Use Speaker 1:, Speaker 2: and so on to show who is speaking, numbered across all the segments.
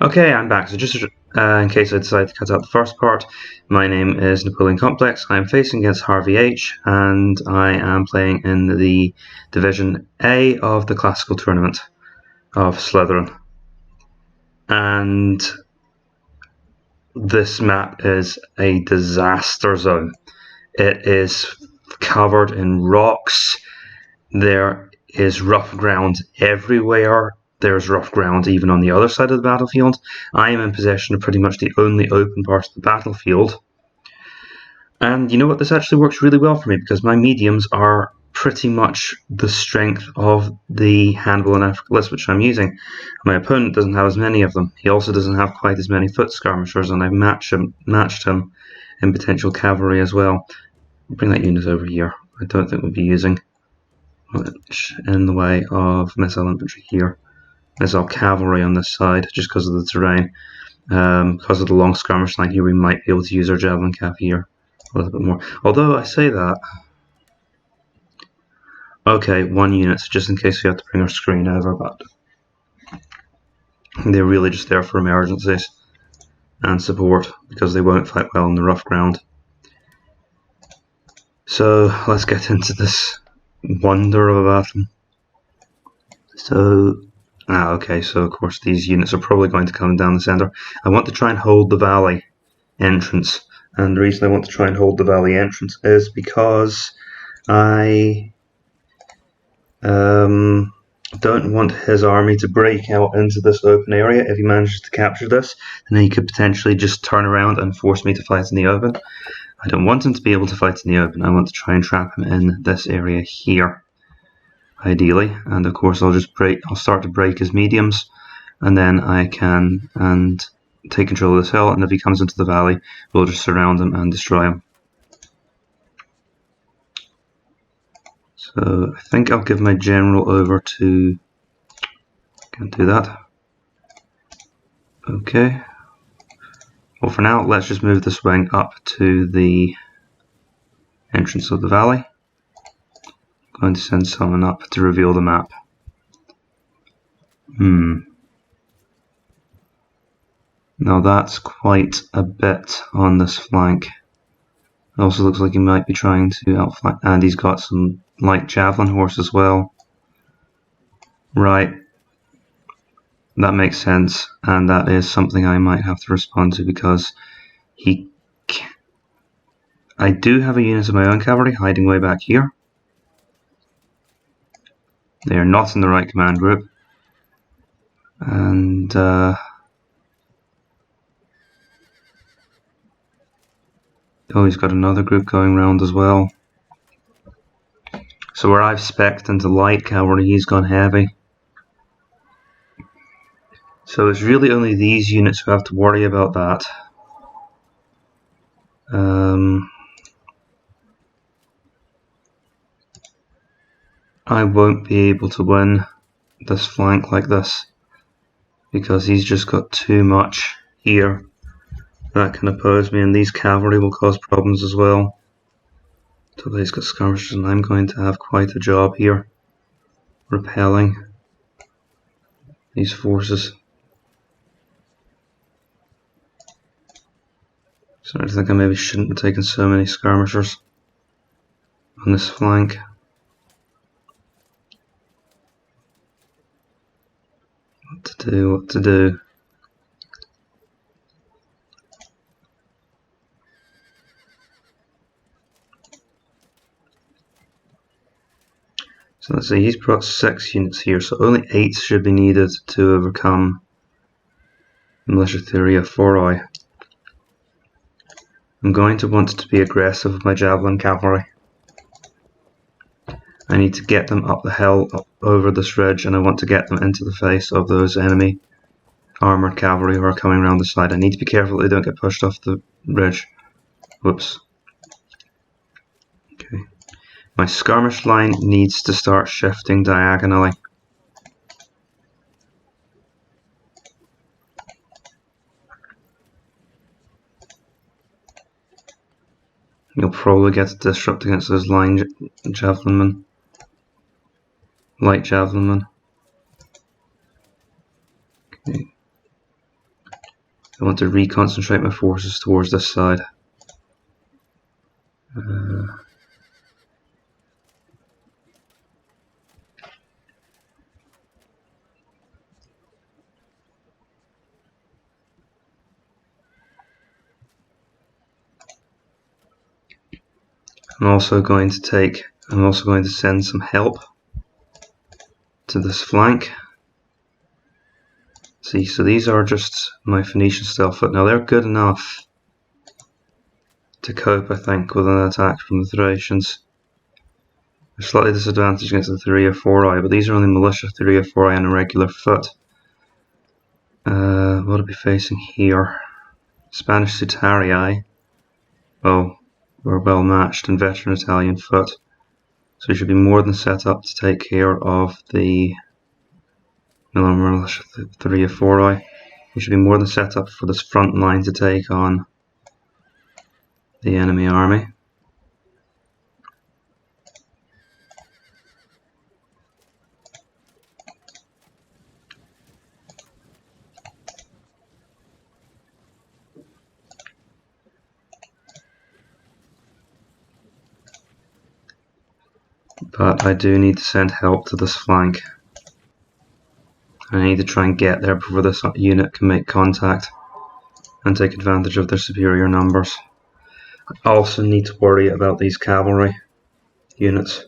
Speaker 1: Okay, I'm back. So just in case I decide to cut out the first part, my name is Napoleon Complex. I'm facing against harveylh, and I am playing in the Division A of the Classical Tournament of Slitherine. And this map is a disaster zone. It is covered in rocks. There is rough ground everywhere. There's rough ground even on the other side of the battlefield. I am in possession of pretty much the only open part of the battlefield. And you know what? This actually works really well for me because my mediums are pretty much the strength of the Hannibal and Africa list which I'm using. My opponent doesn't have as many of them. He also doesn't have quite as many foot skirmishers, and I've matched him in potential cavalry as well. Bring that unit over here. I don't think we'll be using much in the way of missile infantry here. There's our cavalry on this side, just because of the terrain. Because of the long skirmish line here, we might be able to use our javelin cav here a little bit more. Although I say that, okay, one unit, just in case we have to bring our screen over, but they're really just there for emergencies and support because they won't fight well on the rough ground. So let's get into this wonder of a battle. So. Okay, so of course these units are probably going to come down the centre. I want to try and hold the valley entrance, and the reason I want to try and hold the valley entrance is because I don't want his army to break out into this open area. If he manages to capture this, then he could potentially just turn around and force me to fight in the open. I don't want him to be able to fight in the open. I want to try and trap him in this area here, ideally, and of course I'll start to break his mediums, and then I can take control of this hill, and if he comes into the valley, we'll just surround him and destroy him. So I think I'll give my general over to, can't do that. Okay, well for now let's just move this wing up to the entrance of the valley. Going to send someone up to reveal the map. Now that's quite a bit on this flank. It also looks like he might be trying to outflank, and he's got some light javelin horse as well. Right. That makes sense, and that is something I might have to respond to because I do have a unit of my own cavalry hiding way back here. They are not in the right command group, and oh, he's got another group going round as well. So where I've spec'd into light cavalry, he's gone heavy. So it's really only these units who have to worry about that. I won't be able to win this flank like this because he's just got too much here that can oppose me, and these cavalry will cause problems as well. So he's got skirmishers, and I'm going to have quite a job here repelling these forces. So I think I maybe shouldn't have taken so many skirmishers on this flank. What to do. So let's see, he's brought 6 units here, so only 8 should be needed to overcome Militia Theory of Foroi. I'm going to want to be aggressive with my javelin cavalry. I need to get them up the hill, up over this ridge, and I want to get them into the face of those enemy armoured cavalry who are coming around the side. I need to be careful that they don't get pushed off the ridge. Whoops. Okay. My skirmish line needs to start shifting diagonally. You'll probably get a disrupt against those line javelinmen. Light javelinmen. Okay. I want to reconcentrate my forces towards this side. I'm also going to send some help to this flank. See, so these are just my Phoenician style foot. Now they're good enough to cope, I think, with an attack from the Thracians. They're slightly disadvantaged against the 3 or 4i, but these are only militia 3 or 4i and a regular foot. What are we facing here? Spanish Sutarii. Oh, we're well matched in veteran Italian foot. So we should be more than set up to take care of the militia 3 or 4i. We should be more than set up for this front line to take on the enemy army. But I do need to send help to this flank. I need to try and get there before this unit can make contact and take advantage of their superior numbers. I also need to worry about these cavalry units.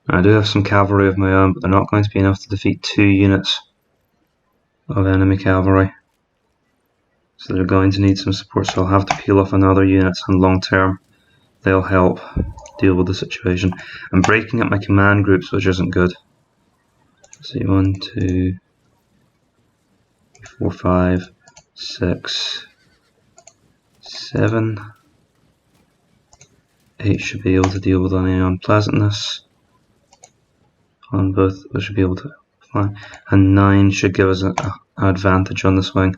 Speaker 1: I do have some cavalry of my own, but they're not going to be enough to defeat 2 units of enemy cavalry. So they're going to need some support, so I'll have to peel off another unit, and long term they'll help deal with the situation. I'm breaking up my command groups, which isn't good. See, 1, 2, 4, 5, 6, 7, 8 should be able to deal with any unpleasantness on both. We should be able to fly, and 9 should give us an advantage on this wing.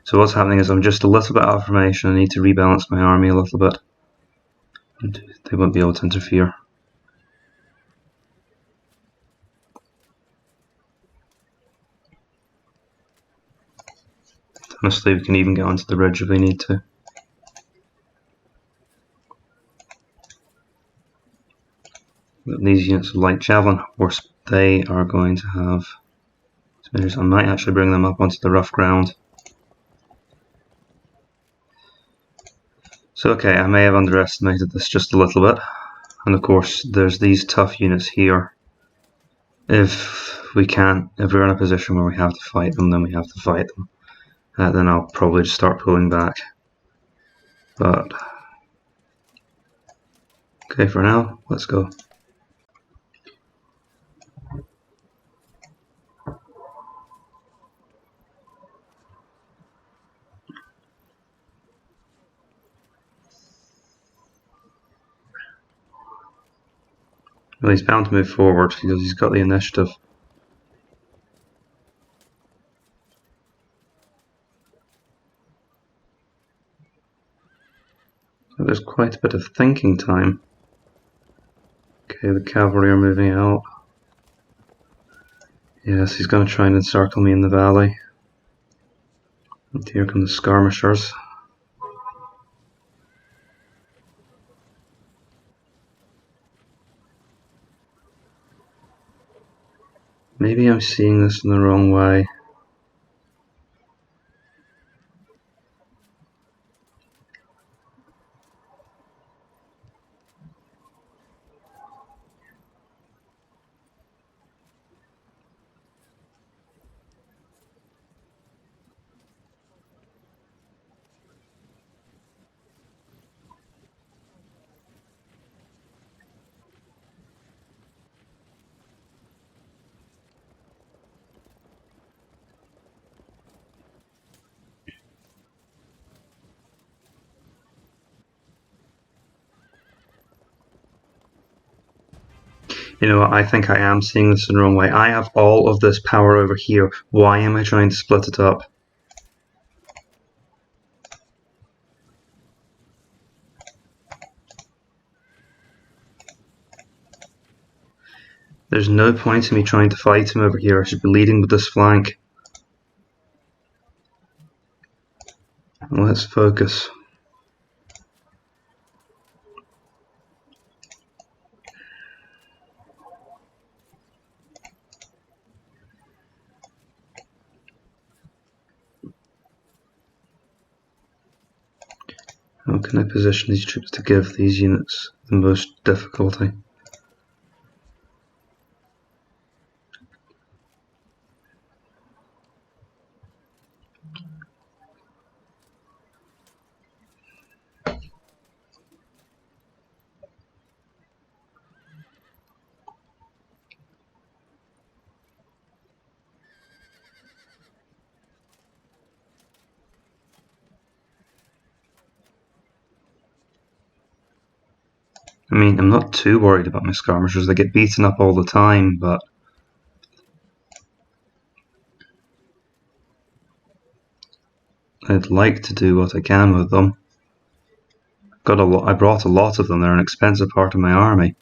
Speaker 1: So what's happening is I'm just a little bit out of formation. I need to rebalance my army a little bit, and they won't be able to interfere. Honestly, we can even get onto the ridge if we need to. These units of light javelin horse, they are going to have measures. I might actually bring them up onto the rough ground. So okay, I may have underestimated this just a little bit. And of course, there's these tough units here. If we're in a position where we have to fight them, then we have to fight them. Then I'll probably just start pulling back. But okay, for now, let's go. Well, he's bound to move forward because he's got the initiative. So there's quite a bit of thinking time. Okay, the cavalry are moving out. Yes, he's going to try and encircle me in the valley. And here come the skirmishers. Maybe I'm seeing this in the wrong way. You know, I think I am seeing this in the wrong way. I have all of this power over here. Why am I trying to split it up? There's no point in me trying to fight him over here. I should be leading with this flank. Let's focus. How can I position these troops to give these units the most difficulty? I mean, I'm not too worried about my skirmishers. They get beaten up all the time, but I'd like to do what I can with them. I brought a lot of them. They're an expensive part of my army.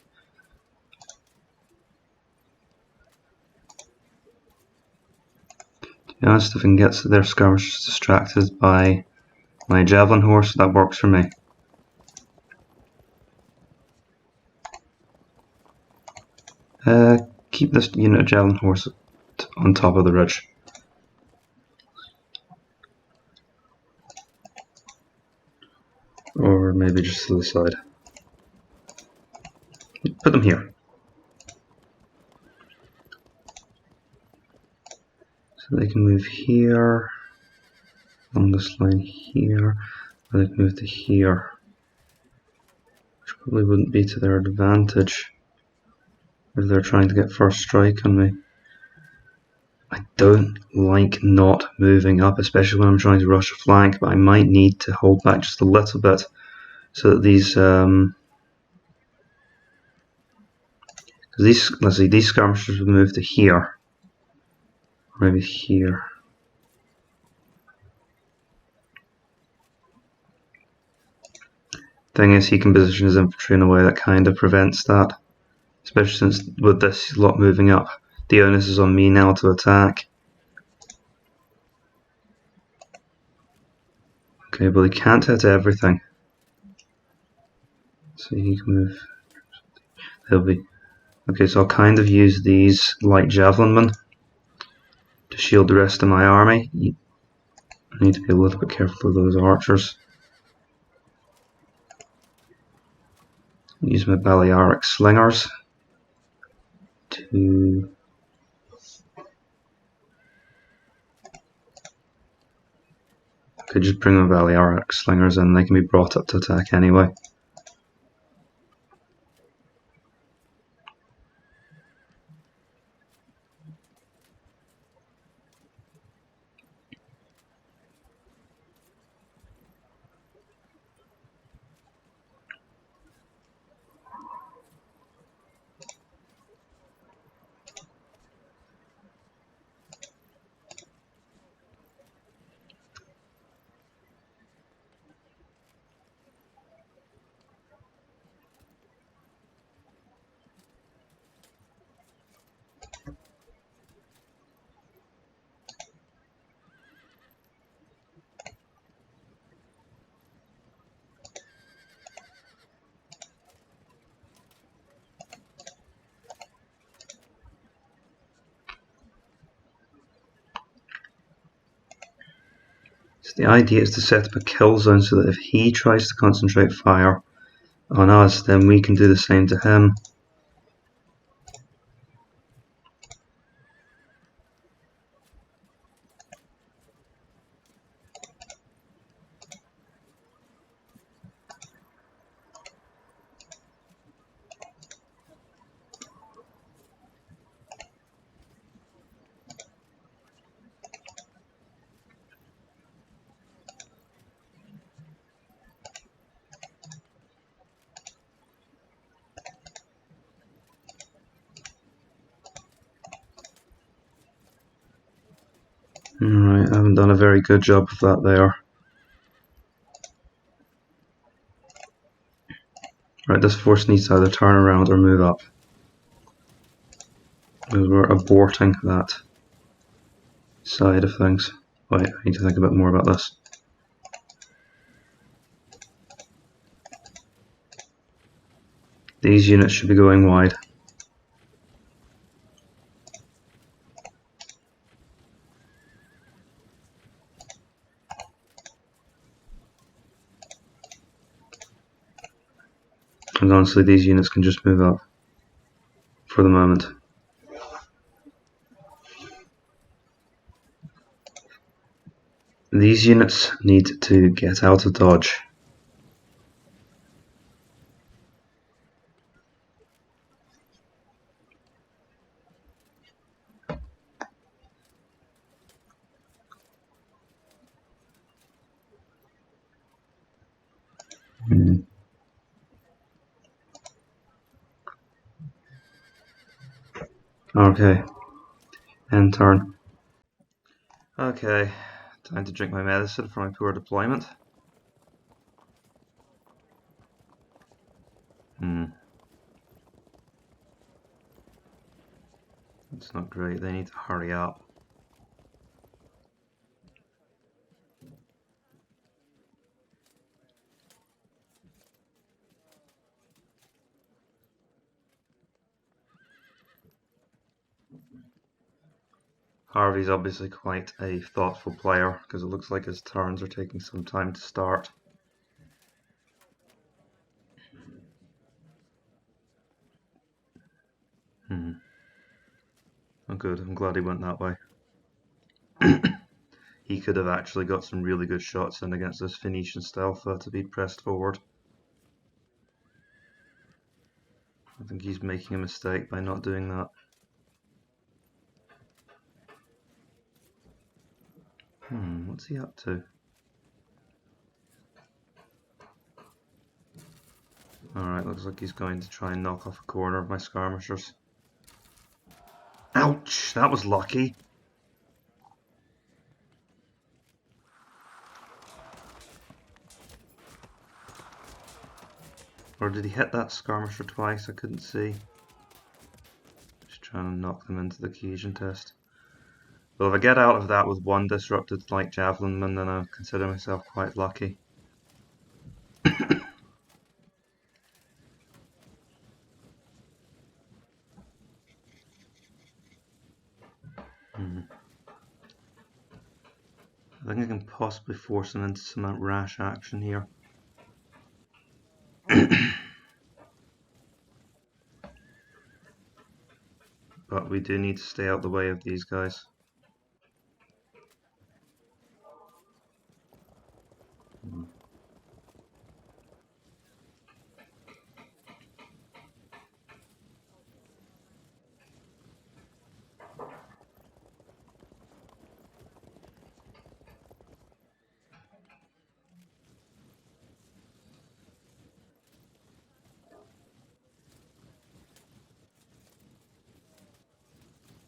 Speaker 1: To be honest, if I can get their skirmishers distracted by my javelin horse, that works for me. Keep this unit of javelin horse on top of the ridge. Or maybe just to the side. Put them here. So they can move here, along this line here, or they can move to here. Which probably wouldn't be to their advantage if they're trying to get first strike on me. I don't like not moving up, especially when I'm trying to rush a flank, but I might need to hold back just a little bit so that these let's see, these skirmishers will move to here, or maybe here. Thing is, he can position his infantry in a way that kind of prevents that, especially since with this lot moving up, the onus is on me now to attack. Okay, but he can't hit everything, so he can move. He'll be okay. So I'll kind of use these light javelin men to shield the rest of my army. I need to be a little bit careful of those archers. Use my Balearic slingers to okay, just bring my Balearic slingers in, they can be brought up to attack anyway. So the idea is to set up a kill zone so that if he tries to concentrate fire on us, then we can do the same to him. Alright, I haven't done a very good job of that there. Right, this force needs to either turn around or move up. We're aborting that side of things. Wait, I need to think a bit more about this. These units should be going wide. And honestly, these units can just move up for the moment. These units need to get out of dodge. Okay, end turn. Okay, time to drink my medicine for my poor deployment. It's not great, they need to hurry up. Harvey's obviously quite a thoughtful player, because it looks like his turns are taking some time to start. Oh good, I'm glad he went that way. He could have actually got some really good shots in against this Phoenician stealth to be pressed forward. I think he's making a mistake by not doing that. What's he up to? Alright, looks like he's going to try and knock off a corner of my skirmishers. Ouch! That was lucky. Or did he hit that skirmisher twice? I couldn't see. Just trying to knock them into the cohesion test. Well, if I get out of that with one disrupted light javelinman, then I consider myself quite lucky. I think I can possibly force him into some rash action here. But we do need to stay out the way of these guys.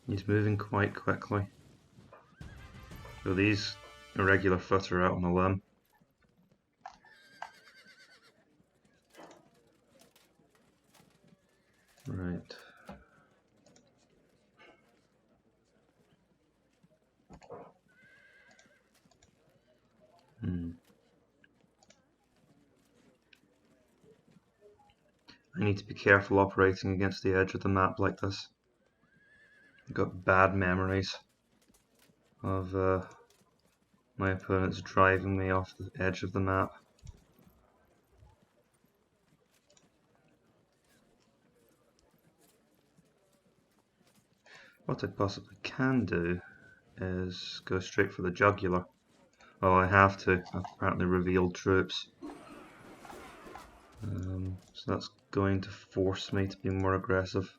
Speaker 1: He's moving quite quickly. So these irregular foot are out on a limb. Right. I need to be careful operating against the edge of the map like this. I've got bad memories of my opponents driving me off the edge of the map. What I possibly can do is go straight for the jugular. Well, I have to. I've apparently revealed troops. So that's going to force me to be more aggressive.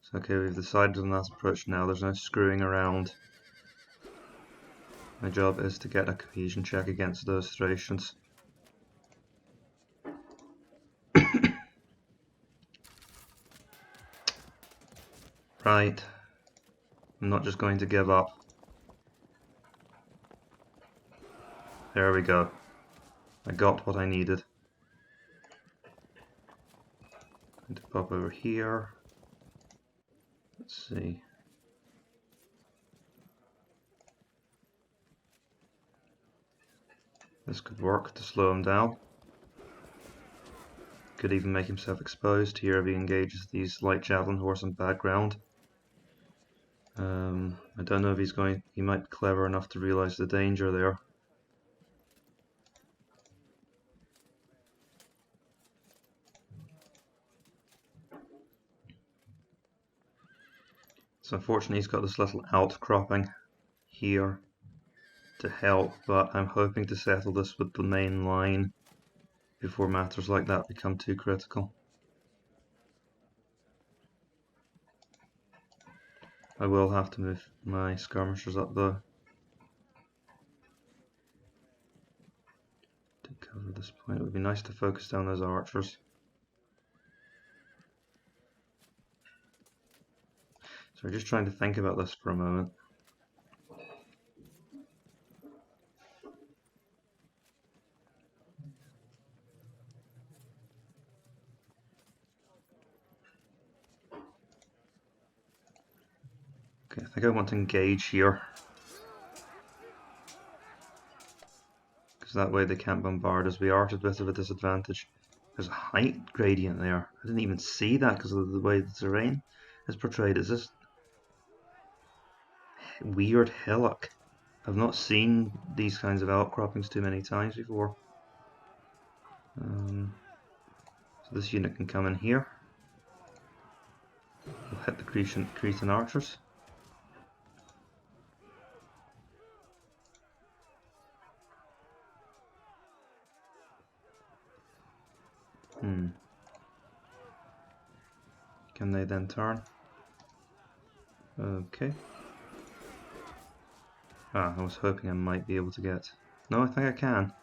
Speaker 1: So okay, we've decided on that approach now. There's no screwing around. My job is to get a cohesion check against those Thracians. Right. I'm not just going to give up. There we go. I got what I needed. Going to pop over here. Let's see. This could work to slow him down. Could even make himself exposed here if he engages these light javelin horse on bad ground. I don't know if he might be clever enough to realize the danger there. So unfortunately he's got this little outcropping here to help, but I'm hoping to settle this with the main line before matters like that become too critical. I will have to move my skirmishers up though to cover this point. It would be nice to focus down those archers. So we're just trying to think about this for a moment. Okay, I think I want to engage here, because that way they can't bombard us. We are at a bit of a disadvantage. There's a height gradient there. I didn't even see that because of the way the terrain is portrayed. Is this weird hillock? I've not seen these kinds of outcroppings too many times before. So this unit can come in here. We'll hit the Cretan archers. Can they then turn? Okay. I was hoping I might be able to get... No, I think I can.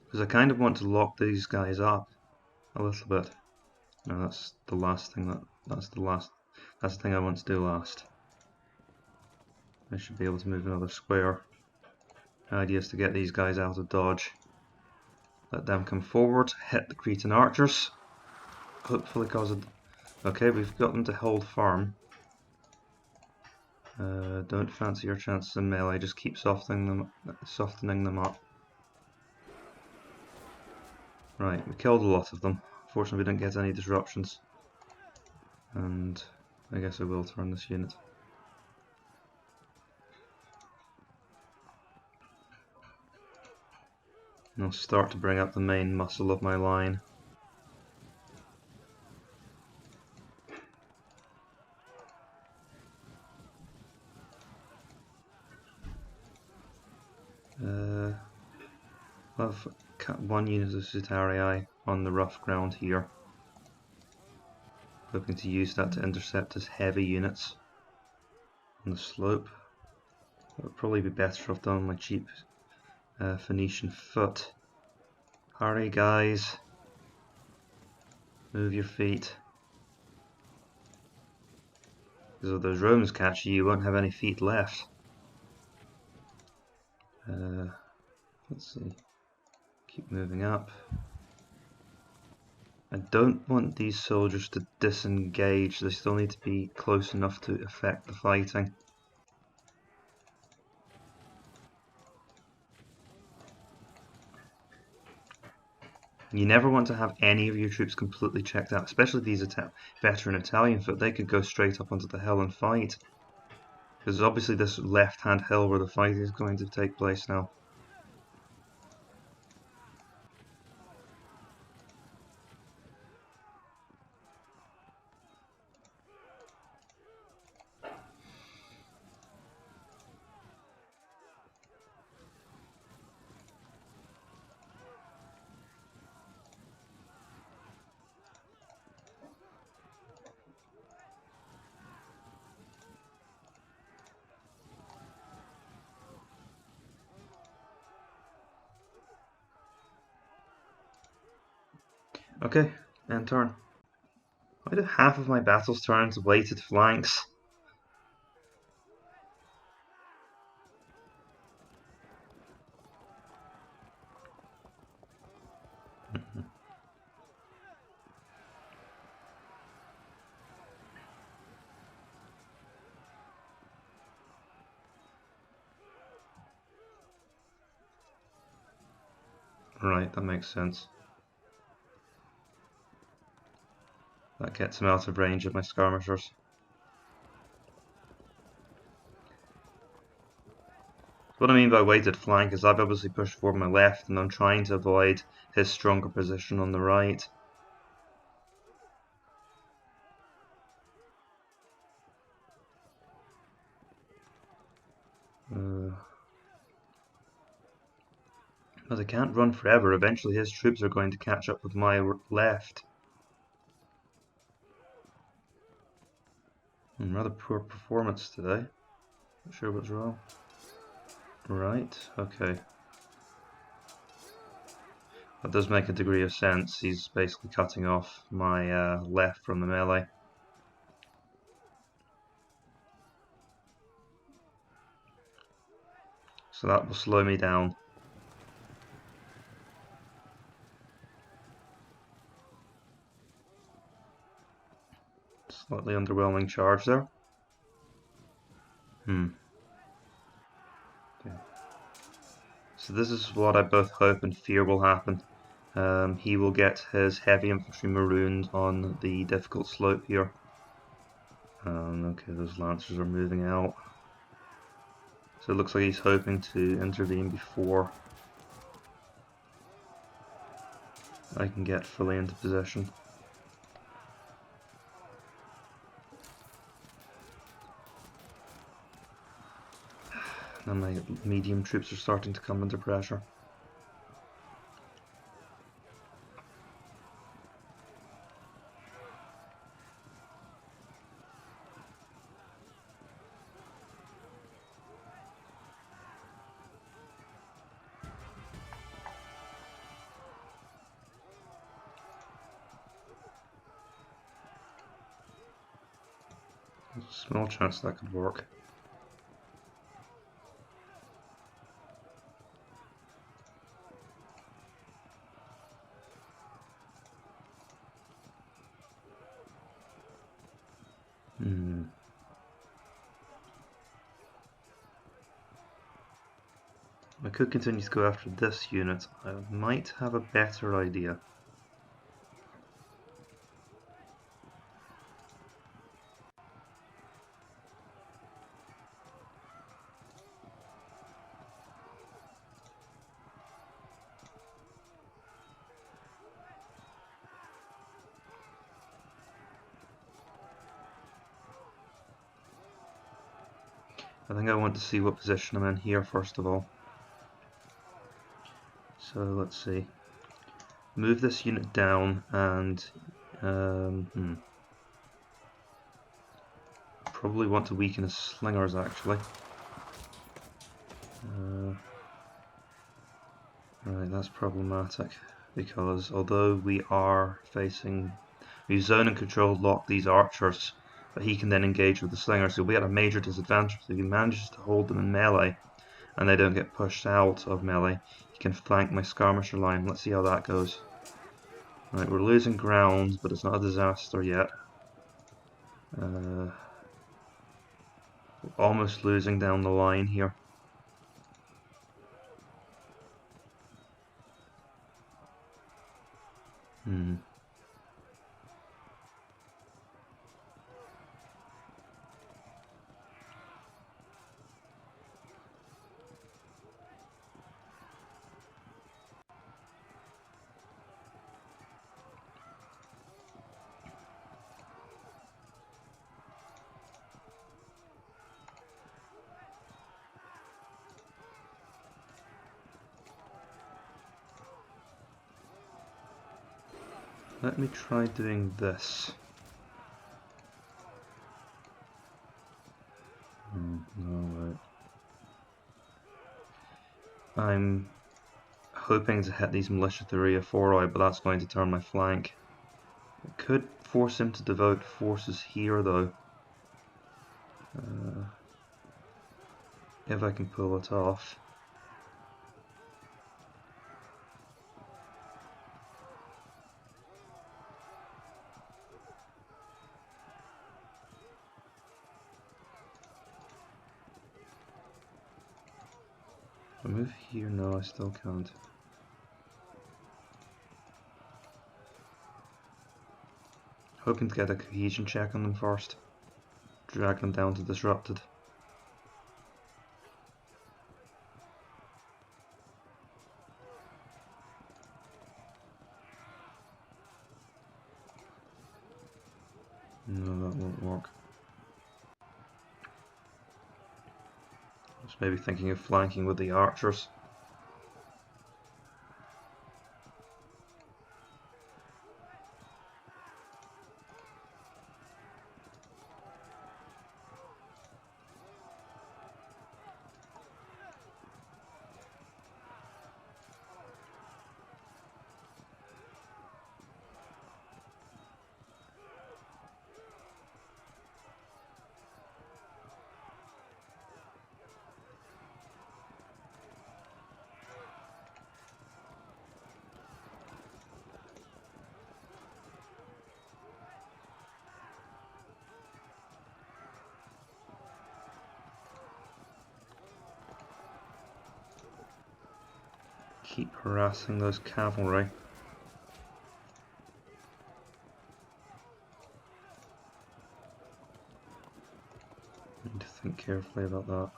Speaker 1: Because I kind of want to lock these guys up a little bit. No, that's the last thing that's the thing I want to do last. I should be able to move another square. The idea is to get these guys out of dodge. Let them come forward, hit the Cretan archers. Hopefully cause it. Okay, we've got them to hold firm. Don't fancy your chances in melee, just keep softening them up. Right, we killed a lot of them. Fortunately we didn't get any disruptions. And I guess I will turn this unit. And I'll start to bring up the main muscle of my line. I've cut one unit of Sutarii on the rough ground here. Hoping to use that to intercept his heavy units on the slope. That would probably be better if I've done my cheap Phoenician foot. Hurry guys, move your feet. Because if those Romans catch you, you won't have any feet left. Let's see, keep moving up. I don't want these soldiers to disengage, they still need to be close enough to affect the fighting. You never want to have any of your troops completely checked out, especially these veteran Italian foot. They could go straight up onto the hill and fight. Because obviously this left-hand hill where the fight is going to take place now. Okay, end turn. Why do half of my battles turn into weighted flanks? Right, that makes sense. That gets him out of range of my skirmishers. What I mean by weighted flank is I've obviously pushed forward my left and I'm trying to avoid his stronger position on the right. But I can't run forever. Eventually his troops are going to catch up with my left. Rather poor performance today. Not sure what's wrong. Right, okay. That does make a degree of sense. He's basically cutting off my left from the melee. So that will slow me down. Slightly underwhelming charge there. Okay. So this is what I both hope and fear will happen. He will get his heavy infantry marooned on the difficult slope here. Okay, those lancers are moving out. So it looks like he's hoping to intervene before I can get fully into position. And my medium troops are starting to come under pressure. There's a small chance that could work. I could continue to go after this unit. I might have a better idea. I think I want to see what position I'm in here first of all. So let's see. Move this unit down and probably want to weaken his slingers actually. Right, that's problematic because although we zone and control lock these archers, but he can then engage with the slingers, so we at a major disadvantage. If he manages to hold them in melee and they don't get pushed out of melee, he can flank my skirmisher line. Let's see how that goes. Right, we're losing ground, but it's not a disaster yet. Almost losing down the line here. Let me try doing this. No, right. I'm hoping to hit these militia through Ephoroi, but that's going to turn my flank. I could force him to devote forces here though. If I can pull it off. If I move here, no, I still can't. Hoping to get a cohesion check on them first. Drag them down to disrupted. No, that won't work. I was maybe thinking of flanking with the archers. Keep harassing those cavalry. Need to think carefully about that.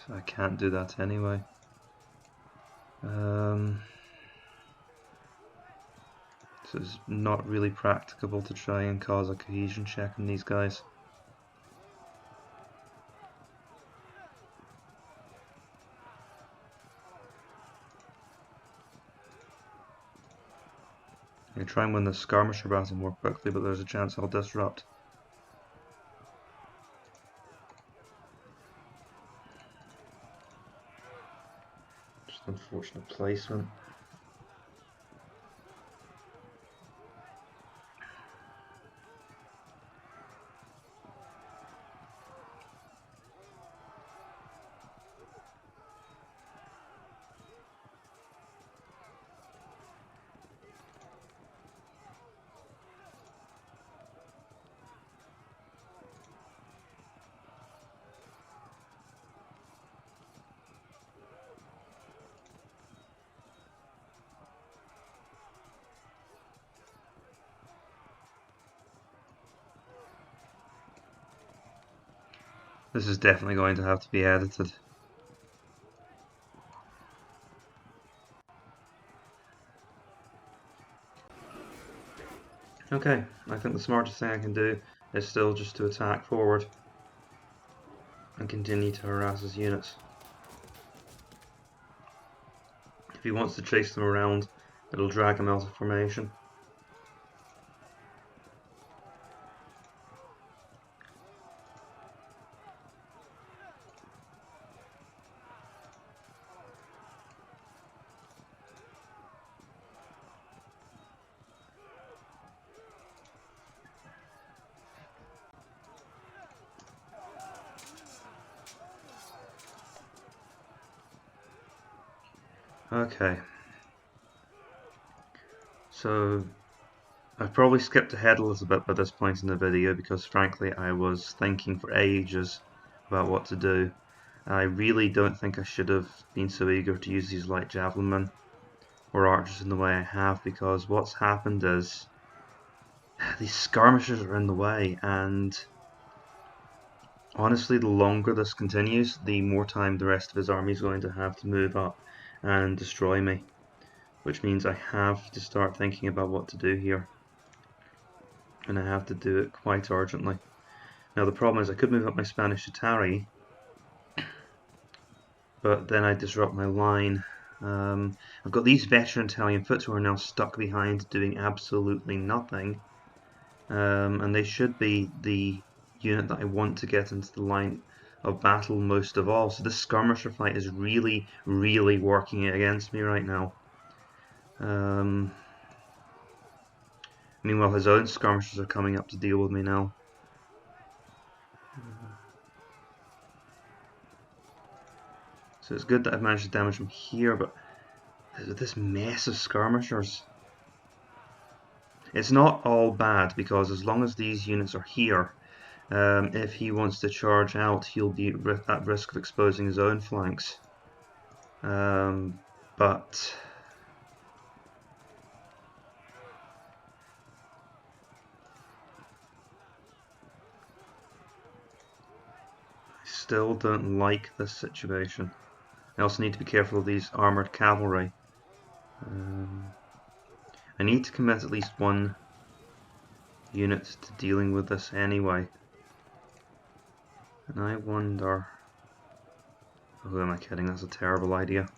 Speaker 1: So I can't do that anyway. So it's not really practicable to try and cause a cohesion check on these guys. I can try and win the skirmisher battle more quickly, but there's a chance I'll disrupt. Just unfortunate placement. This is definitely going to have to be edited. Okay, I think the smartest thing I can do is still just to attack forward and continue to harass his units. If he wants to chase them around, it'll drag him out of formation. Okay, so I've probably skipped ahead a little bit by this point in the video because frankly I was thinking for ages about what to do. I really don't think I should have been so eager to use these light javelin or archers in the way I have, because what's happened is these skirmishers are in the way, and honestly the longer this continues, the more time the rest of his army is going to have to move up and destroy me, which means I have to start thinking about what to do here. and I have to do it quite urgently. Now the problem is I could move up my Spanish Atari, but then I disrupt my line. I've got these veteran Italian foot who are now stuck behind doing absolutely nothing, and they should be the unit that I want to get into the line of battle most of all. So this skirmisher fight is really, really working against me right now. Meanwhile, his own skirmishers are coming up to deal with me now. So it's good that I've managed to damage him here, but this mess of skirmishers. It's not all bad, because as long as these units are here, if he wants to charge out, he'll be at risk of exposing his own flanks. But I still don't like this situation. I also need to be careful of these armoured cavalry. I need to commit at least one unit to dealing with this anyway. And I wonder... Oh, who am I kidding? That's a terrible idea.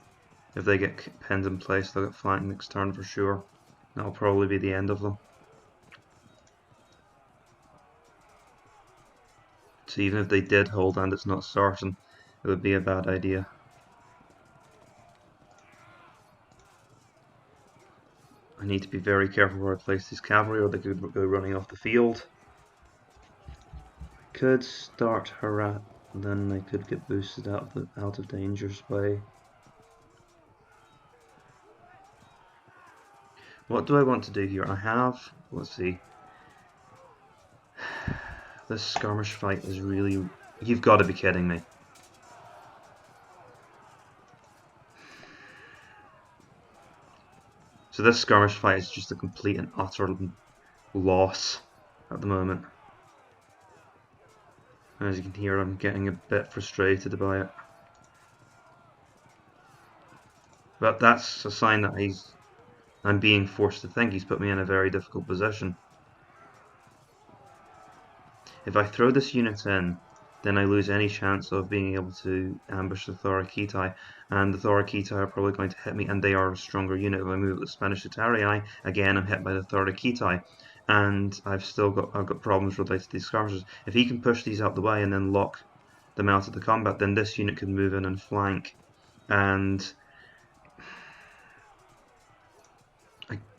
Speaker 1: If they get pinned in place, they'll get flanked next turn for sure. That'll probably be the end of them. So even if they did hold and it's not certain, it would be a bad idea. I need to be very careful where I place these cavalry, or they could go running off the field. I could start harass, then they could get boosted out of danger's way. What do I want to do here? I have, let's see. This skirmish fight is really... You've got to be kidding me. So this skirmish fight is just a complete and utter loss at the moment. As you can hear, I'm getting a bit frustrated about it. But that's a sign that I'm being forced to think. He's put me in a very difficult position. If I throw this unit in, then I lose any chance of being able to ambush the Thorakitai, and the Thorakitai are probably going to hit me, and they are a stronger unit. If I move the Spanish Itarii, again I'm hit by the Thorakitai, and I've got problems related to these skirmishers. If he can push these out the way and then lock them out of the combat, then this unit can move in and flank, and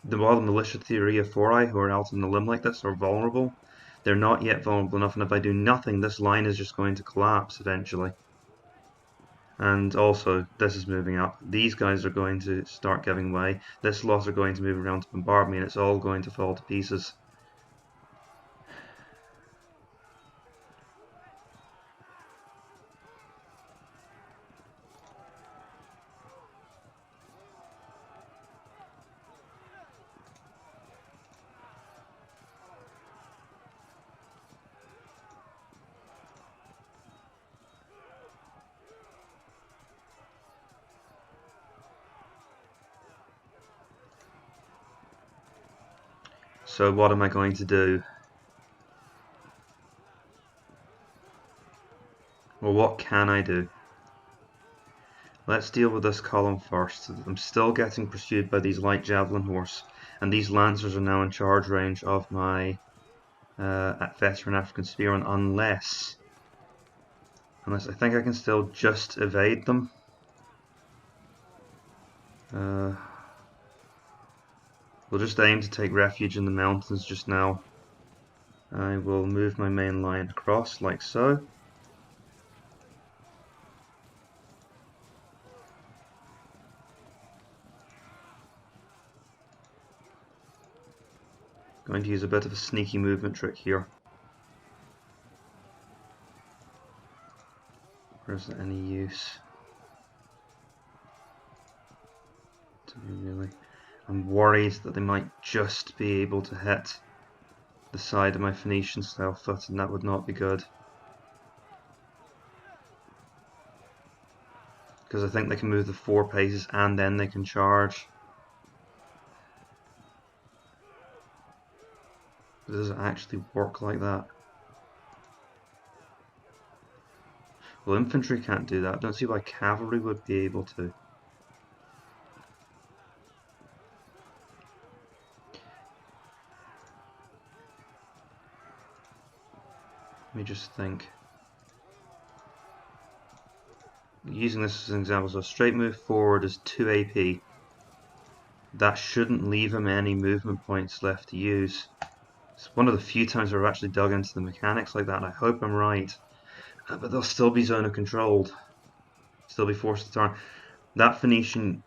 Speaker 1: while the militia theory of Forai, who are out in the limb like this, are vulnerable, they're not yet vulnerable enough, and if I do nothing, this line is just going to collapse eventually. And also, this is moving up. These guys are going to start giving way. This lot are going to move around to bombard me, and it's all going to fall to pieces. So what am I going to do? Well, what can I do? Let's deal with this column first. I'm still getting pursued by these light javelin horse, and these lancers are now in charge range of my veteran African spearmen, unless I think I can still just evade them. We'll just aim to take refuge in the mountains just now. I will move my main line across like so. Going to use a bit of a sneaky movement trick here. Or is it any use? To me, really. I'm worried that they might just be able to hit the side of my Phoenician style foot, and that would not be good. Because I think they can move the 4 paces and then they can charge. Does it actually work like that? Well, infantry can't do that. I don't see why cavalry would be able to. Let me just think. Using this as an example, so a straight move forward is 2 AP. That shouldn't leave him any movement points left to use. It's one of the few times I've actually dug into the mechanics like that, and I hope I'm right. But they'll still be zone controlled. Still be forced to turn. That Phoenician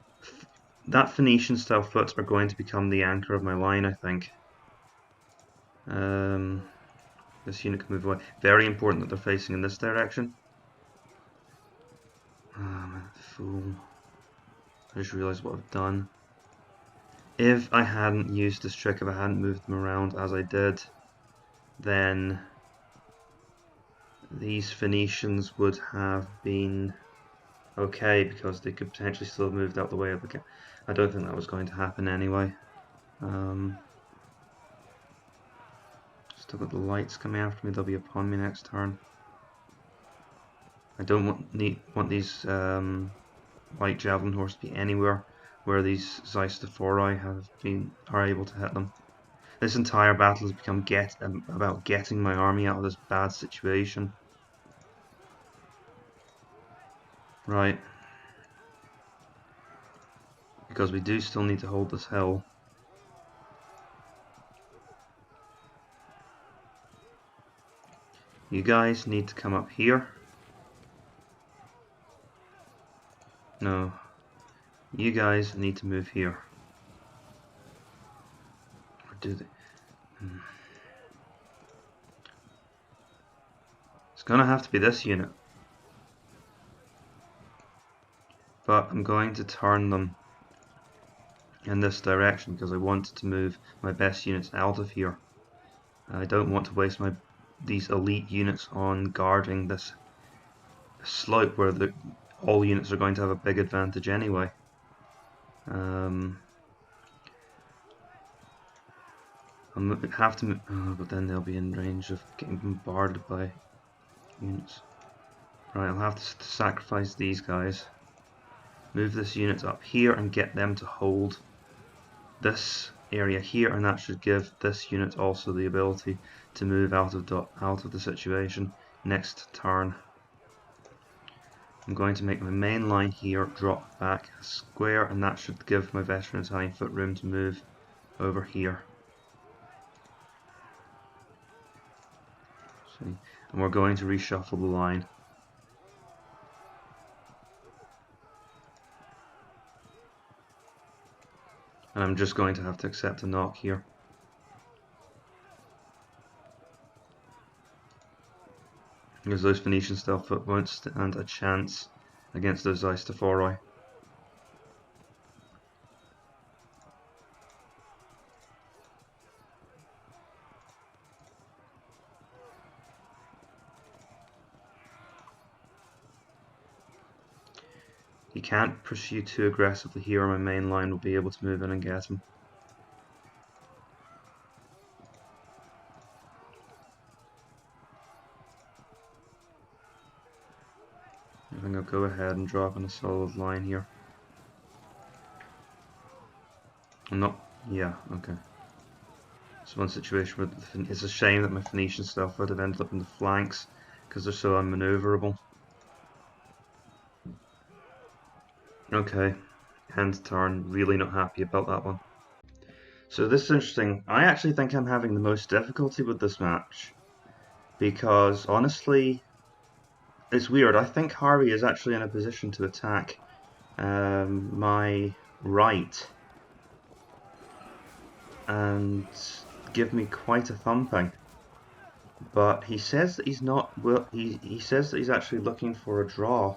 Speaker 1: style foot are going to become the anchor of my line, I think. This unit can move away. Very important that they're facing in this direction. I'm a fool. I just realised what I've done. If I hadn't used this trick, if I hadn't moved them around as I did, then these Phoenicians would have been okay because they could potentially still have moved out the way of the game. I don't think that was going to happen anyway. Still got the lights coming after me, they'll be upon me next turn. I don't want these light javelin horse to be anywhere where these Xystophori are able to hit them. This entire battle has become about getting my army out of this bad situation. Right. Because we do still need to hold this hill. You guys need to come up here. No. You guys need to move here. Or do they? It's gonna have to be this unit. But I'm going to turn them in this direction because I want to move my best units out of here. I don't want to waste these elite units on guarding this slope where all units are going to have a big advantage anyway. I'll have to move, but then they'll be in range of getting bombarded by units. Right, I'll have to sacrifice these guys. Move this unit up here and get them to hold this area here, and that should give this unit also the ability to move out of the situation next turn. I'm going to make my main line here drop back a square, and that should give my veteran Italian foot room to move over here. See, and we're going to reshuffle the line. And I'm just going to have to accept a knock here. Because those Phoenician style foot won't stand a chance against those Xystophori. He can't pursue too aggressively here, or my main line will be able to move in and get him. I think I'll go ahead and drop in a solid line here. Yeah, okay. It's one situation where it's a shame that my Phoenician stuff would have ended up in the flanks because they're so unmaneuverable. Okay, end turn, really not happy about that one. So this is interesting. I actually think I'm having the most difficulty with this match because honestly, it's weird. I think Harvey is actually in a position to attack my right and give me quite a thumping. But he says that he's not. Well, he says that he's actually looking for a draw.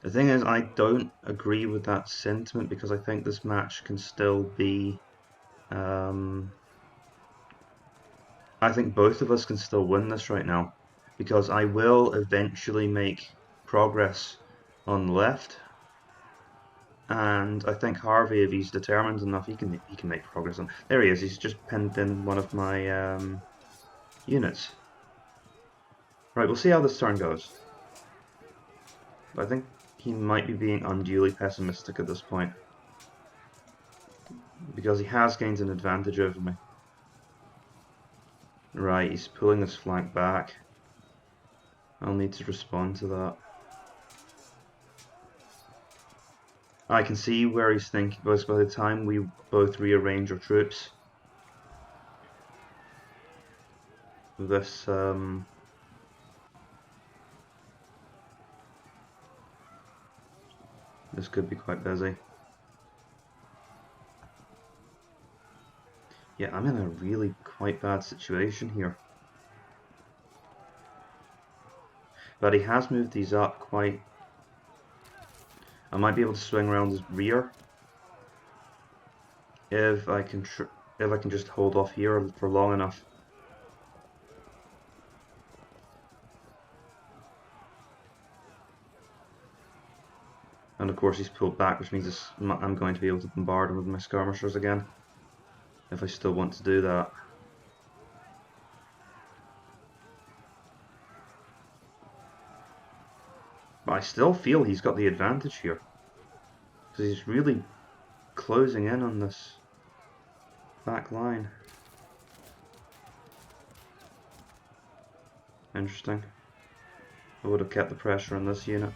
Speaker 1: The thing is, I don't agree with that sentiment because I think this match can still be. I think both of us can still win this right now because I will eventually make progress on the left. And I think Harvey, if he's determined enough, he can make progress on. There he is. He's just pinned in one of my units. Right, we'll see how this turn goes. But I think he might be being unduly pessimistic at this point, because he has gained an advantage over me. Right, he's pulling this flank back. I'll need to respond to that. I can see where he's thinking, because by the time we both rearrange our troops, this this could be quite busy. Yeah, I'm in a really quite bad situation here. But he has moved these up quite. I might be able to swing around his rear if I can just hold off here for long enough. And of course he's pulled back, which means I'm going to be able to bombard him with my skirmishers again, if I still want to do that. But I still feel he's got the advantage here, because he's really closing in on this back line. Interesting. I would have kept the pressure on this unit.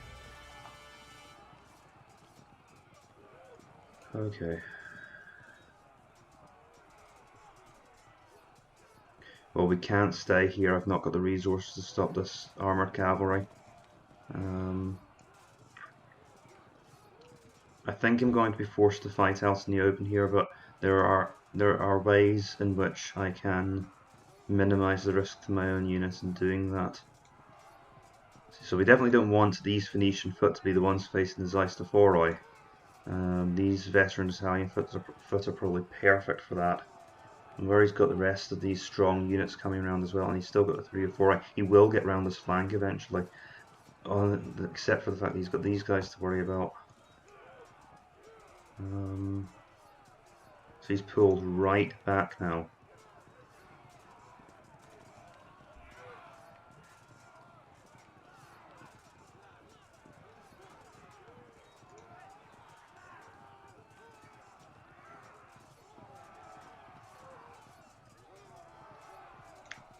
Speaker 1: Okay. Well, we can't stay here. I've not got the resources to stop this armoured cavalry. I think I'm going to be forced to fight out in the open here, but there are ways in which I can minimise the risk to my own units in doing that. So we definitely don't want these Phoenician foot to be the ones facing the Zeistophoroi. These veteran Italian foot are probably perfect for that. And where he's got the rest of these strong units coming around as well, and he's still got the 3 or 4. He will get round this flank eventually, except for the fact that he's got these guys to worry about. So he's pulled right back now.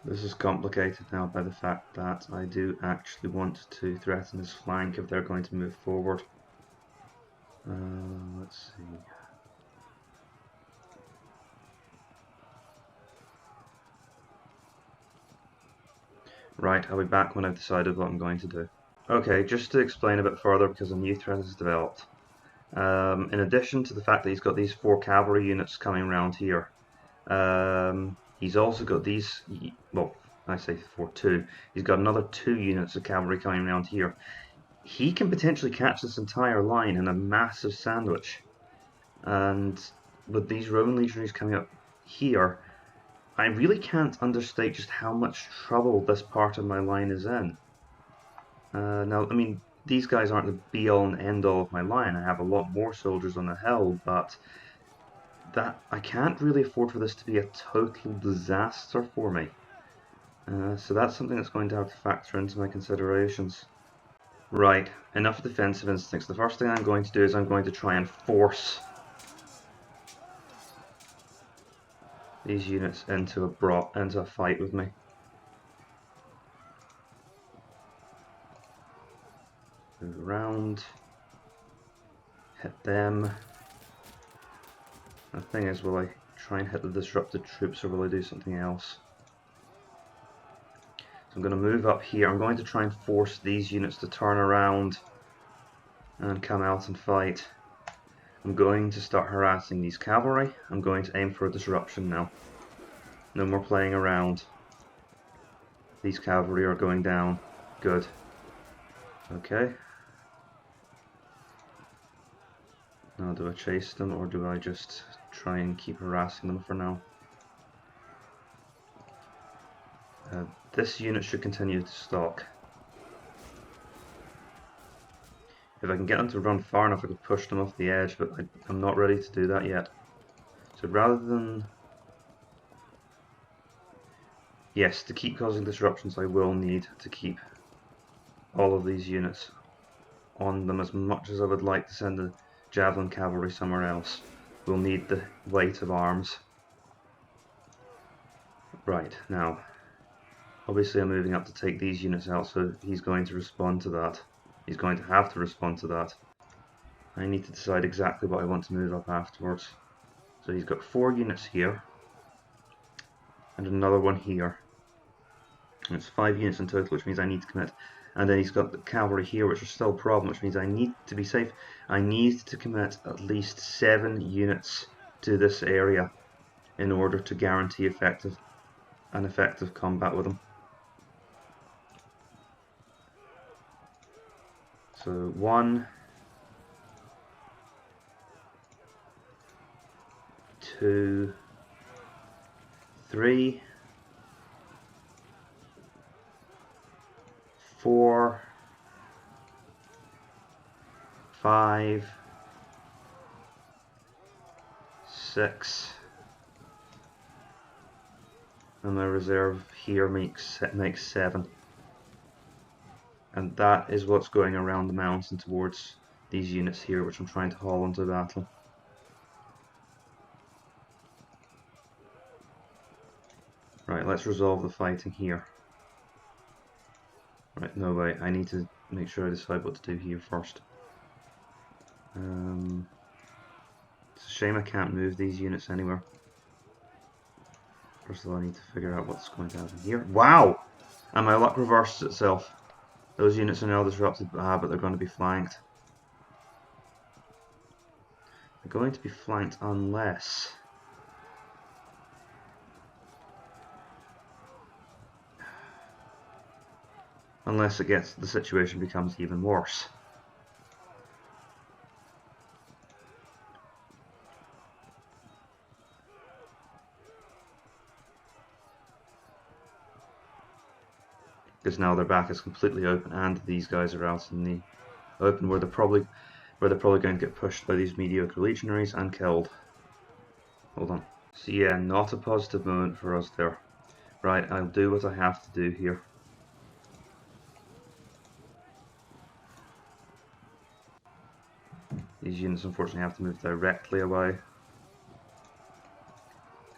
Speaker 1: This is complicated now by the fact that I do actually want to threaten his flank if they're going to move forward. Let's see. Right, I'll be back when I've decided what I'm going to do. Okay, just to explain a bit further, because a new threat has developed. In addition to the fact that he's got these 4 cavalry units coming around here, he's also got these, well, I say 2. He's got another 2 units of cavalry coming around here. He can potentially catch this entire line in a massive sandwich. And with these Roman legionaries coming up here, I really can't understate just how much trouble this part of my line is in. Now, I mean, these guys aren't the be-all and end-all of my line. I have a lot more soldiers on the hill, but that I can't really afford for this to be a total disaster for me. So that's something that's going to have to factor into my considerations. Right, enough defensive instincts. The first thing I'm going to do is I'm going to try and force these units into a fight with me. Move around, hit them. The thing is, will I try and hit the disrupted troops or will I do something else? So I'm going to move up here. I'm going to try and force these units to turn around and come out and fight. I'm going to start harassing these cavalry. I'm going to aim for a disruption now. No more playing around. These cavalry are going down. Good. Okay. Now do I chase them or do I just try and keep harassing them for now? This unit should continue to stalk. If I can get them to run far enough, I could push them off the edge, but I'm not ready to do that yet. So rather than... Yes, to keep causing disruptions, I will need to keep all of these units on them. As much as I would like to send the javelin cavalry somewhere else, we'll need the weight of arms. Right, now, obviously I'm moving up to take these units out, so he's going to respond to that. He's going to have to respond to that. I need to decide exactly what I want to move up afterwards. So he's got 4 units here, and another one here. And it's 5 units in total, which means I need to commit. And then he's got the cavalry here, which is still a problem, which means I need to be safe. I need to commit at least 7 units to this area in order to guarantee an effective combat with him. So 1, 2, 3, 4, 5, 6, and my reserve here makes 7. And that is what's going around the mountain towards these units here, which I'm trying to haul into battle. Right, let's resolve the fighting here. Right, no way, I need to make sure I decide what to do here first. It's a shame I can't move these units anywhere. First of all, I need to figure out what's going to happen here. Wow! And my luck reverses itself. Those units are now disrupted, but they're going to be flanked. They're going to be flanked unless... Unless the situation becomes even worse. Because now their back is completely open, and these guys are out in the open where they're probably going to get pushed by these mediocre legionaries and killed. Hold on. So yeah, not a positive moment for us there. Right, I'll do what I have to do here. These units unfortunately have to move directly away.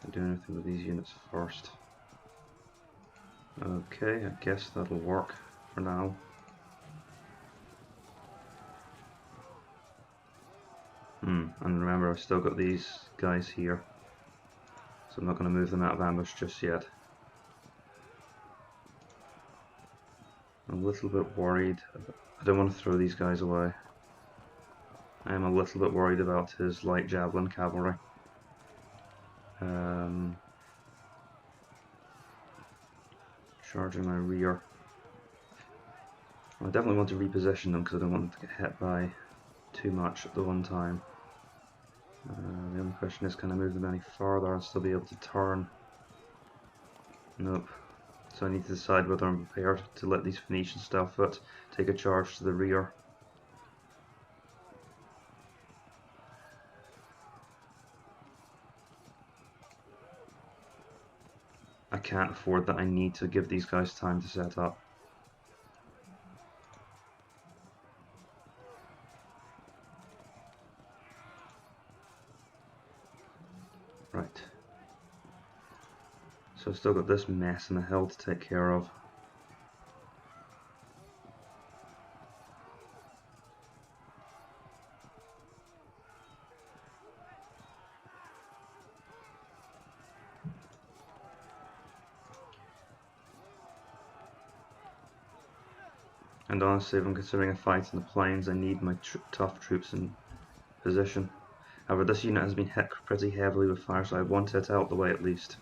Speaker 1: Can't do anything with these units first. Okay, I guess that'll work for now. And remember, I've still got these guys here, so I'm not going to move them out of ambush just yet. I'm a little bit worried. I don't want to throw these guys away. I am a little bit worried about his light javelin cavalry. Charging my rear. I definitely want to reposition them because I don't want them to get hit by too much at the one time. The only question is, can I move them any farther and still be able to turn? Nope. So I need to decide whether I'm prepared to let these Phoenician stealth foot take a charge to the rear. I can't afford that. I need to give these guys time to set up. Right. So I've still got this mess in the hill to take care of. And honestly, if I'm considering a fight in the plains, I need my tough troops in position. However, this unit has been hit pretty heavily with fire, so I want it out the way at least.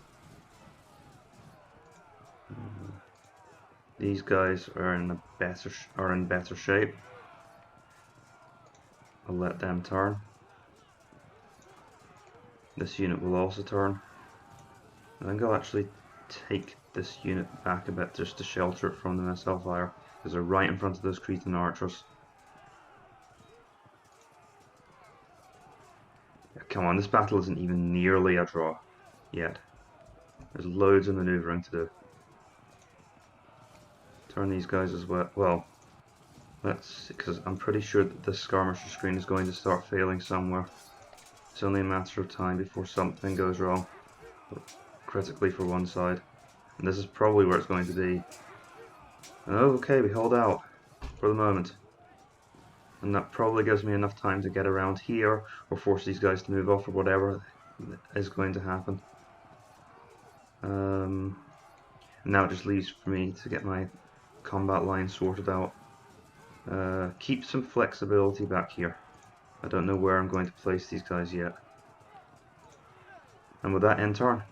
Speaker 1: These guys are in better shape. I'll let them turn. This unit will also turn. I think I'll actually take this unit back a bit just to shelter it from the missile fire, because they're right in front of those Cretan archers. Come on, this battle isn't even nearly a draw yet. There's loads of manoeuvring to do. Turn these guys as well. Well, let's, because I'm pretty sure that this skirmisher screen is going to start failing somewhere. It's only a matter of time before something goes wrong, critically for one side. And this is probably where it's going to be. Oh, okay, we hold out for the moment. And that probably gives me enough time to get around here, or force these guys to move off, or whatever is going to happen. Now it just leaves for me to get my combat line sorted out. Keep some flexibility back here. I don't know where I'm going to place these guys yet. And with that, end turn.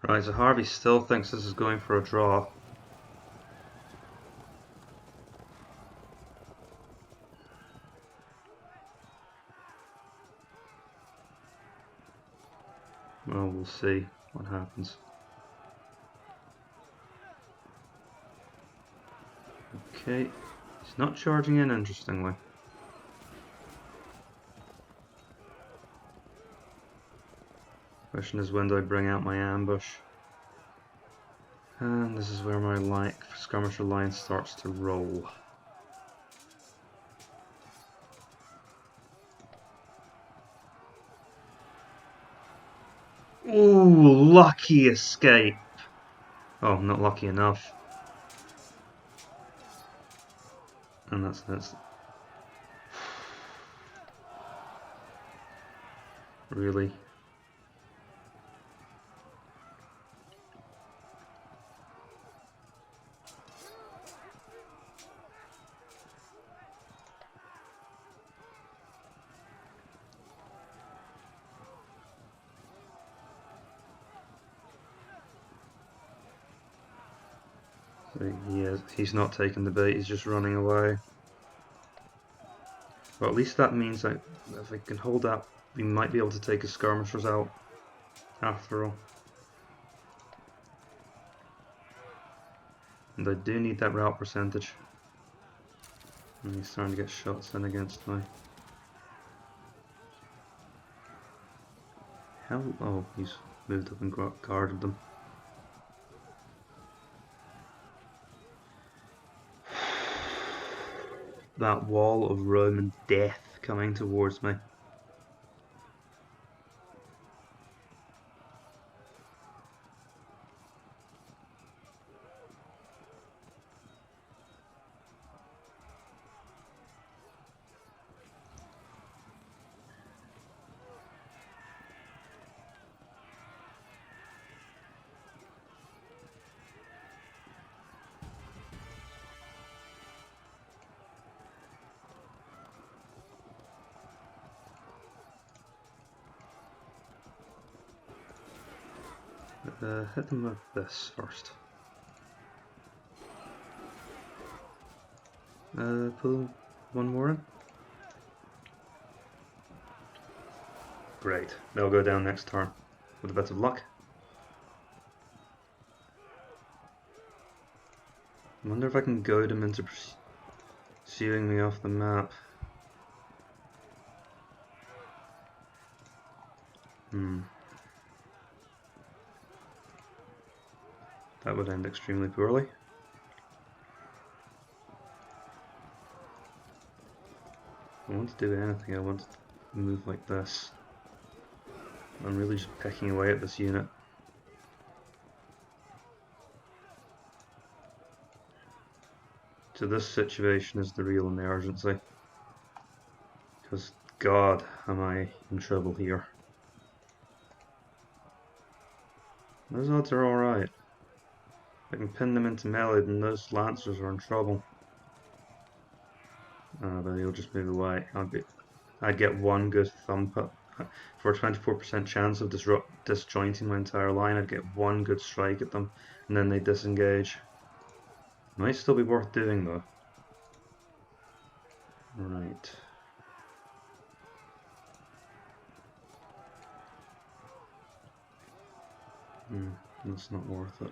Speaker 1: Right, so Harvey still thinks this is going for a draw. Well, we'll see what happens. Okay, he's not charging in, interestingly. Question is, when do I bring out my ambush? And this is where my skirmisher line starts to roll. Ooh, lucky escape. Oh, not lucky enough. And that's really. So he's not taking the bait, he's just running away. Well, at least that means that if we can hold up, we might be able to take his skirmishers out, after all. And I do need that rout percentage. And he's starting to get shots in against me. How? Oh, he's moved up and guarded them. That wall of Roman death coming towards me. Hit them with this first. Pull one more in. Great, they'll go down next turn with a bit of luck. I wonder if I can goad them into pursuing me off the map. That would end extremely poorly. I want to do anything, I want to move like this. I'm really just pecking away at this unit. So this situation is the real emergency. Because, God, am I in trouble here. Those odds are alright. If I can pin them into melee, then those lancers are in trouble. But he'll just move away. I'd get one good thump up. For a 24% chance of disjointing my entire line, I'd get one good strike at them, and then they disengage. Might still be worth doing though. Right. That's not worth it.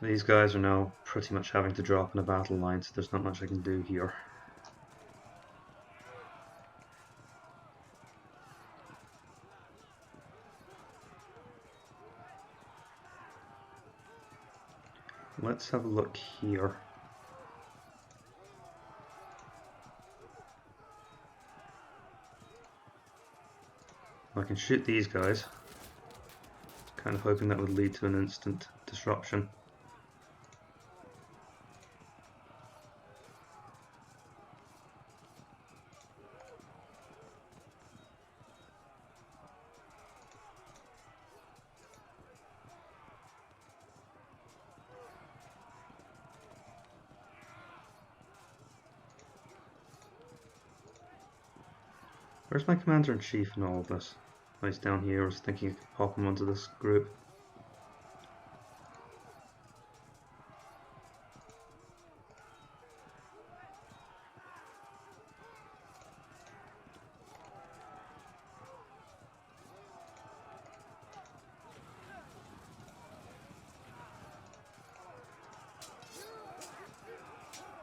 Speaker 1: These guys are now pretty much having to drop in a battle line, so there's not much I can do here. Let's have a look here. I can shoot these guys. Kind of hoping that would lead to an instant disruption. Where's my commander-in-chief in all of this? Oh, he's down here. I was thinking I could pop him onto this group.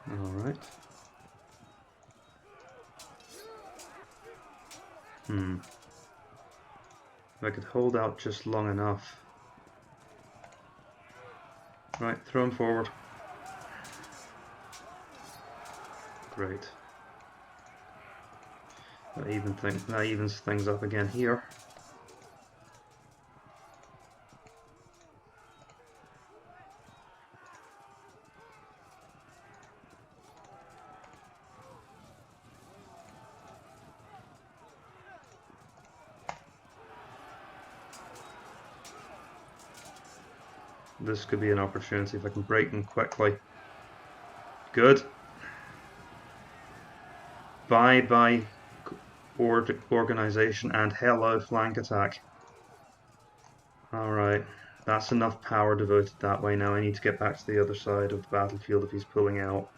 Speaker 1: Alright. If I could hold out just long enough. Right, throw him forward. Great. That evens things up again here. This could be an opportunity if I can break them quickly. Good. Bye organization and hello flank attack. Alright, that's enough power devoted that way. Now I need to get back to the other side of the battlefield if he's pulling out.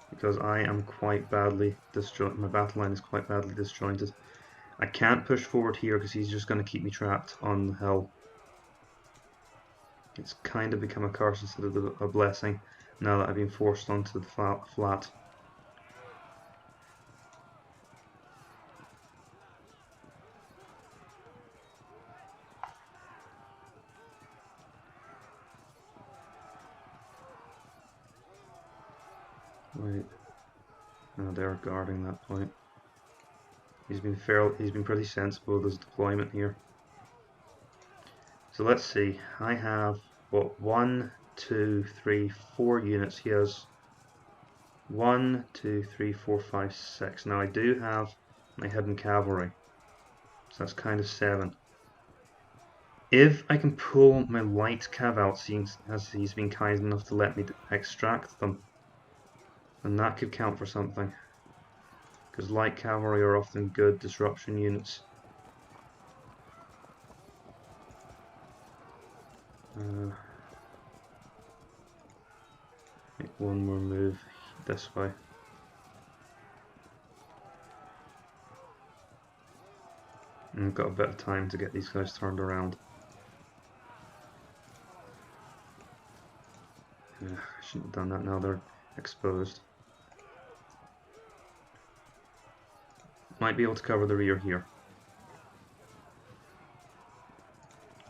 Speaker 1: Because I am quite badly disjointed. My battle line is quite badly disjointed. I can't push forward here because he's just going to keep me trapped on the hill. It's kind of become a curse instead of a blessing now that I've been forced onto the flat. Wait. No, they're guarding that point. He's been pretty sensible with his deployment here. So let's see. I have what 1, 2, 3, 4 units. He has 1, 2, 3, 4, 5, 6. Now I do have my hidden cavalry. So that's kind of 7. If I can pull my light cav out, as he's been kind enough to let me extract them, then that could count for something. Because light cavalry are often good disruption units. Make one more move this way. And I've got a bit of time to get these guys turned around. I shouldn't have done that, now they're exposed. Might be able to cover the rear here.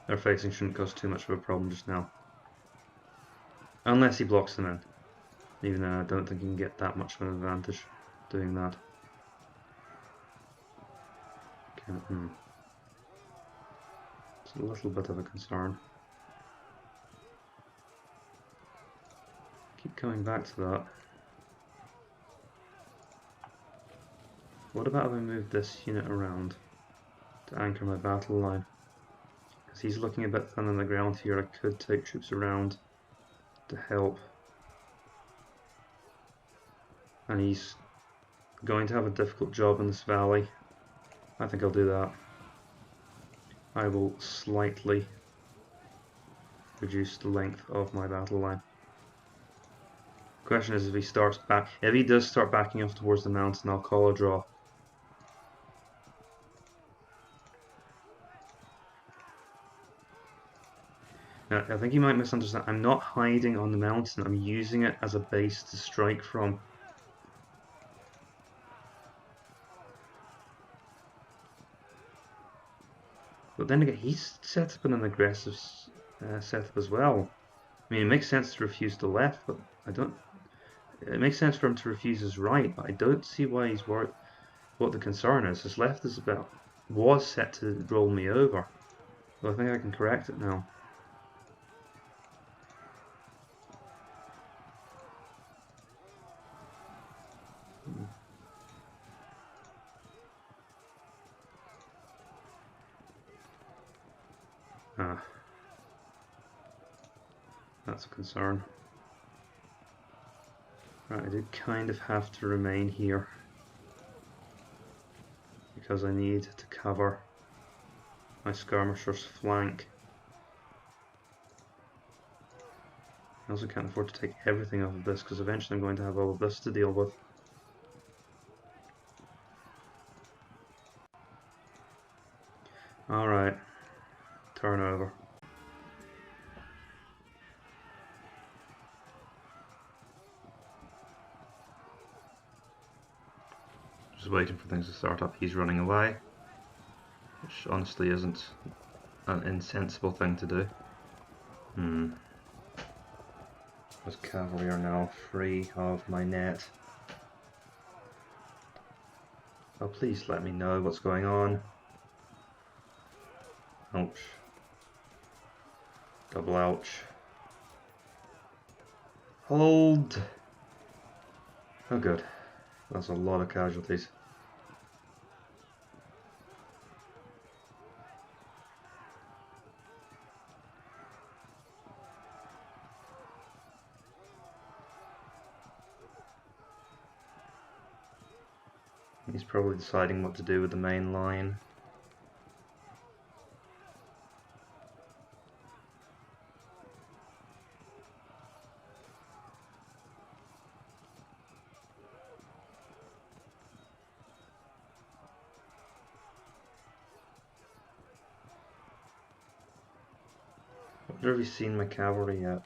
Speaker 1: Their facing shouldn't cause too much of a problem just now. Unless he blocks them in. Even though I don't think he can get that much of an advantage doing that. Okay, It's a little bit of a concern. Keep coming back to that. What about if I move this unit around to anchor my battle line? Because he's looking a bit thin on the ground here. I could take troops around to help. And he's going to have a difficult job in this valley. I think I'll do that. I will slightly reduce the length of my battle line. Question is if he does start backing off towards the mountain, I'll call a draw. I think you might misunderstand. I'm not hiding on the mountain. I'm using it as a base to strike from. But then again, he's set up in an aggressive setup as well. I mean, it makes sense to refuse the left, but I don't. It makes sense for him to refuse his right, but I don't see why he's worried. What the concern is. His left is was set to roll me over. So I think I can correct it now. Ah, that's a concern. Right, I do kind of have to remain here because I need to cover my skirmisher's flank. I also can't afford to take everything off of this because eventually I'm going to have all of this to deal with. Alright, turn over. Just waiting for things to start up. He's running away, which honestly isn't an insensible thing to do. Those cavalry are now free of my net. Oh, please let me know what's going on. Ouch. Double ouch. Hold! Oh good. That's a lot of casualties. He's probably deciding what to do with the main line. I wonder if he's seen my cavalry yet.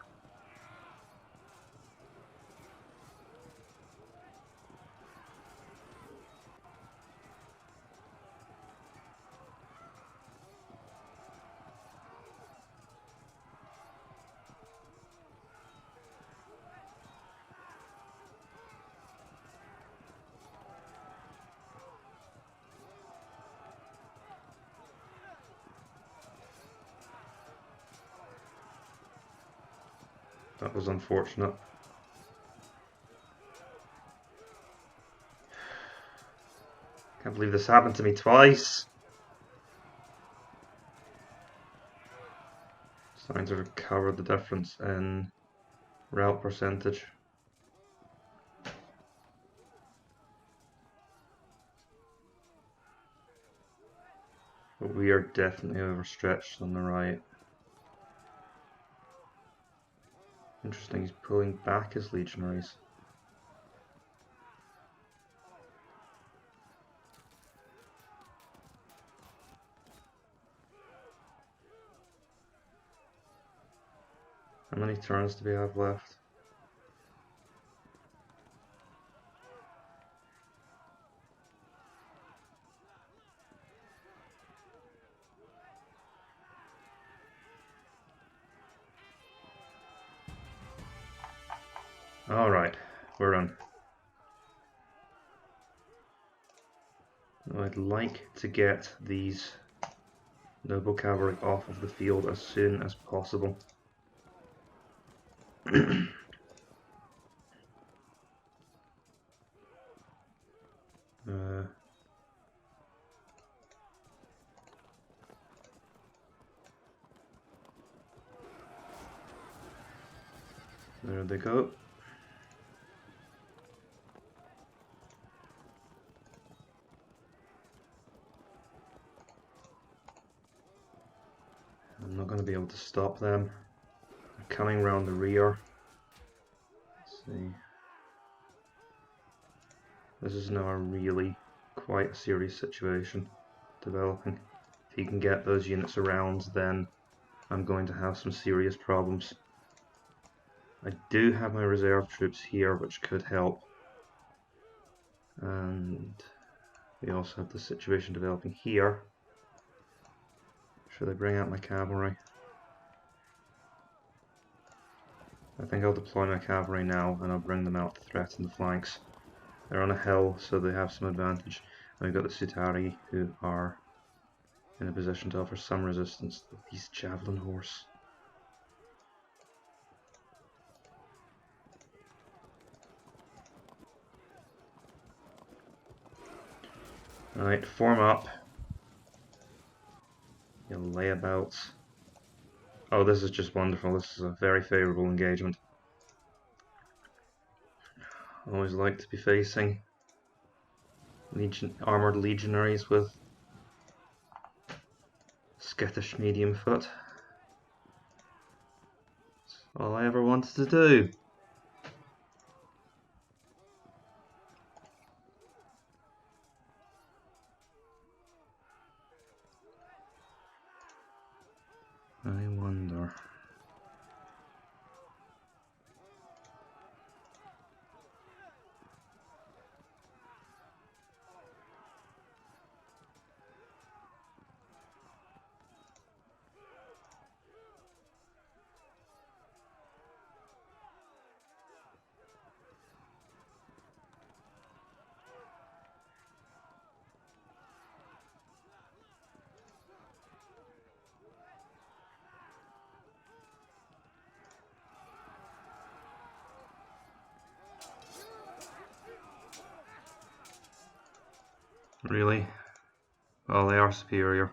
Speaker 1: That was unfortunate. Can't believe this happened to me twice. Starting to recover the difference in route percentage. But we are definitely overstretched on the right. Interesting, he's pulling back his legionaries. How many turns do we have left? Alright, we're on. I'd like to get these noble cavalry off of the field as soon as possible. There they go. I'm not going to be able to stop them. They're coming round the rear. Let's see. This is now a really quite a serious situation developing. If he can get those units around, then I'm going to have some serious problems. I do have my reserve troops here, which could help. And we also have the situation developing here. Should I bring out my cavalry? I think I'll deploy my cavalry now, and I'll bring them out to threaten the flanks. They're on a hill, so they have some advantage. And we've got the Sutari, who are in a position to offer some resistance to these javelin horse. Alright, form up. Your layabouts. Oh, this is just wonderful. This is a very favourable engagement. I always like to be facing armoured legionaries with skittish medium foot. That's all I ever wanted to do. I wonder. Really? Well, they are superior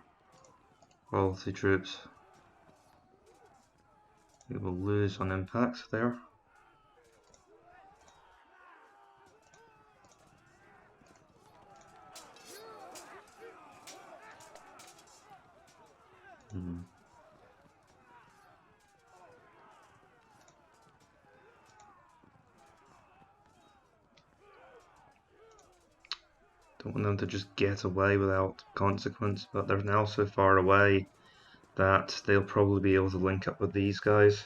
Speaker 1: quality troops. We will lose on impact there. Don't want them to just get away without consequence, but they're now so far away that they'll probably be able to link up with these guys.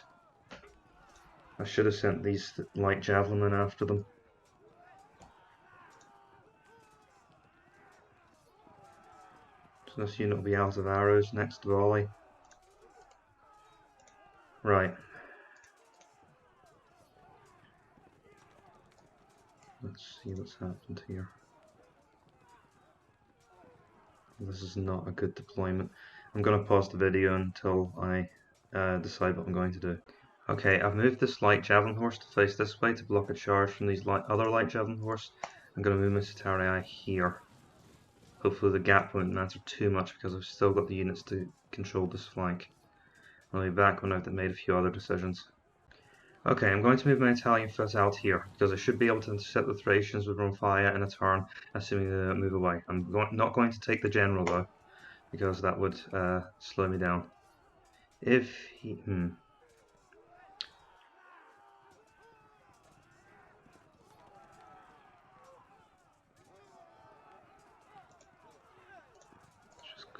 Speaker 1: I should have sent these light javelin after them. So this unit will be out of arrows next volley. Right. Let's see what's happened here. This is not a good deployment. I'm going to pause the video until I decide what I'm going to do. Okay, I've moved this light javelin horse to face this way to block a charge from these other light javelin horse. I'm going to move my Sutarii here. Hopefully the gap won't matter too much because I've still got the units to control this flank. I'll be back when I've made a few other decisions. Okay, I'm going to move my Italian foot out here because I should be able to intercept the Thracians with Romfaya in a turn, assuming they move away. I'm not going to take the general though, because that would slow me down. If he...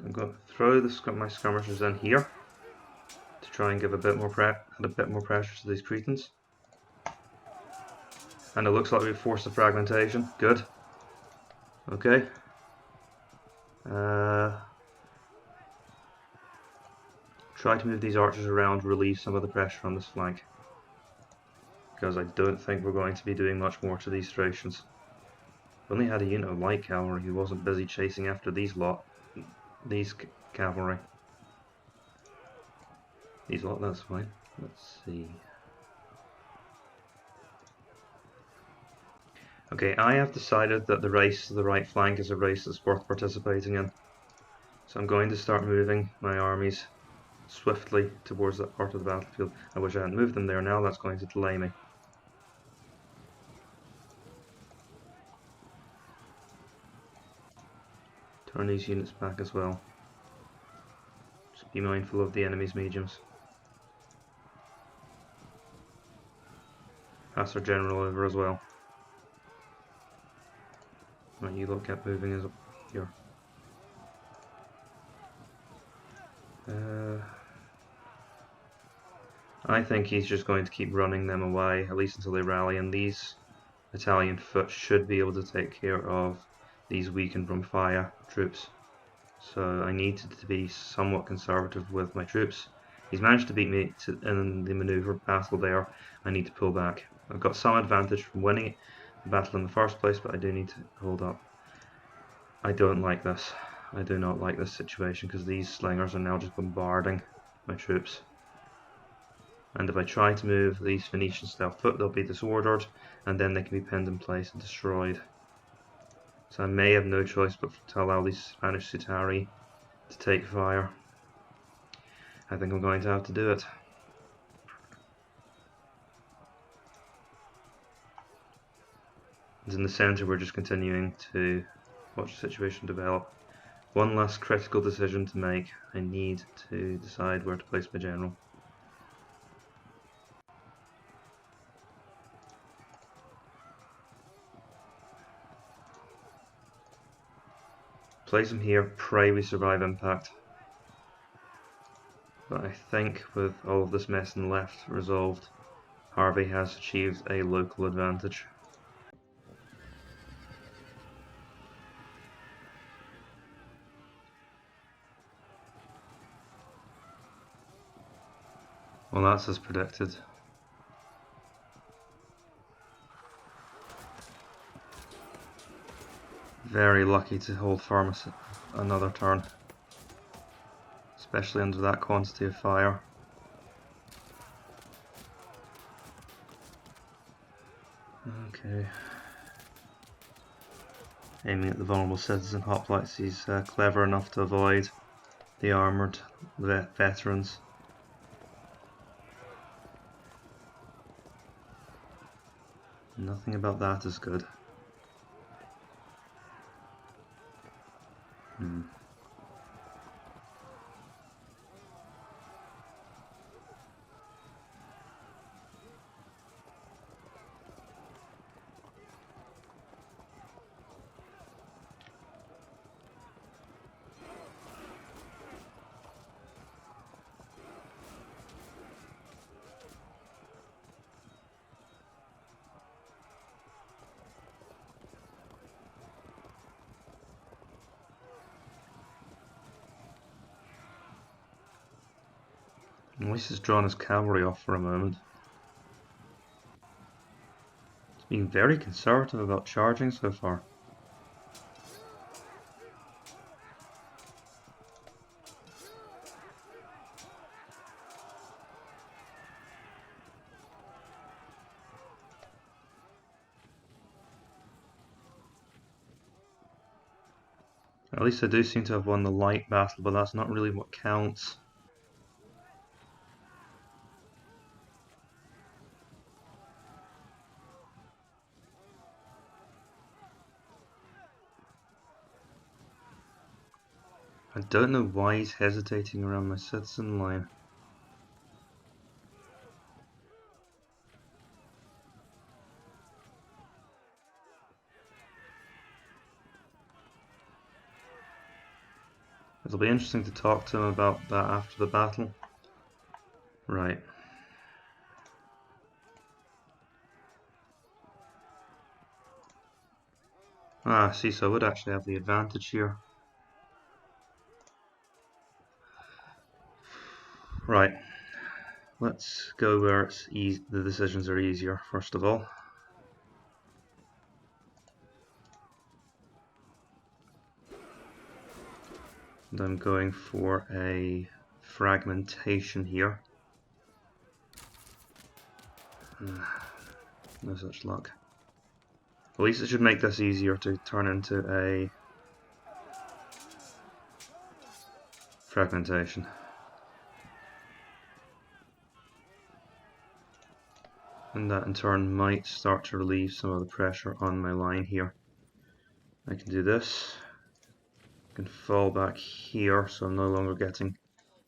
Speaker 1: I'm going to throw my skirmishers in here to try and give a bit more pressure to these Cretans. And it looks like we've forced a fragmentation. Good. Okay. Try to move these archers around, relieve some of the pressure on this flank. Because I don't think we're going to be doing much more to these Thracians. We only had a unit of light cavalry who wasn't busy chasing after these cavalry. These lot, that's fine. Let's see. Okay, I have decided that the race to the right flank is a race that's worth participating in. So I'm going to start moving my armies swiftly towards that part of the battlefield. I wish I hadn't moved them there now, that's going to delay me. Turn these units back as well. Just be mindful of the enemy's mediums. Pass our general over as well. Right, you lot kept moving as up here. I think he's just going to keep running them away, at least until they rally, and these Italian foot should be able to take care of these weakened from fire troops. So I needed to be somewhat conservative with my troops. He's managed to beat me in the maneuver battle there. I need to pull back. I've got some advantage from winning the battle in the first place, but I do need to hold up. I don't like this. I do not like this situation because these slingers are now just bombarding my troops. And if I try to move these Phoenician style foot, they'll be disordered, and then they can be pinned in place and destroyed. So I may have no choice but to allow these Spanish Sutari to take fire. I think I'm going to have to do it. And in the centre, we're just continuing to watch the situation develop. One last critical decision to make. I need to decide where to place my general. Place him here, pray we survive impact. But I think with all of this mess in the left resolved, Harvey has achieved a local advantage. Well, that's as predicted. Very lucky to hold firm another turn, especially under that quantity of fire. Okay. Aiming at the vulnerable citizen hoplites, he's clever enough to avoid the armoured veterans. Nothing about that is good. At least he's drawn his cavalry off for a moment. He's been very conservative about charging so far. At least I do seem to have won the light battle, but that's not really what counts. I don't know why he's hesitating around my citizen line. It'll be interesting to talk to him about that after the battle. Right. Ah, see, so I would actually have the advantage here. Right. Let's go where it's the decisions are easier, first of all. And I'm going for a fragmentation here. No such luck. At least it should make this easier to turn into a fragmentation. And that in turn might start to relieve some of the pressure on my line here. I can do this. I can fall back here so I'm no longer getting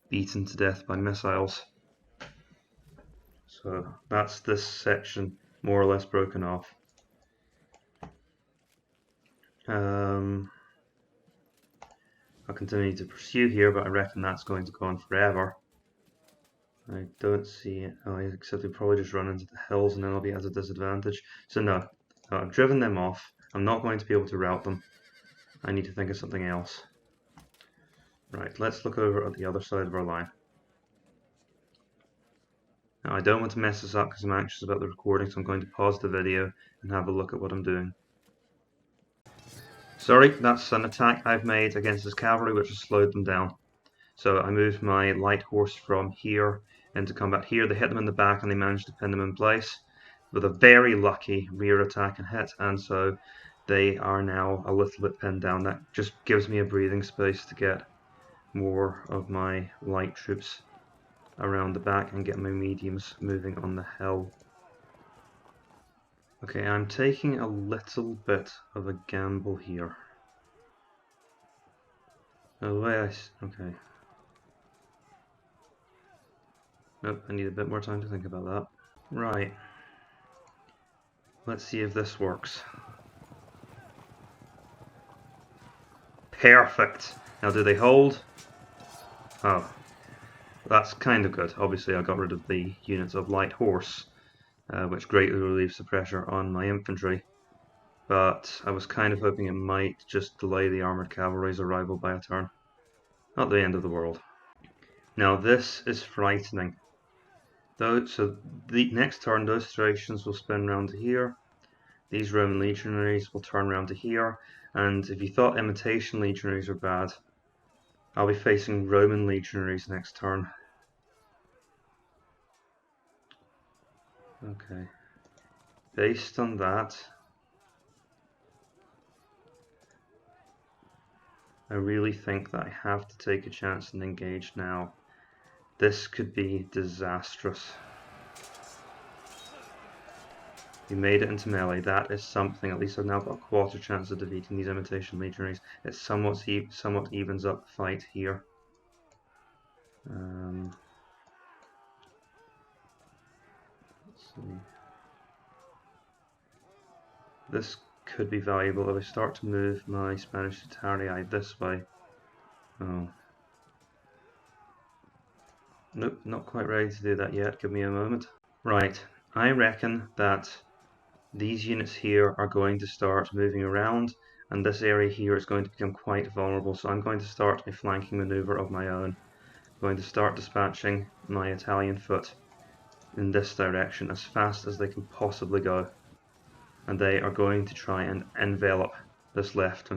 Speaker 1: beaten to death by missiles. So that's this section more or less broken off. I'll continue to pursue here, but I reckon that's going to go on forever. I don't see it. Oh, except they probably just run into the hills and then I'll be at a disadvantage. So no, I've driven them off. I'm not going to be able to rout them. I need to think of something else. Right, let's look over at the other side of our line. Now I don't want to mess this up because I'm anxious about the recording, so I'm going to pause the video and have a look at what I'm doing. Sorry, that's an attack I've made against his cavalry which has slowed them down. So I moved my light horse from here into combat here. They hit them in the back and they managed to pin them in place with a very lucky rear attack and hit, and so they are now a little bit pinned down. That just gives me a breathing space to get more of my light troops around the back and get my mediums moving on the hill. Okay, I'm taking a little bit of a gamble here. No way okay. Nope, I need a bit more time to think about that. Right. Let's see if this works. Perfect. Now do they hold? Oh. That's kind of good. Obviously I got rid of the units of light horse, which greatly relieves the pressure on my infantry. But I was kind of hoping it might just delay the armoured cavalry's arrival by a turn. Not the end of the world. Now this is frightening. So the next turn those Thracians will spin round to here. These Roman legionaries will turn round to here. And if you thought imitation legionaries were bad, I'll be facing Roman legionaries next turn. Okay. Based on that, I really think that I have to take a chance and engage now. This could be disastrous. We made it into melee. That is something. At least I've now got a quarter chance of defeating these imitation legionaries. It somewhat evens up the fight here. Let's see. This could be valuable if I start to move my Spanish Cetarii this way. Oh. Nope, not quite ready to do that yet. Give me a moment. Right, I reckon that these units here are going to start moving around, and this area here is going to become quite vulnerable, so I'm going to start a flanking maneuver of my own. I'm going to start dispatching my Italian foot in this direction as fast as they can possibly go, and they are going to try and envelop this left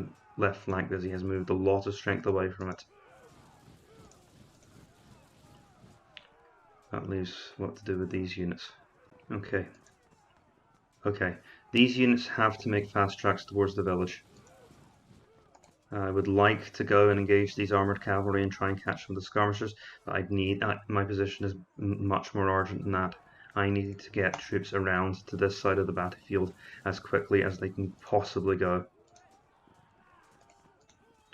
Speaker 1: flank because he has moved a lot of strength away from it. That leaves what to do with these units. Okay, these units have to make fast tracks towards the village. I would like to go and engage these armoured cavalry and try and catch them with the skirmishers, but I'd need, my position is much more urgent than that. I need to get troops around to this side of the battlefield as quickly as they can possibly go.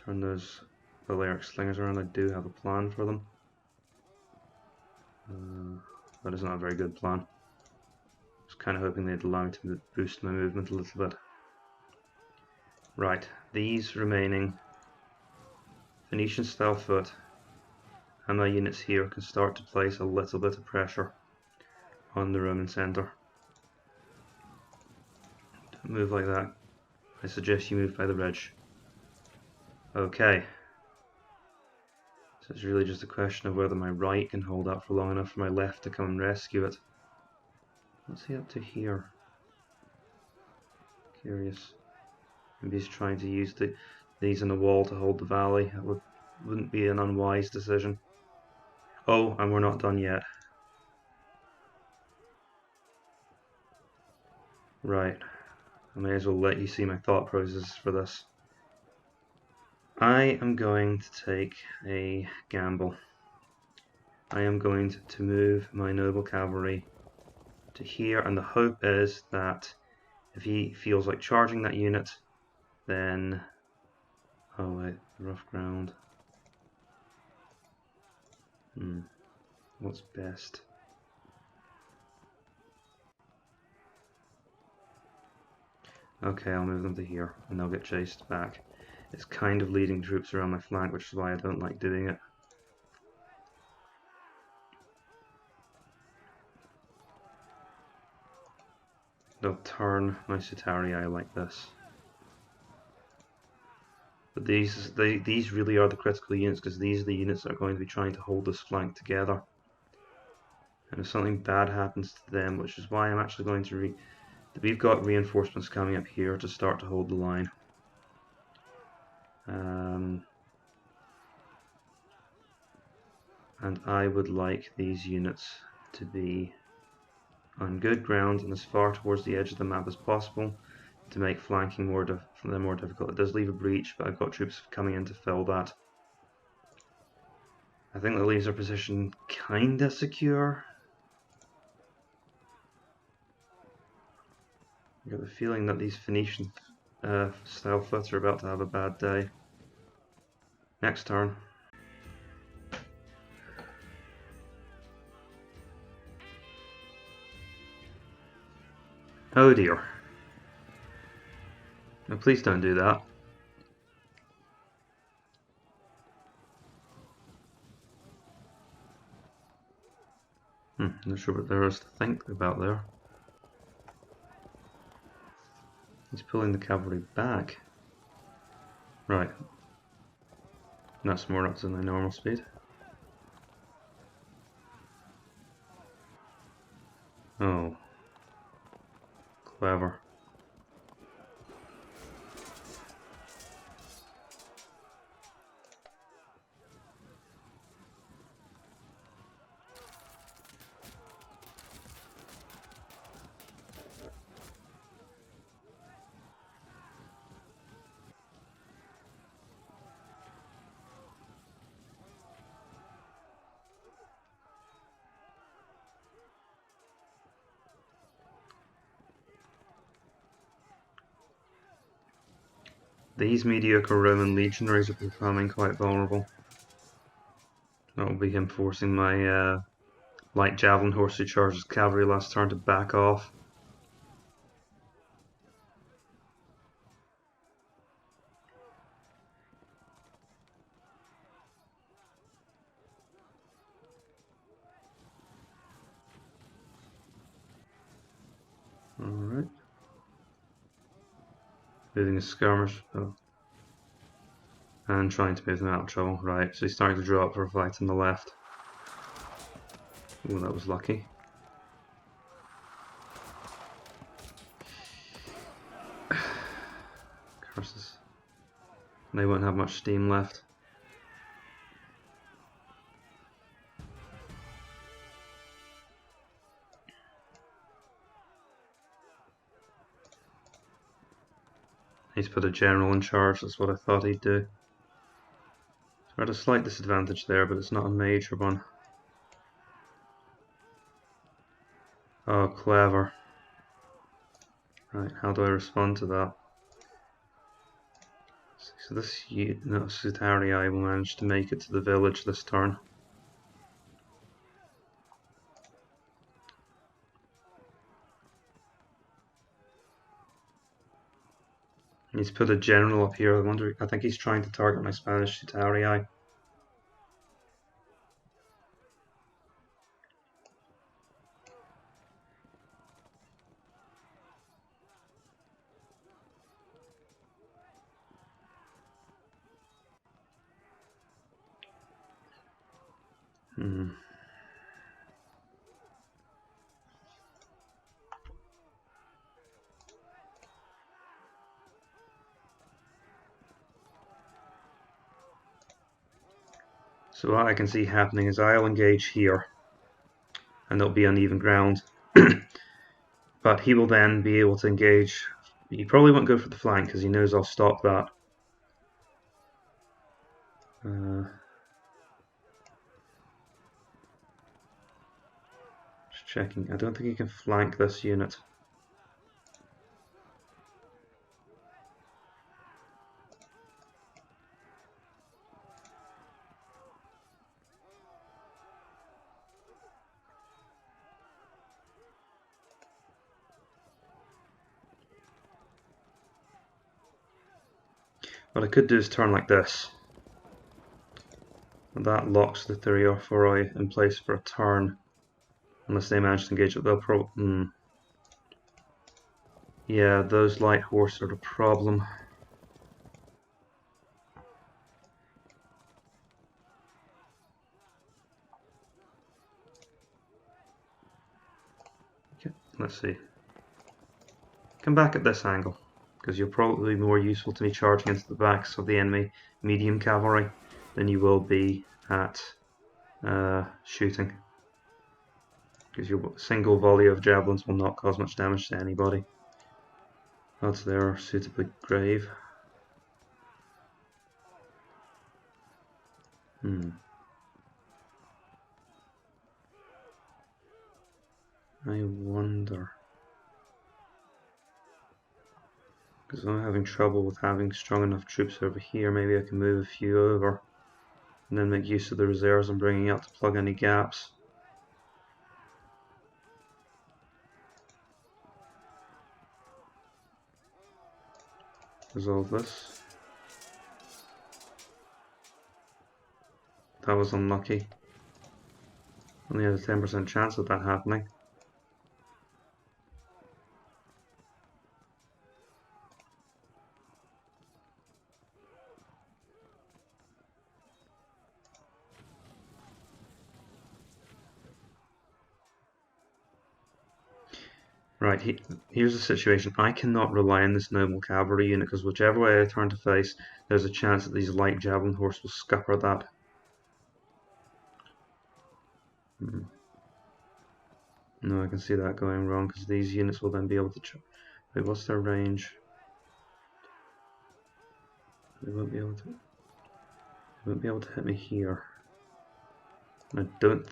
Speaker 1: Turn those Balearic slingers around. I do have a plan for them. That is not a very good plan. I was kind of hoping they'd allow me to boost my movement a little bit. Right, these remaining Phoenician style foot and my units here can start to place a little bit of pressure on the Roman centre. Don't move like that. I suggest you move by the ridge. Okay. So it's really just a question of whether my right can hold up for long enough for my left to come and rescue it. What's he up to here? Curious. Maybe he's trying to use these in the wall to hold the valley. That wouldn't be an unwise decision. Oh, and we're not done yet. Right. I may as well let you see my thought process for this. I am going to take a gamble. I am going to move my noble cavalry to here, and the hope is that if he feels like charging that unit, then... oh wait, rough ground. What's best? Okay, I'll move them to here, and they'll get chased back. It's kind of leading troops around my flank, which is why I don't like doing it. they'll turn my Sutarii like this. But these really are the critical units, because these are the units that are going to be trying to hold this flank together. And if something bad happens to them, which is why I'm actually going to we've got reinforcements coming up here to start to hold the line. And I would like these units to be on good ground and as far towards the edge of the map as possible to make flanking more difficult. It does leave a breach, but I've got troops coming in to fill that. I think that leaves our position kinda secure. I got the feeling that these Phoenician style foots are about to have a bad day. Next turn. Oh dear. No, please don't do that. Not sure what there is to think about there. He's pulling the cavalry back. Right. That's more up to my normal speed. Oh. Clever. These mediocre Roman legionaries are becoming quite vulnerable. That will be him forcing my light javelin horse who charges cavalry last turn to back off. Alright. Moving a skirmish. Oh. And trying to move them out of trouble. Right, so he's starting to draw up for a fight on the left. Oh, that was lucky. Curses. They won't have much steam left. He's put a general in charge, that's what I thought he'd do. So we're at a slight disadvantage there, but it's not a major one. Oh, clever. Right, how do I respond to that? So this Sutarii will manage to make it to the village this turn. He's put a general up here. I think he's trying to target my Spanish Sutarii. So what I can see happening is I'll engage here, and there'll be uneven ground. But he will then be able to engage. He probably won't go for the flank because he knows I'll stop that. Just checking. I don't think he can flank this unit. What I could do is turn like this. And that locks the 3 or 4 in place for a turn. Unless they manage to engage it, they'll probably... Yeah, those light horse are the problem. Okay, let's see. Come back at this angle, because you'll probably be more useful to me charging into the backs of the enemy medium cavalry than you will be at shooting. Because your single volley of javelins will not cause much damage to anybody. Odds there are suitably grave. I wonder. Because I'm having trouble with having strong enough troops over here. Maybe I can move a few over and then make use of the reserves I'm bringing out to plug any gaps. Resolve this. That was unlucky. Only had a 10% chance of that happening. Right, here's the situation. I cannot rely on this noble cavalry unit because whichever way I turn to face, there's a chance that these light javelin horse will scupper that. No, I can see that going wrong because these units will then be able to... Wait, what's their range? They won't be able to... They won't be able to hit me here. I don't...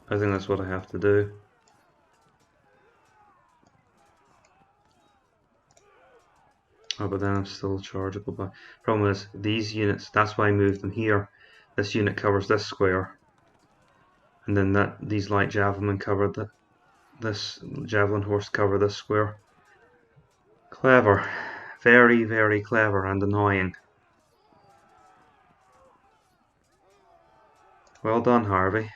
Speaker 1: I think that's what I have to do. Oh, but then I'm still chargeable. But problem is, these units, that's why I moved them here. This unit covers this square. And then these light javelin cover this javelin horse cover this square. Clever. Very, very clever and annoying. Well done, Harvey.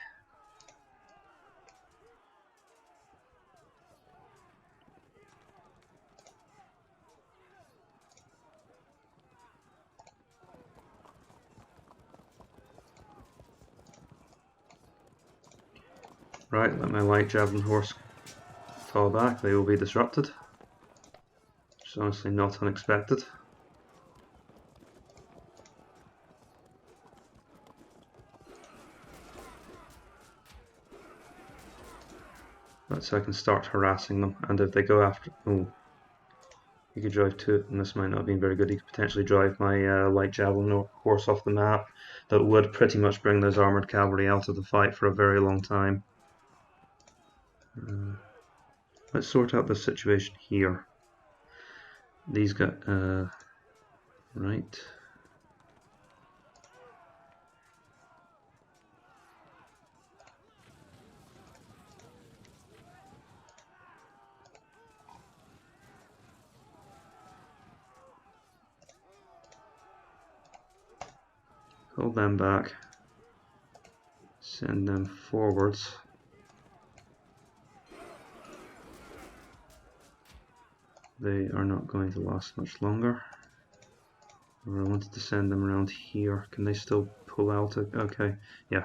Speaker 1: Right, let my light javelin horse fall back. They will be disrupted. Which is honestly not unexpected. Right, so I can start harassing them, and if they go after... Oh, you could drive to it, and this might not have been very good. You could potentially drive my light javelin horse off the map. That would pretty much bring those armoured cavalry out of the fight for a very long time. Let's sort out this situation here. These got... right... Hold them back. Send them forwards. They are not going to last much longer. Or I wanted to send them around here. Can they still pull out? Okay, yeah.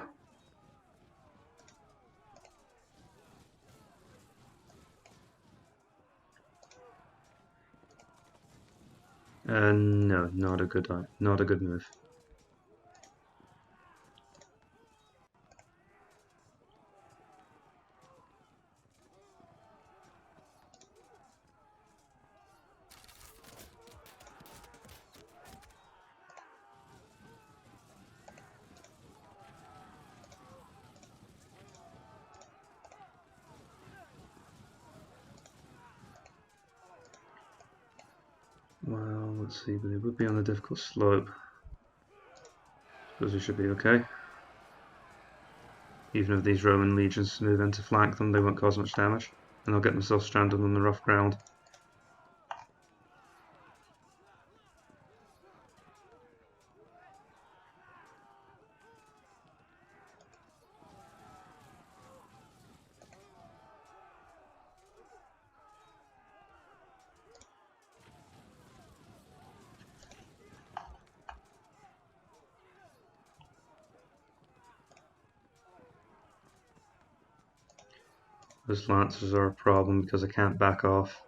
Speaker 1: No, not a good move. Well, let's see, but it would be on a difficult slope. Suppose we should be okay. Even if these Roman legions move in to flank them, they won't cause much damage, and they'll get themselves stranded on the rough ground. Those lancers are a problem because I can't back off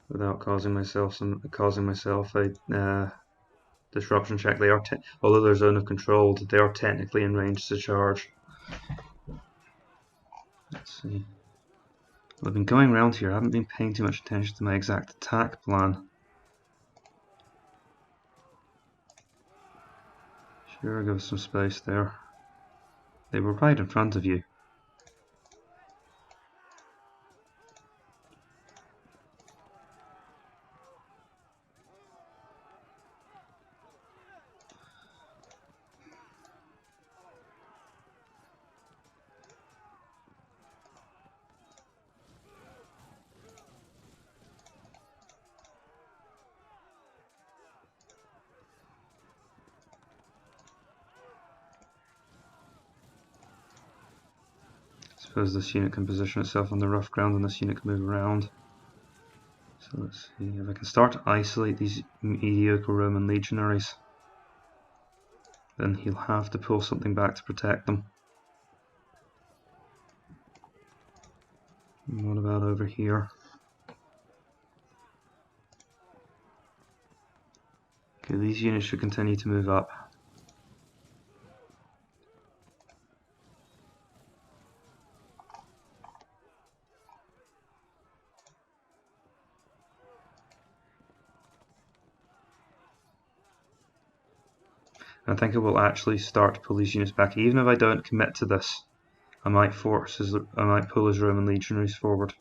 Speaker 1: without causing myself a disruption check. They are, although they're zone of control, they are technically in range to charge. Let's see. Well, I've been going around here. I haven't been paying too much attention to my exact attack plan. Sure, give us some space there. They were right in front of you. I suppose this unit can position itself on the rough ground and this unit can move around. So let's see if I can start to isolate these mediocre Roman legionaries. Then he'll have to pull something back to protect them. And what about over here? Okay, these units should continue to move up. I think I will actually start to pull these units back. Even if I don't commit to this, I might pull his Roman legionaries forward.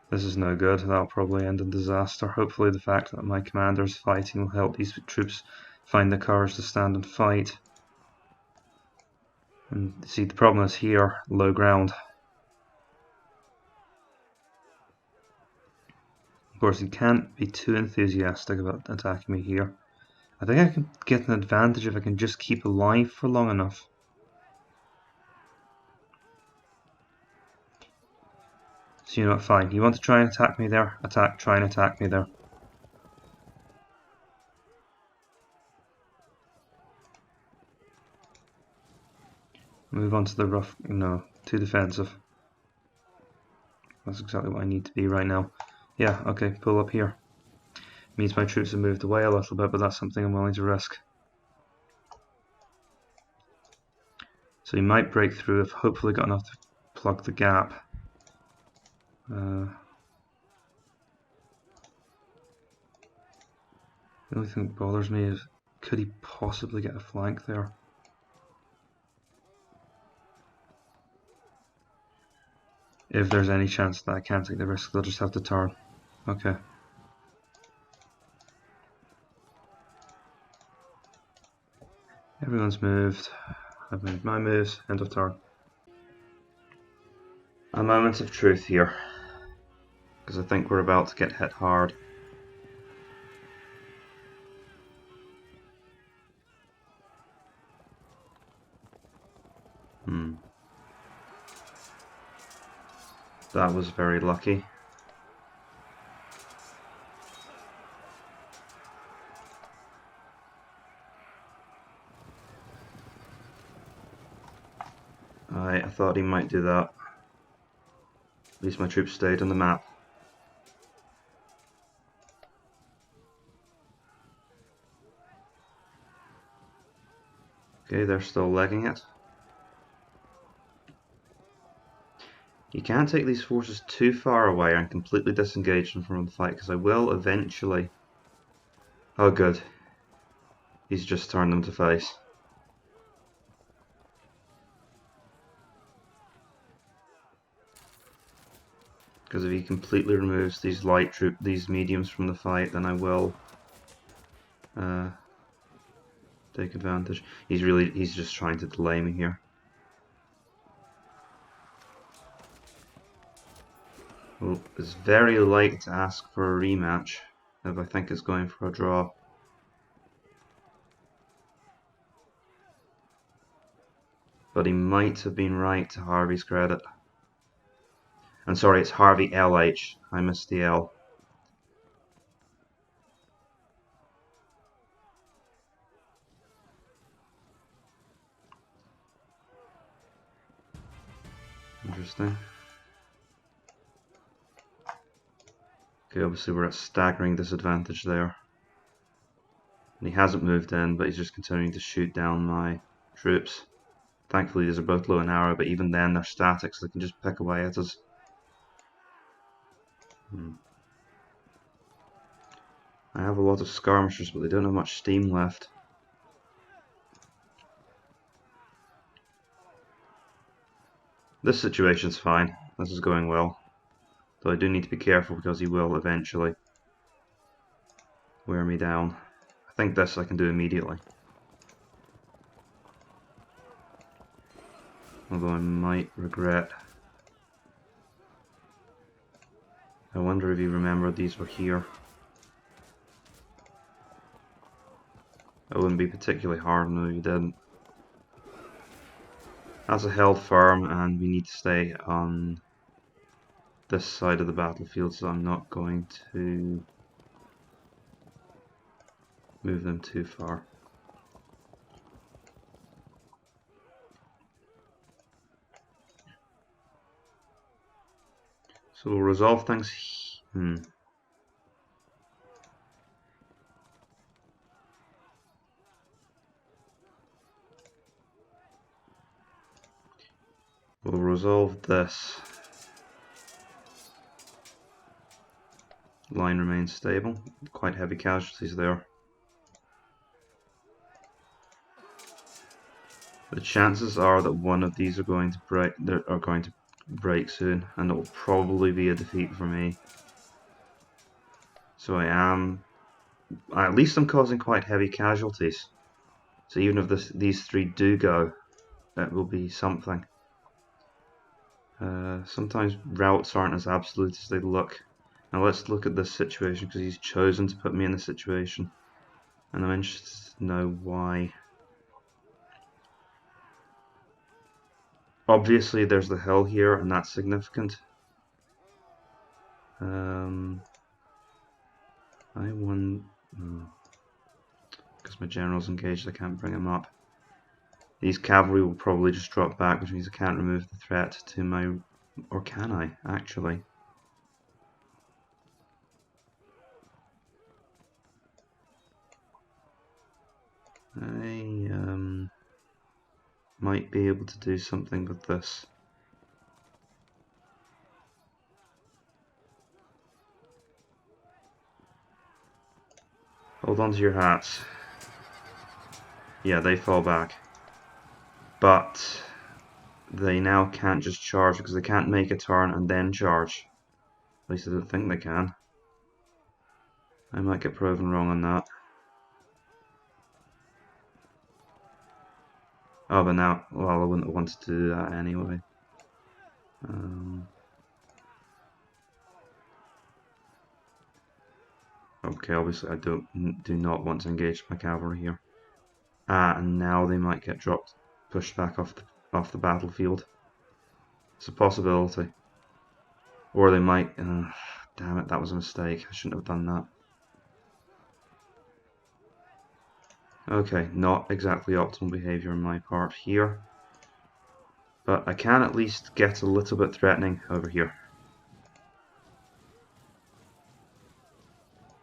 Speaker 1: This is no good. That'll probably end in disaster. Hopefully the fact that my commander's fighting will help these troops find the courage to stand and fight. And see, the problem is here, low ground. Of course, he can't be too enthusiastic about attacking me here. I think I can get an advantage if I can just keep alive for long enough. So you know what, fine. You want to try and attack me there? Try and attack me there. Move on to the rough, no, too defensive. That's exactly what I need to be right now. Yeah, okay, pull up here. Means my troops have moved away a little bit, but that's something I'm willing to risk. So he might break through if hopefully got enough to plug the gap. The only thing that bothers me is, could he possibly get a flank there? If there's any chance that I can't take the risk, they'll just have to turn. Okay. Everyone's moved. I've made my moves. End of turn. A moment of truth here, because I think we're about to get hit hard. That was very lucky. I thought he might do that. At least my troops stayed on the map. Okay, they're still legging it. You can't take these forces too far away and completely disengage them from the fight, because I will eventually... Oh good. He's just turned them to face. Because if he completely removes these these mediums from the fight, then I will take advantage. He's just trying to delay me here. Well, it's very late to ask for a rematch if I think it's going for a draw. But he might have been right, to Harvey's credit. I'm sorry, it's harveylh. I missed the L. Interesting. Okay, obviously we're at staggering disadvantage there. And he hasn't moved in, but he's just continuing to shoot down my troops. Thankfully these are both low in arrow, but even then they're static, so they can just pick away at us. I have a lot of skirmishers, but they don't have much steam left. This situation's fine. This is going well. Though I do need to be careful because he will eventually wear me down. I think this I can do immediately. Although I might regret. I wonder if you remember these were here. It wouldn't be particularly hard no you didn't. That's a held firm and we need to stay on this side of the battlefield, so I'm not going to move them too far. So we'll resolve things. We'll resolve this. Line remains stable. Quite heavy casualties there. The chances are that one of these are going to break soon, and it will probably be a defeat for me. So at least I'm causing quite heavy casualties. So even if these three do go, it will be something. Sometimes routes aren't as absolute as they look. Now let's look at this situation, because he's chosen to put me in this situation. And I'm interested to know why. Obviously there's the hill here, and that's significant. I won because my general's engaged, I can't bring him up. These cavalry will probably just drop back, which means I can't remove the threat to my... Or can I, actually? I might be able to do something with this. Hold on to your hats. Yeah, they fall back. But they now can't just charge because they can't make a turn and then charge. At least I don't think they can. I might get proven wrong on that. Oh, but now, well, I wouldn't have wanted to do that anyway. Okay, obviously I do not want to engage my cavalry here. And now they might get pushed back off the battlefield. It's a possibility. Or they might... damn it, that was a mistake. I shouldn't have done that. Okay, not exactly optimal behaviour on my part here. But I can at least get a little bit threatening over here.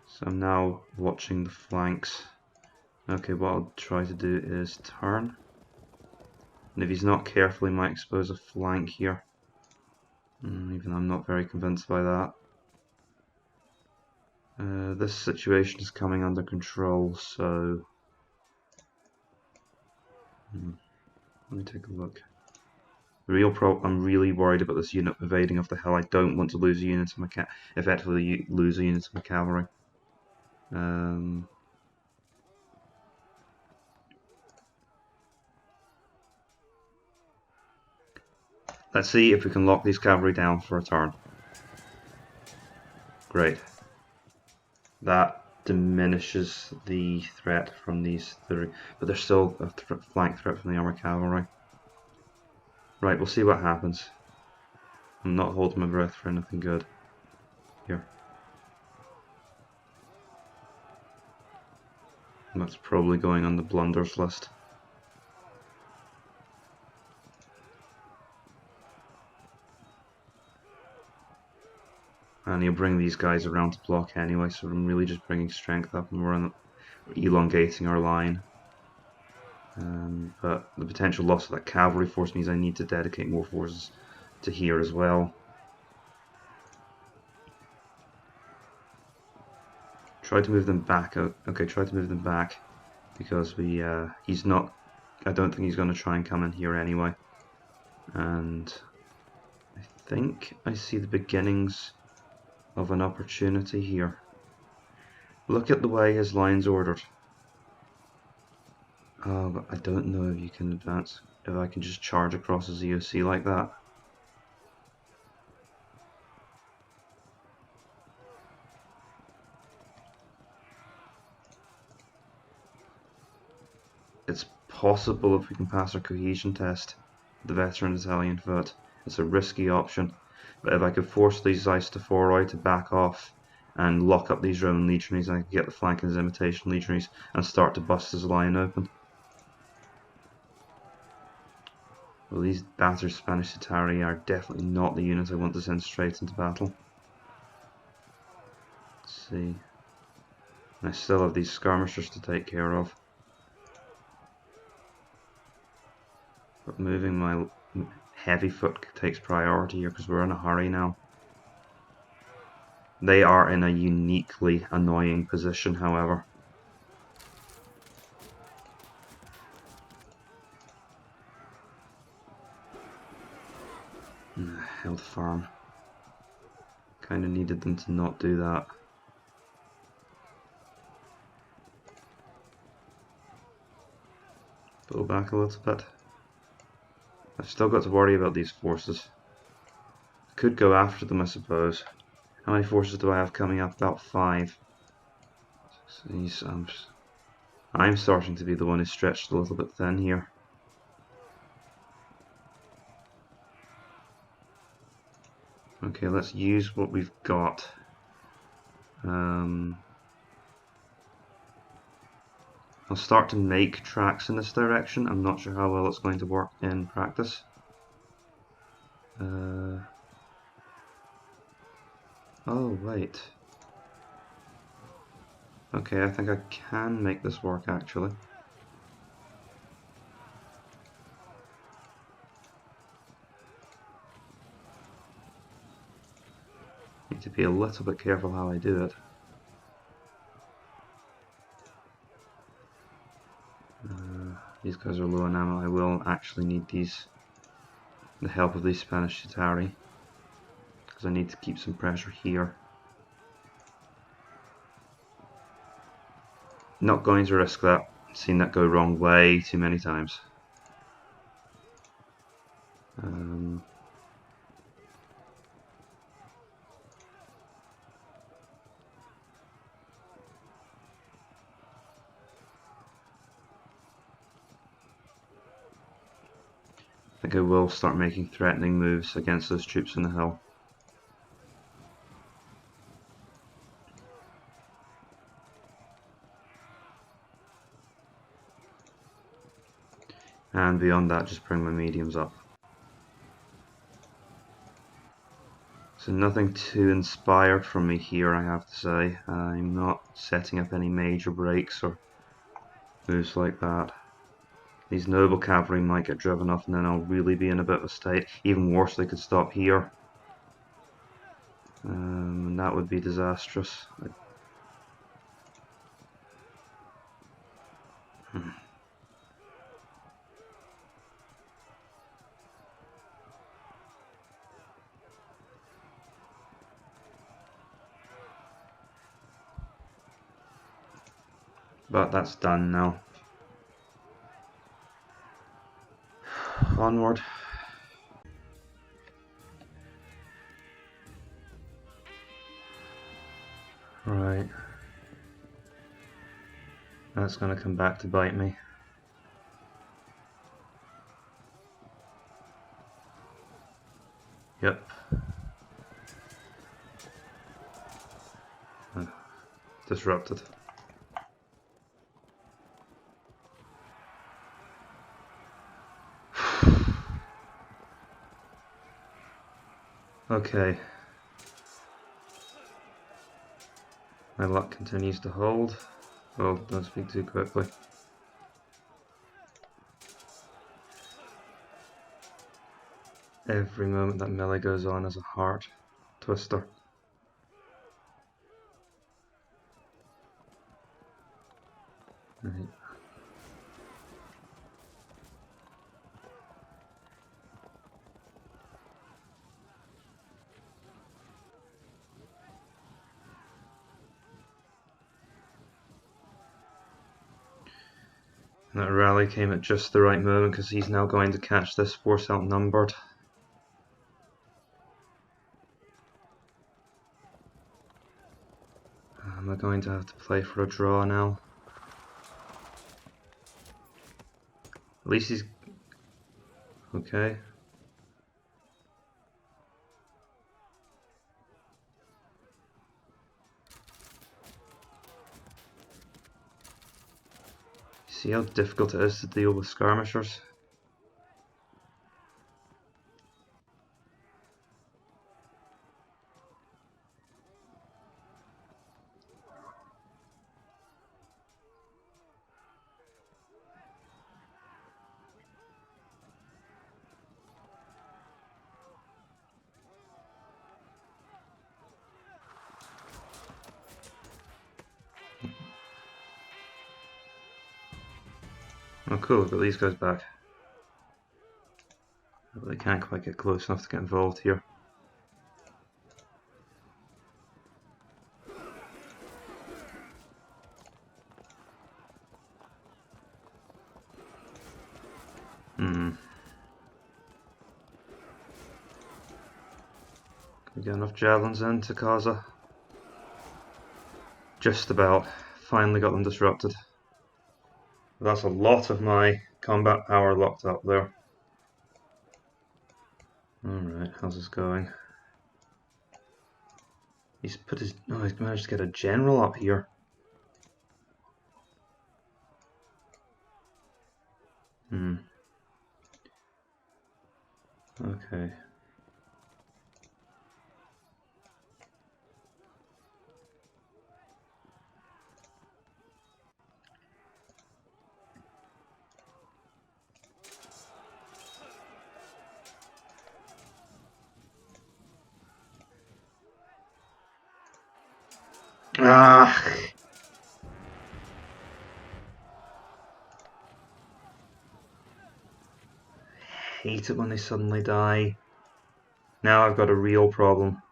Speaker 1: So I'm now watching the flanks. Okay, what I'll try to do is turn. And if he's not careful, he might expose a flank here. Even I'm not very convinced by that. This situation is coming under control, so... let me take a look. I'm really worried about this unit evading off the hill. I don't want to lose a unit of my effectively lose a unit of my cavalry. Let's see if we can lock these cavalry down for a turn. Great. That diminishes the threat from these three, but there's still a flank threat from the armoured cavalry. Right, we'll see what happens. I'm not holding my breath for anything good here. That's probably going on the blunders list. And he'll bring these guys around to block anyway, so I'm really just bringing strength up and we're elongating our line. But the potential loss of that cavalry force means I need to dedicate more forces to here as well. Try to move them back. Okay, try to move them back because he's not. I don't think he's going to try and come in here anyway. And I think I see the beginnings of an opportunity here. Look at the way his line's ordered. Oh, but I don't know if you can advance, if I can just charge across his EOC like that. It's possible if we can pass our cohesion test, the veteran Italian foot. It's a risky option, but if I could force these Istophoroi to back off and lock up these Roman legionaries, I could get the flank and his imitation legionaries and start to bust his line open. Well, these battered Spanish Cetari are definitely not the units I want to send straight into battle. Let's see. And I still have these skirmishers to take care of. But moving my heavy foot takes priority here because we're in a hurry now. They are in a uniquely annoying position, however. Held firm. Kind of needed them to not do that. Pull back a little bit. I've still got to worry about these forces. I could go after them, I suppose. How many forces do I have coming up? About 5. I'm starting to be the one who's stretched a little bit thin here. Okay, let's use what we've got. I'll start to make tracks in this direction. I'm not sure how well it's going to work in practice. Oh, wait. Okay, I think I can make this work actually. Need to be a little bit careful how I do it. These guys are low on ammo. I will actually need the help of these Spanish Cetari, because I need to keep some pressure here. Not going to risk that. I've seen that go wrong way too many times. I think I will start making threatening moves against those troops in the hill. And beyond that, just bring my mediums up. So nothing too inspired from me here, I have to say. I'm not setting up any major breaks or moves like that. These noble cavalry might get driven off and then I'll really be in a bit of a state. Even worse, they could stop here. And that would be disastrous. But that's done now. Onward. Right. That's going to come back to bite me. Yep. Disrupted. Okay. My luck continues to hold. Oh, don't speak too quickly. Every moment that melee goes on is a heart twister. Right. And that rally came at just the right moment because he's now going to catch this force outnumbered. Am I going to have to play for a draw now? At least he's... okay. See how difficult it is to deal with skirmishers? Oh cool, got these guys back. But they can't quite get close enough to get involved here. Can we get enough javelins in to cause a... just about. Finally got them disrupted. That's a lot of my combat power locked up there. Alright, how's this going? He's put his... oh, he's managed to get a general up here. Okay. Ah! Hate it when they suddenly die. Now I've got a real problem.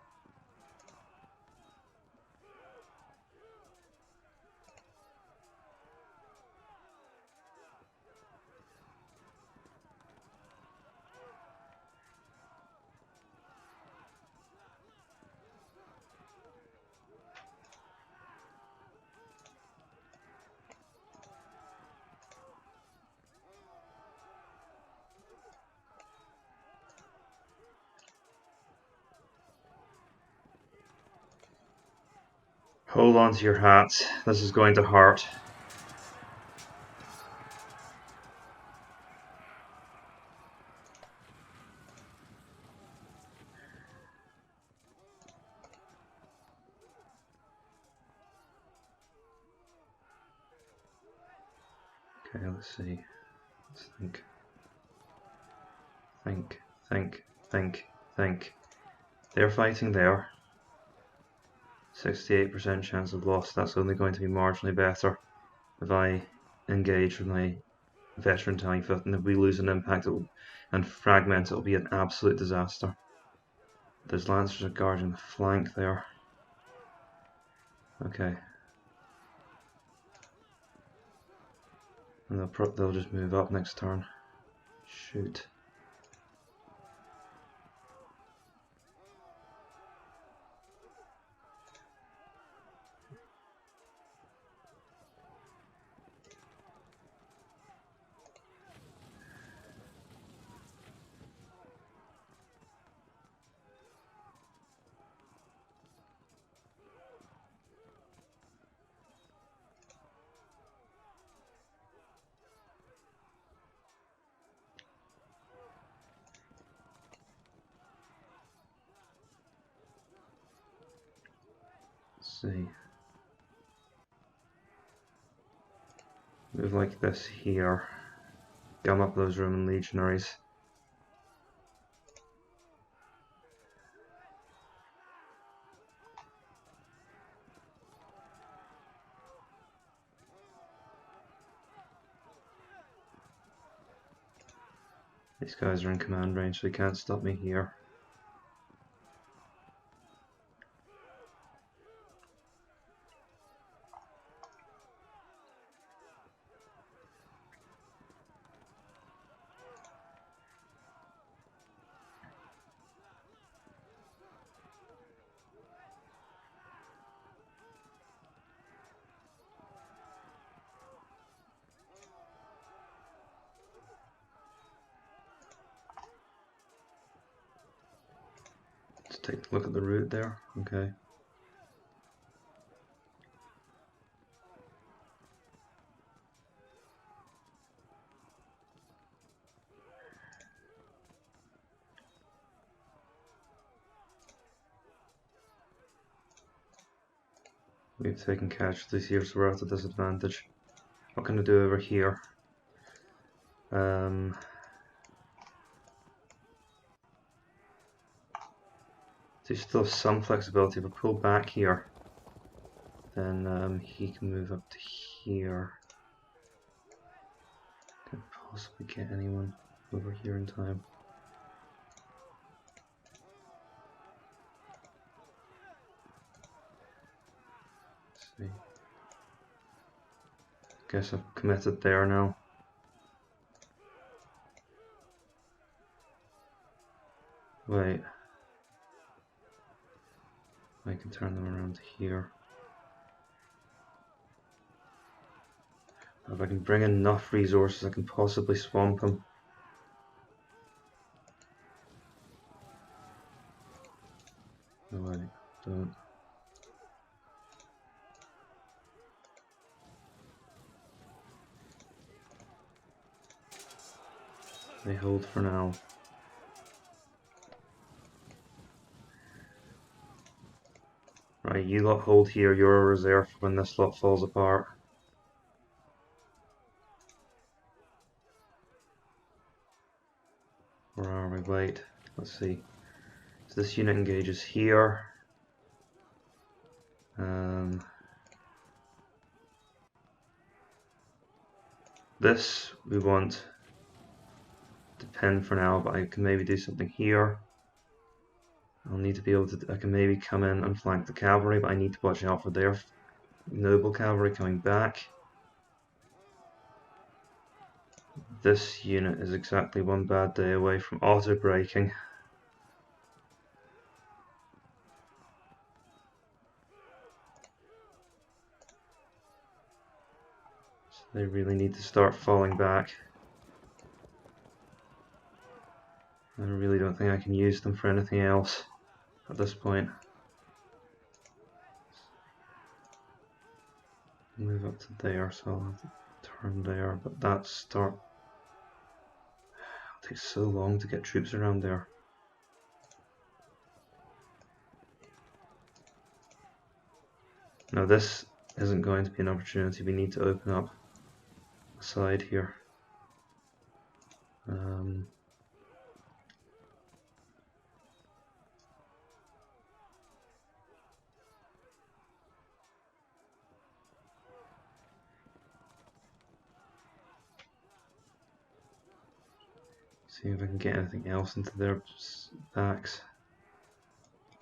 Speaker 1: Hold on to your hats. This is going to hurt. Okay, let's see. Let's think. Think. They're fighting there. 68% chance of loss. That's only going to be marginally better if I engage with my veteran tying foot, and if we lose an impact and fragment, it'll be an absolute disaster. There's lancers are guarding the flank there. Okay. And they'll just move up next turn. Shoot. see. Move like this here. Gum up those Roman legionaries. These guys are in command range, so they can't stop me here. Let's take a look at the route there. Okay. We've taken casualties here, so we're at a disadvantage. What can I do over here? So you still have some flexibility. If I pull back here, then he can move up to here. Can't possibly get anyone over here in time. Let's see. Guess I've committed there now. Wait. I can turn them around here. If I can bring enough resources, I can possibly swamp him. No, I don't. They hold for now. Right, you lot hold here, you're a reserve when this lot falls apart. Where are we? Wait, let's see. So this unit engages here. This we want to pin for now, but I can maybe do something here. I'll need to be able to, I can maybe come in and flank the cavalry, but I need to watch out for their noble cavalry coming back. This unit is exactly one bad day away from auto-breaking. So they really need to start falling back. I really don't think I can use them for anything else at this point. Move up to there, so I'll have to turn there, but that start... It'll take so long to get troops around there. Now this isn't going to be an opportunity, we need to open up a side here. See if I can get anything else into their backs.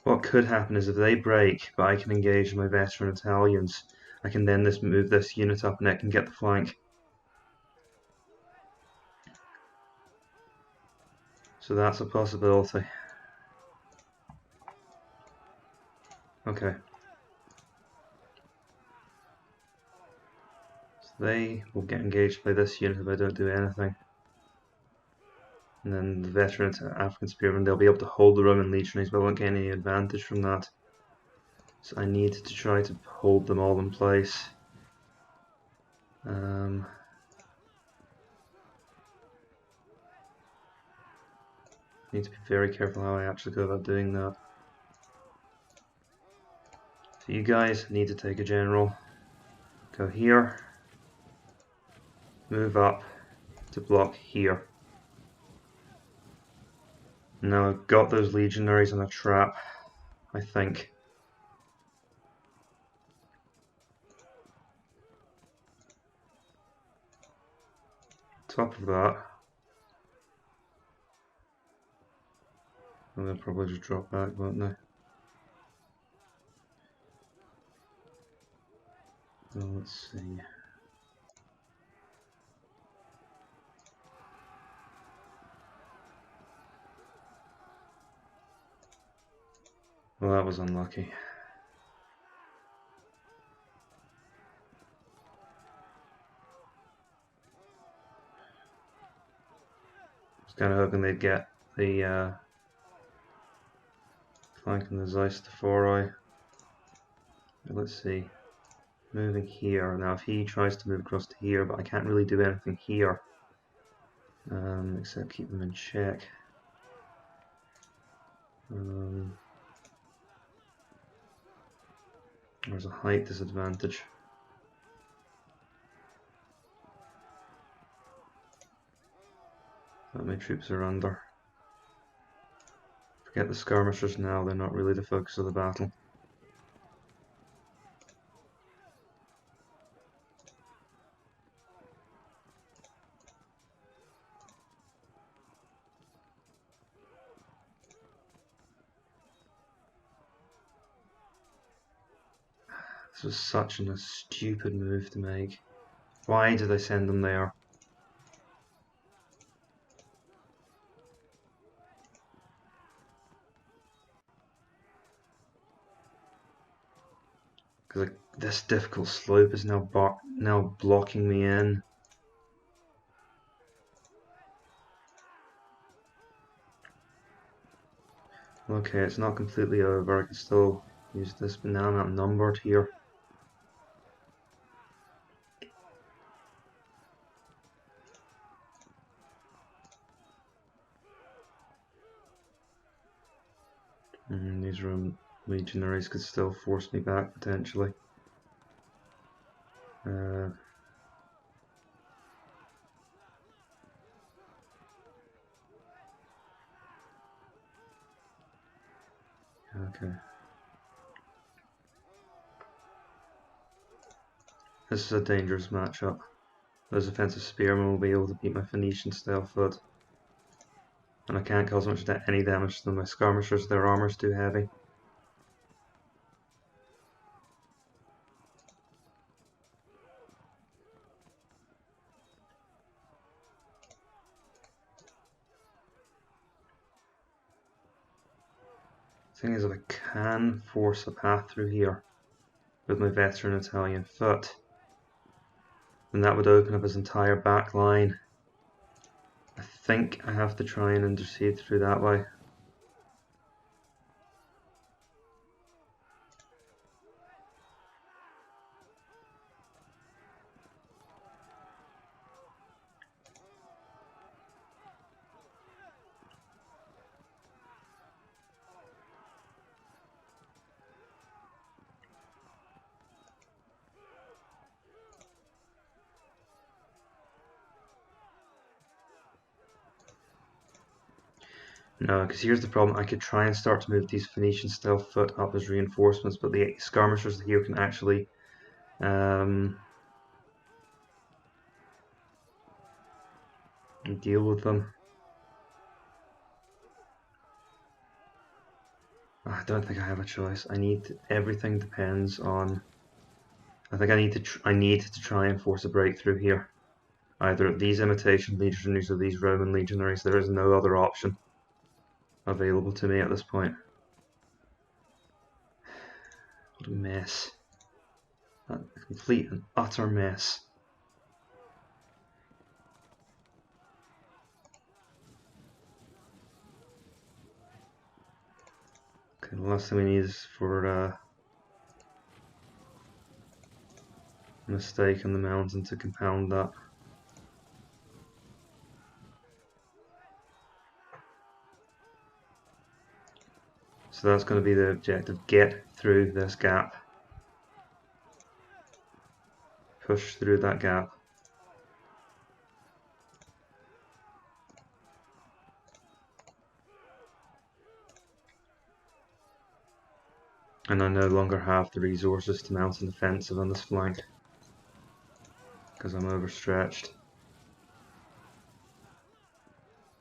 Speaker 1: What could happen is if they break, but I can engage my veteran Italians, I can then move this unit up and it can get the flank. So that's a possibility. Okay. So they will get engaged by this unit if I don't do anything. And then the veteran African spearmen, they'll be able to hold the Roman legionaries, but I won't get any advantage from that. So I need to try to hold them all in place. Need to be very careful how I actually go about doing that. So you guys need to take a general. Go here. Move up to block here. Now I've got those legionaries in a trap, I think. Top of that. And they'll probably just drop back, won't they? Well, let's see. Well, that was unlucky. I was kind of hoping they'd get the flank in the Zeiss to Foroi. Let's see. Moving here. Now, if he tries to move across to here, but I can't really do anything here. Except keep them in check. There's a height disadvantage. That my troops are under. Forget the skirmishers now, they're not really the focus of the battle. This was such a stupid move to make. Why did I send them there? Because this difficult slope is now blocking me in. Okay, it's not completely over. I can still use this, but now I'm outnumbered here. These Roman legionaries could still force me back potentially. Okay. This is a dangerous matchup. Those offensive spearmen will be able to beat my Phoenician style foot. And I can't cause much any damage to them. My skirmishers, their armor's too heavy. The thing is, if I can force a path through here with my veteran Italian foot, then that would open up his entire back line. I think I have to try and intercede through that way. No, because here's the problem. I could try and start to move these Phoenician style foot up as reinforcements, but the skirmishers here can actually deal with them. I don't think I have a choice. Everything depends on. I think I need to try and force a breakthrough here. Either these imitation legionaries or these Roman legionaries. There is no other option available to me at this point. What a mess. A complete and utter mess. Okay, the last thing we need is for a mistake in the mountain to compound that. So that's going to be the objective, get through this gap. push through that gap. And I no longer have the resources to mount an offensive on this flank because I'm overstretched.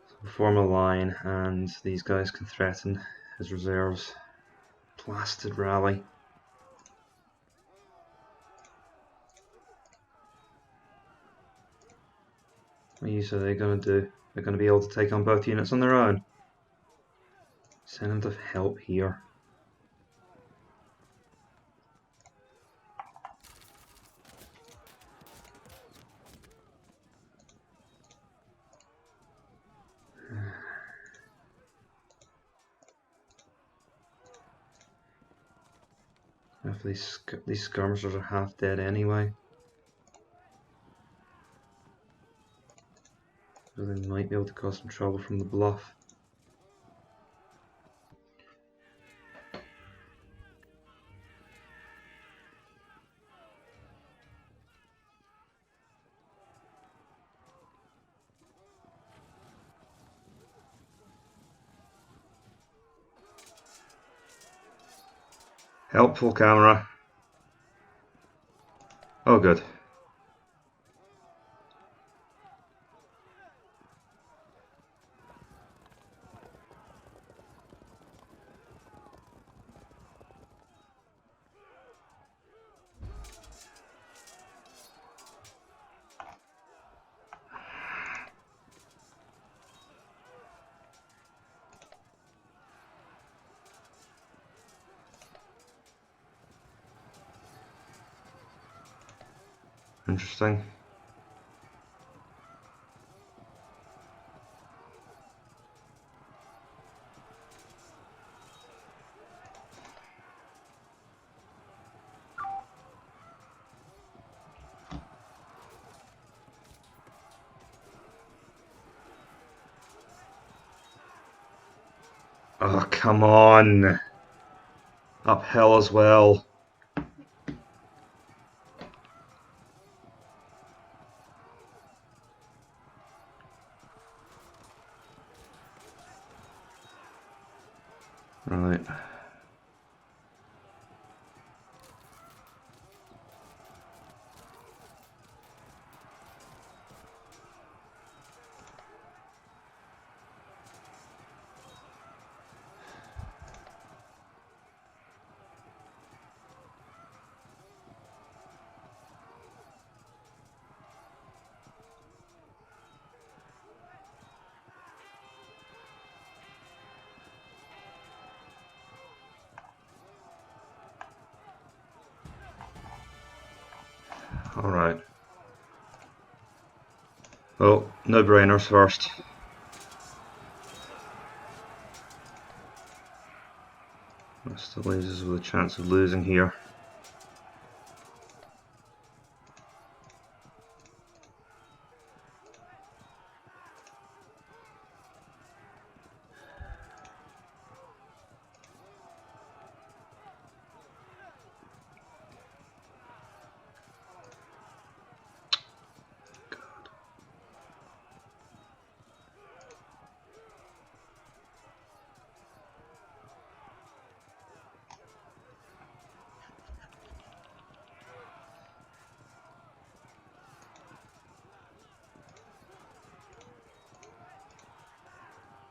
Speaker 1: So we'll form a line and these guys can threaten his reserves. Blasted rally. What use are they going to do? They're going to be able to take on both units on their own. Send them to help here. If these skirmishers are half dead anyway. So they might be able to cause some trouble from the bluff. Helpful camera. Oh good. Interesting. Oh, come on. Uphill as well. Right. Alright. Well, no brainers first. That still leaves us with a chance of losing here.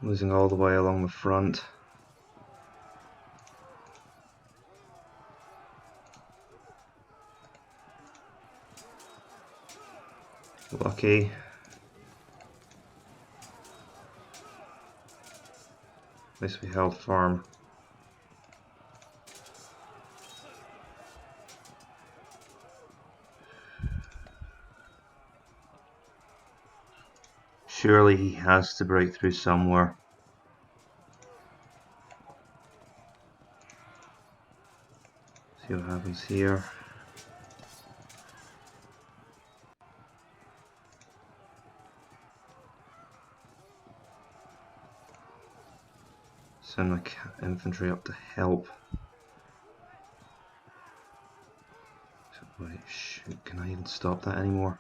Speaker 1: Losing all the way along the front. Lucky. At least we held firm. Surely he has to break through somewhere. See what happens here. Send my infantry up to help. So, wait, shoot, can Can I even stop that anymore?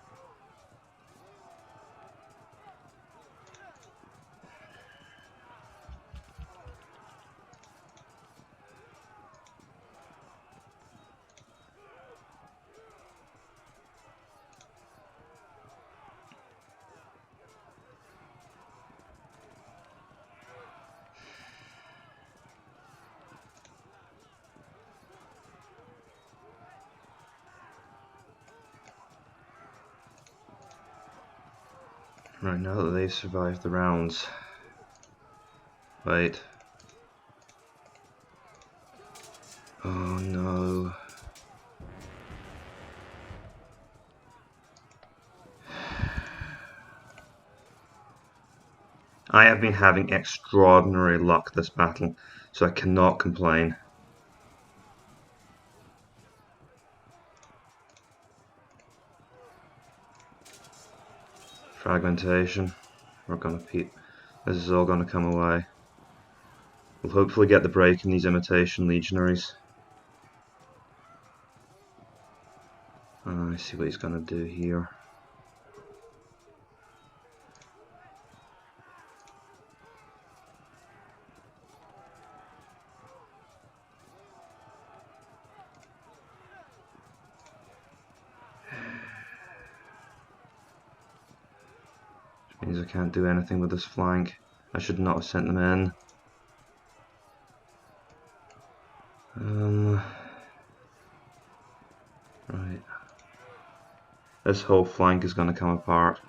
Speaker 1: Right, now that they've survived the rounds. Wait. Oh no. I have been having extraordinary luck this battle, so I cannot complain. Fragmentation. We're gonna peep. This is all gonna come away. We'll hopefully get the break in these imitation legionaries. I see what he's gonna do here. Which means I can't do anything with this flank. I should not have sent them in. Right. This whole flank is going to come apart.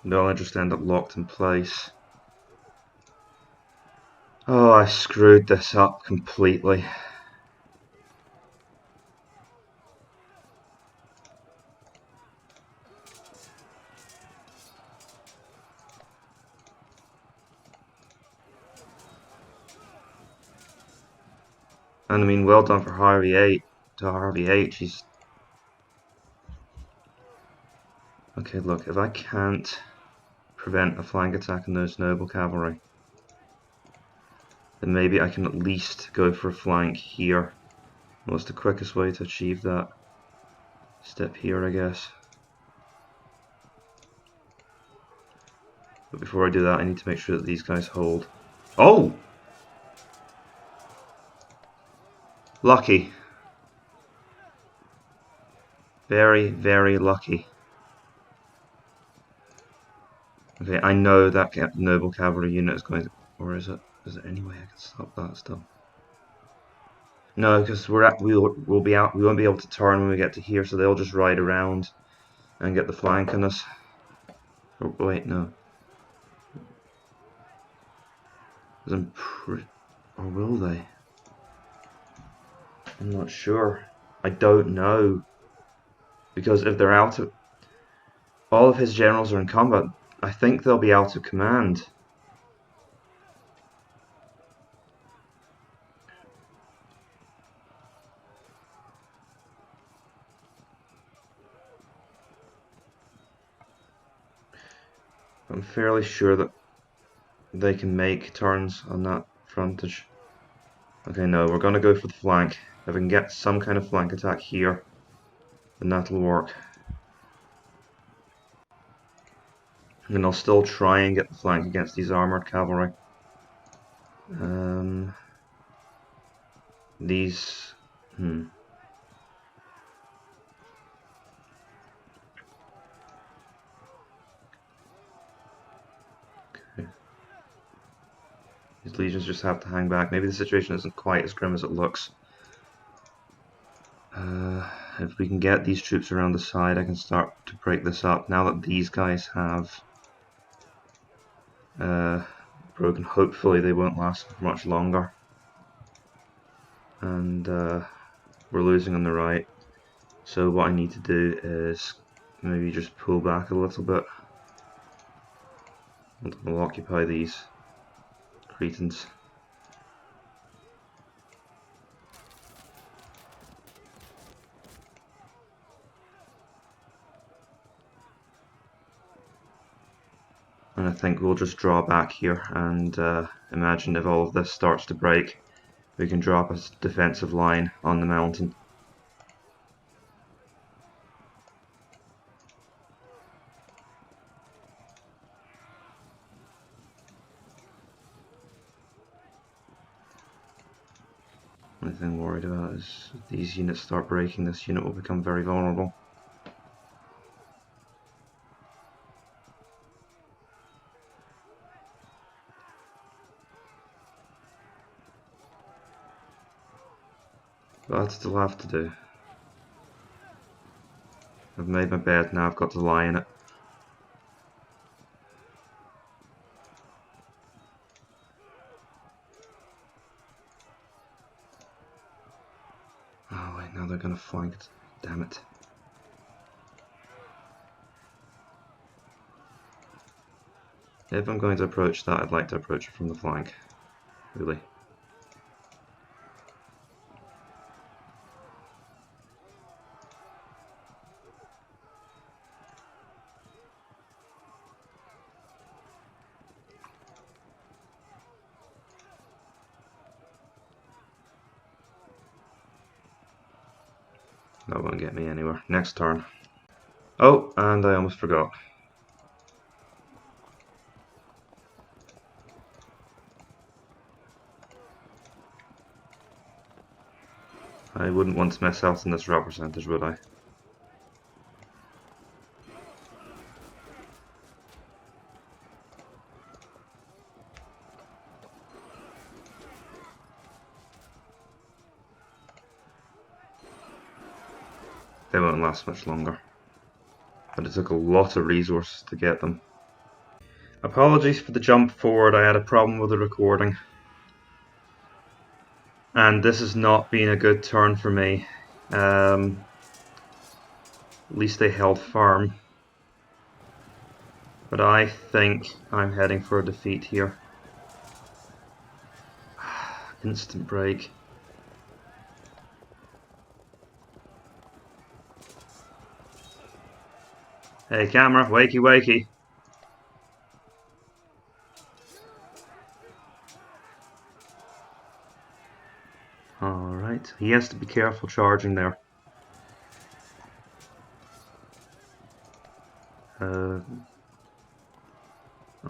Speaker 1: They'll just end up locked in place. Oh, I screwed this up completely. And I mean, well done for harveylh. He's... Okay, look, if I can't prevent a flank attack on those noble cavalry, then maybe I can at least go for a flank here. What's the quickest way to achieve that? Step here, I guess. But before I do that, I need to make sure that these guys hold. Oh! Lucky. Very, very lucky. Okay, I know that noble cavalry unit is going to... Or is it? Is there any way I can stop that still? No, because we'll be out. We won't be able to turn when we get to here, so they'll just ride around and get the flank on us. Oh, wait, no. Or will they? I'm not sure. I don't know. Because if they're out of... All of his generals are in combat. I think they'll be out of command. I'm fairly sure that they can make turns on that frontage. Okay, no, we're going to go for the flank. If we can get some kind of flank attack here, then that'll work. And I'll still try and get the flank against these armoured cavalry. These... Okay. These legions just have to hang back. Maybe the situation isn't quite as grim as it looks. If we can get these troops around the side, I can start to break this up. Now that these guys have broken, hopefully they won't last for much longer. And we're losing on the right. So what I need to do is maybe just pull back a little bit. And we'll occupy these Cretans. And I think we'll just draw back here and imagine if all of this starts to break, we can drop a defensive line on the mountain. The only thing I'm worried about is if these units start breaking, this unit will become very vulnerable. But I still have to do. I've made my bed, now I've got to lie in it. Oh wait, now they're gonna flank it. Damn it. If I'm going to approach that, I'd like to approach it from the flank. Really. That won't get me anywhere. Next turn. Oh, and I almost forgot. I wouldn't want to miss out on this route percentage, would I? They won't last much longer. But it took a lot of resources to get them. Apologies for the jump forward, I had a problem with the recording. And this has not been a good turn for me. At least they held firm. But I think I'm heading for a defeat here. Instant break. Hey camera, wakey wakey. Alright, he has to be careful charging there.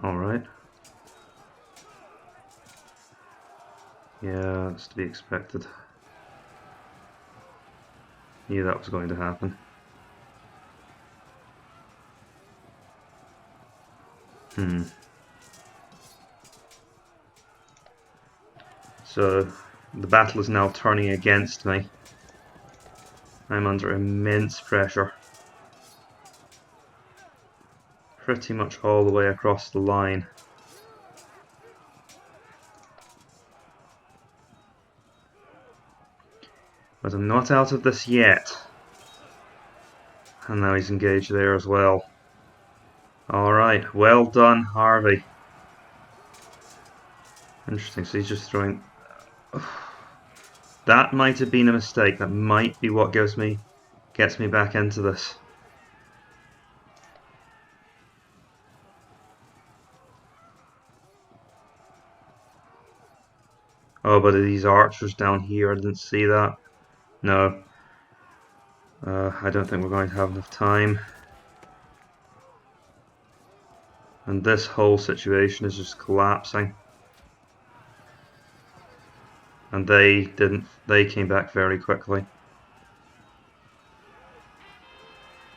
Speaker 1: Alright. Yeah, that's to be expected. Knew that was going to happen. So, the battle is now turning against me. I'm under immense pressure. Pretty much all the way across the line. But I'm not out of this yet. And now he's engaged there as well. Alright, well done, Harvey. Interesting, so he's just throwing... That might have been a mistake. That might be what gets me back into this. Oh, but these archers down here, I didn't see that. No. I don't think we're going to have enough time. And this whole situation is just collapsing. And they came back very quickly.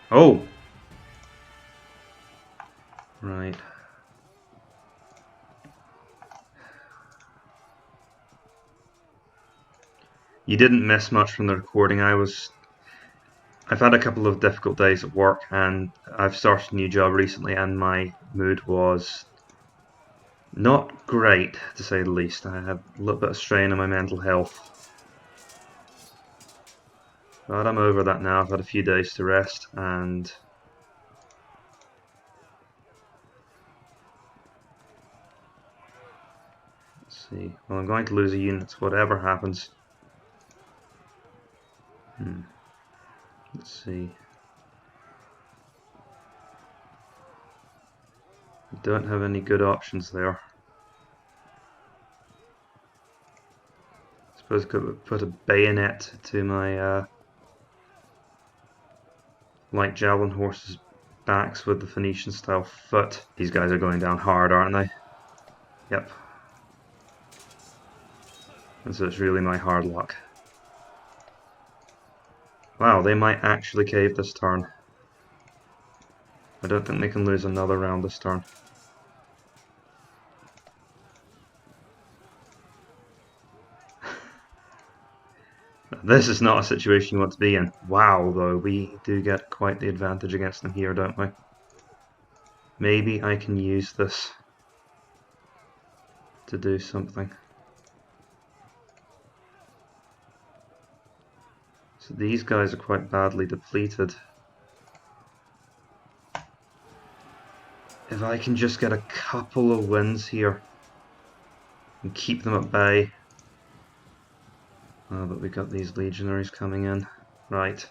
Speaker 1: Oh! Right. You didn't miss much from the recording. I've had a couple of difficult days at work, and I've started a new job recently, and my mood was not great, to say the least. I had a little bit of strain on my mental health. But I'm over that now. I've had a few days to rest, and let's see. Well, I'm going to lose a unit, whatever happens. Let's see. Don't have any good options there. Suppose I could put a bayonet to my light javelin horses' backs with the Phoenician style foot. These guys are going down hard, aren't they? Yep. And so it's really my hard luck. Wow, they might actually cave this turn. I don't think they can lose another round this turn. This is not a situation you want to be in. Wow, though, we do get quite the advantage against them here, don't we? Maybe I can use this to do something. So these guys are quite badly depleted. If I can just get a couple of wins here and keep them at bay. Oh, but we got these legionaries coming in. Right.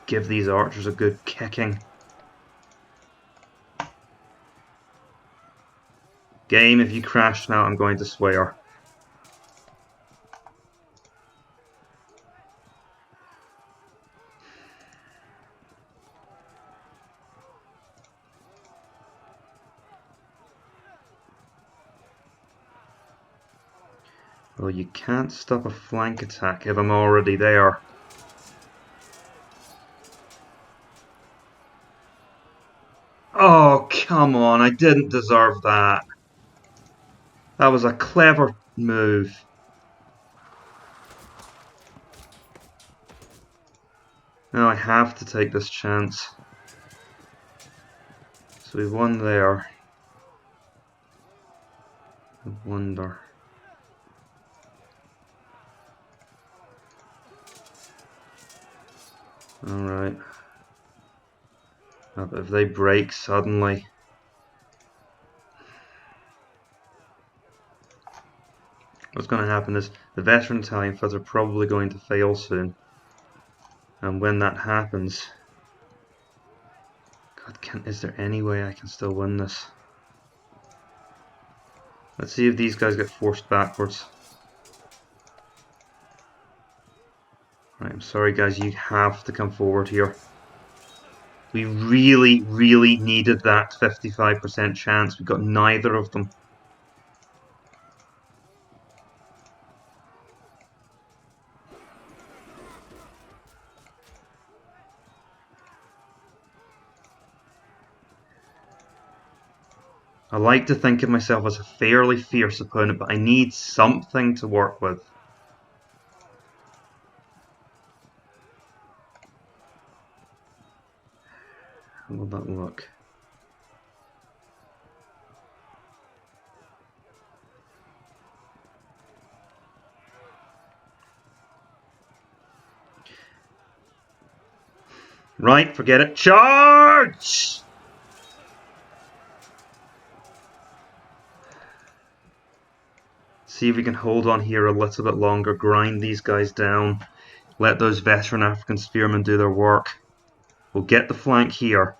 Speaker 1: Give these archers a good kicking. Game, if you crash now, I'm going to swear. Well, you can't stop a flank attack if I'm already there. Oh, come on, I didn't deserve that. That was a clever move. Now I have to take this chance. So we won there. I wonder. Alright. But if they break suddenly... What's going to happen is the veteran Italian foot are probably going to fail soon. And when that happens... God, is there any way I can still win this? Let's see if these guys get forced backwards. Right, I'm sorry guys, you have to come forward here. We really, really needed that 55% chance. We got neither of them. I like to think of myself as a fairly fierce opponent, but I need something to work with. How will that look? Right, forget it. Charge! See if we can hold on here a little bit longer, grind these guys down, let those veteran African spearmen do their work. We'll get the flank here,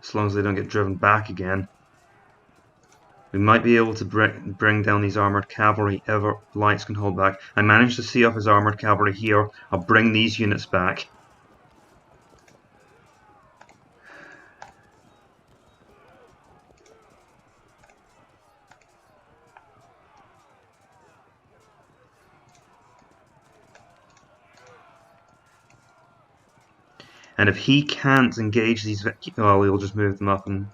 Speaker 1: as long as they don't get driven back again. We might be able to bring down these armoured cavalry if our lights can hold back. I managed to see off his armoured cavalry here. I'll bring these units back. And if he can't engage these... well, we'll just move them up and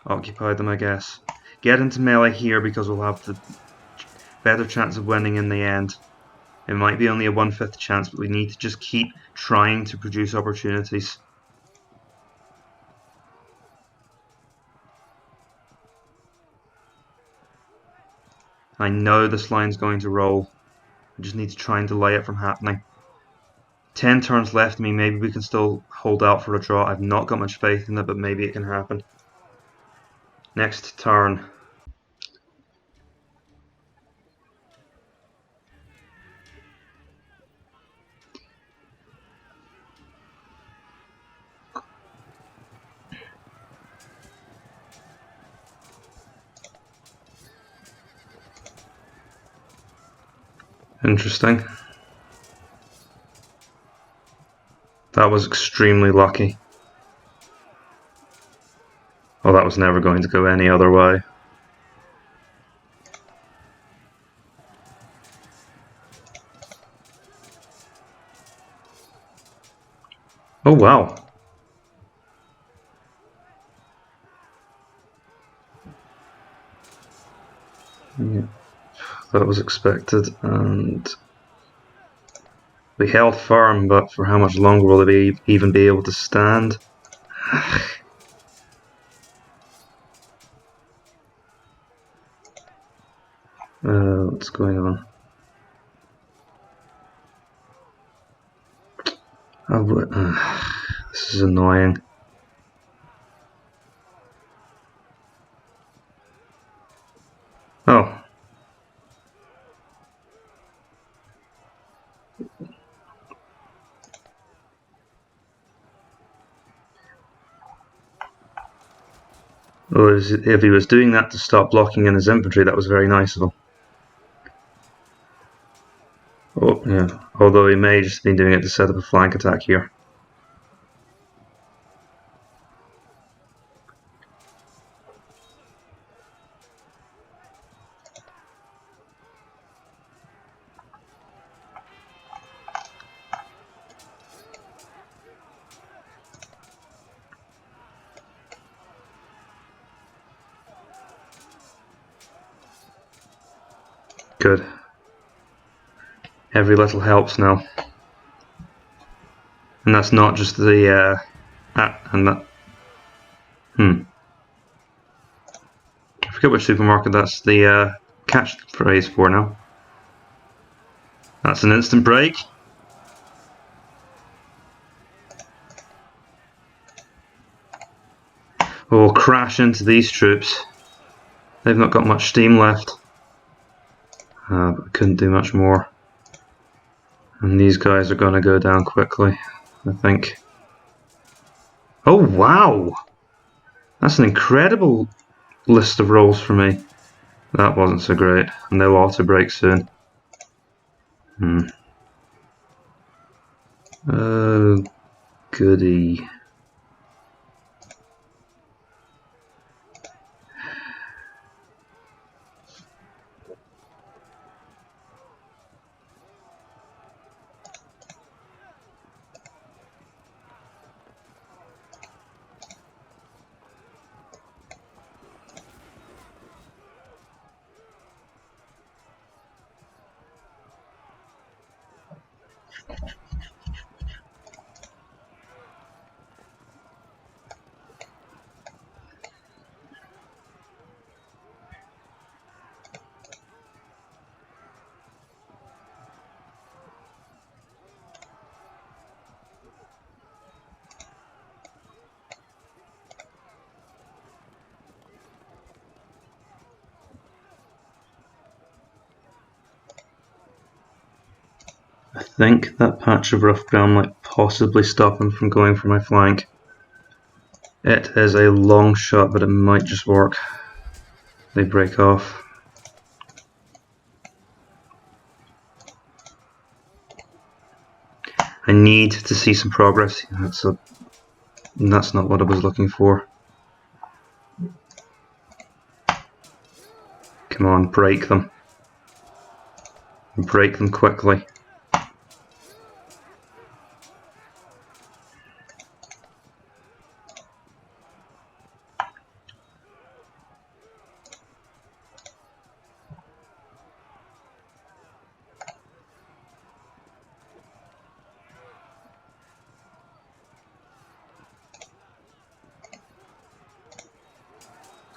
Speaker 1: occupy them, I guess. Get into melee here because we'll have the better chance of winning in the end. It might be only a 1/5 chance, but we need to just keep trying to produce opportunities. I know this line's going to roll. I just need to try and delay it from happening. 10 turns left of me, maybe we can still hold out for a draw. I've not got much faith in it, but maybe it can happen. Next turn. Interesting. That was extremely lucky. Oh, that was never going to go any other way. Oh, wow. Yeah, that was expected, and we held firm, but for how much longer will they even be able to stand? What's going on? This is annoying. Oh. Oh, if he was doing that to stop blocking in his infantry, that was very nice of him. Oh, yeah. Although he may just have been doing it to set up a flank attack here. Good. Every little helps now. And that's not just the and that. I forget which supermarket that's the catchphrase for now. That's an instant break. We'll crash into these troops. They've not got much steam left. But I couldn't do much more. And these guys are going to go down quickly, I think. Oh, wow! That's an incredible list of rolls for me. That wasn't so great. And they'll auto break soon. Oh, goody. I think that patch of rough ground might possibly stop him from going for my flank. It is a long shot, but it might just work. They break off. I need to see some progress. That's not what I was looking for. Come on, break them. Break them quickly.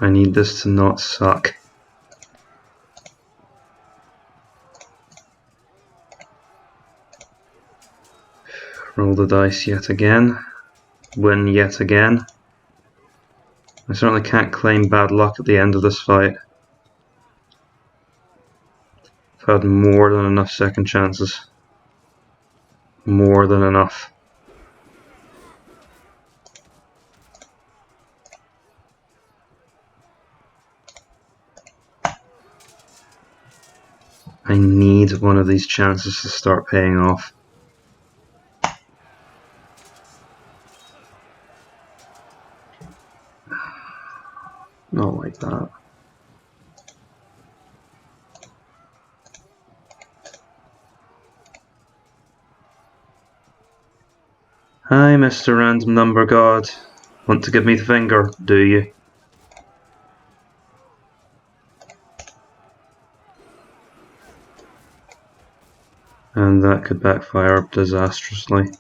Speaker 1: I need this to not suck. Roll the dice yet again. Win yet again. I certainly can't claim bad luck at the end of this fight. I've had more than enough second chances. More than enough. I need one of these chances to start paying off. Not like that. Hi, Mr. Random Number God. Want to give me the finger, do you? And that could backfire disastrously.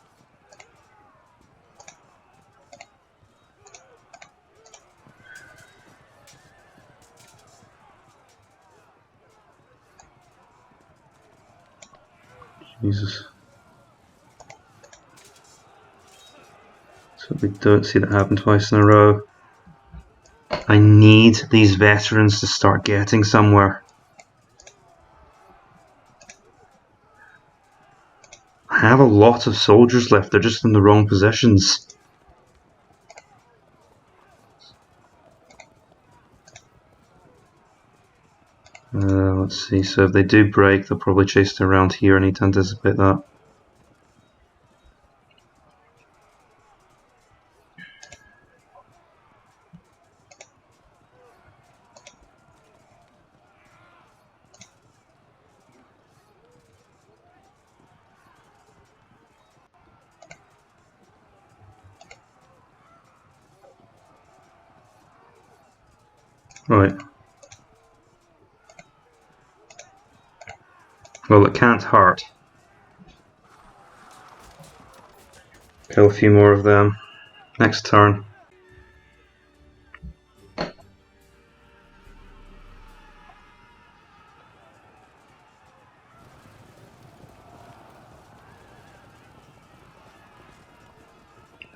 Speaker 1: Jesus. So we don't see that happen twice in a row. I need these veterans to start getting somewhere. I have a lot of soldiers left, they're just in the wrong positions. Let's see, so if they do break, they'll probably chase it around here. I need to anticipate that. Right. Well, it can't hurt. Kill a few more of them. Next turn.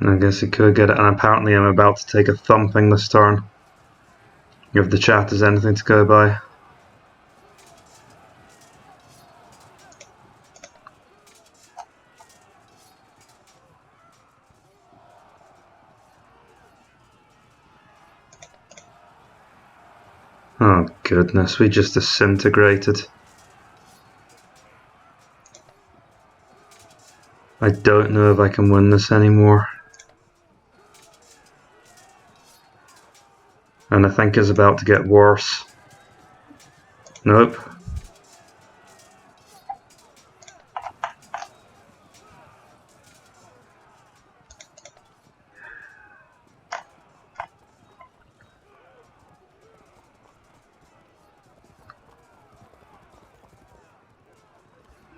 Speaker 1: I guess he could get it, and apparently I'm about to take a thumping this turn. If the chat has anything to go by. Oh goodness, we just disintegrated. I don't know if I can win this anymore. And I think it's about to get worse. Nope.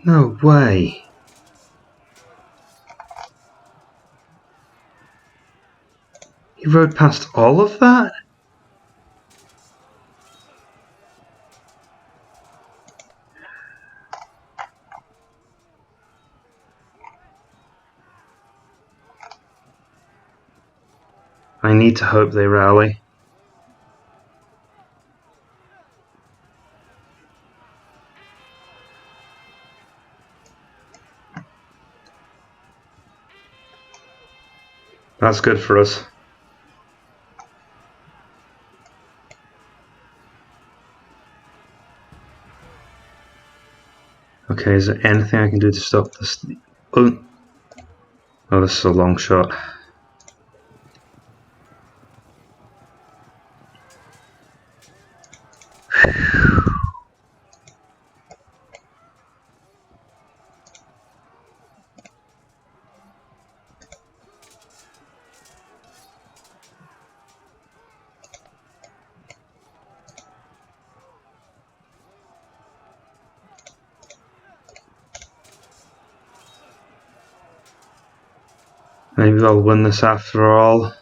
Speaker 1: No way. He rode past all of that? I need to hope they rally. That's good for us. Okay, is there anything I can do to stop this? Oh, this is a long shot. Maybe I'll win this after all.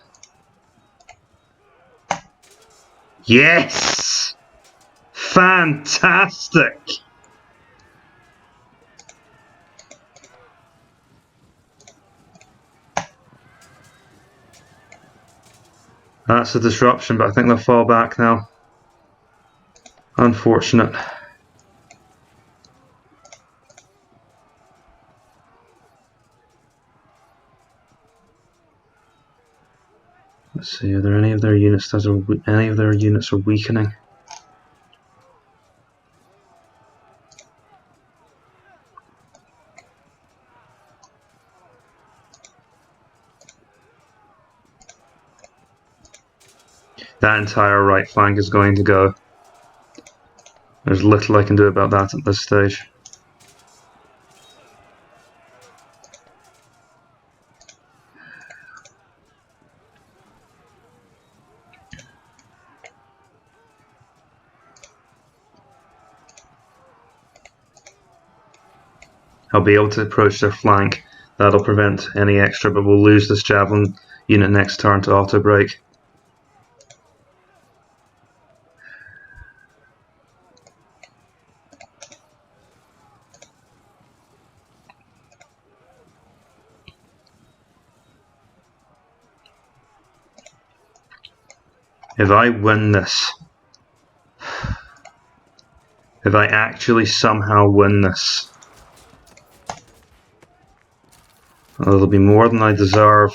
Speaker 1: Yes! Fantastic! That's a disruption, but I think they'll fall back now. Unfortunate. Let's see, are there any of their units that are weakening? That entire right flank is going to go. There's little I can do about that at this stage. I'll be able to approach their flank. That'll prevent any extra, but we'll lose this javelin unit next turn to auto break. If I win this, if I actually somehow win this, it'll be more than I deserve.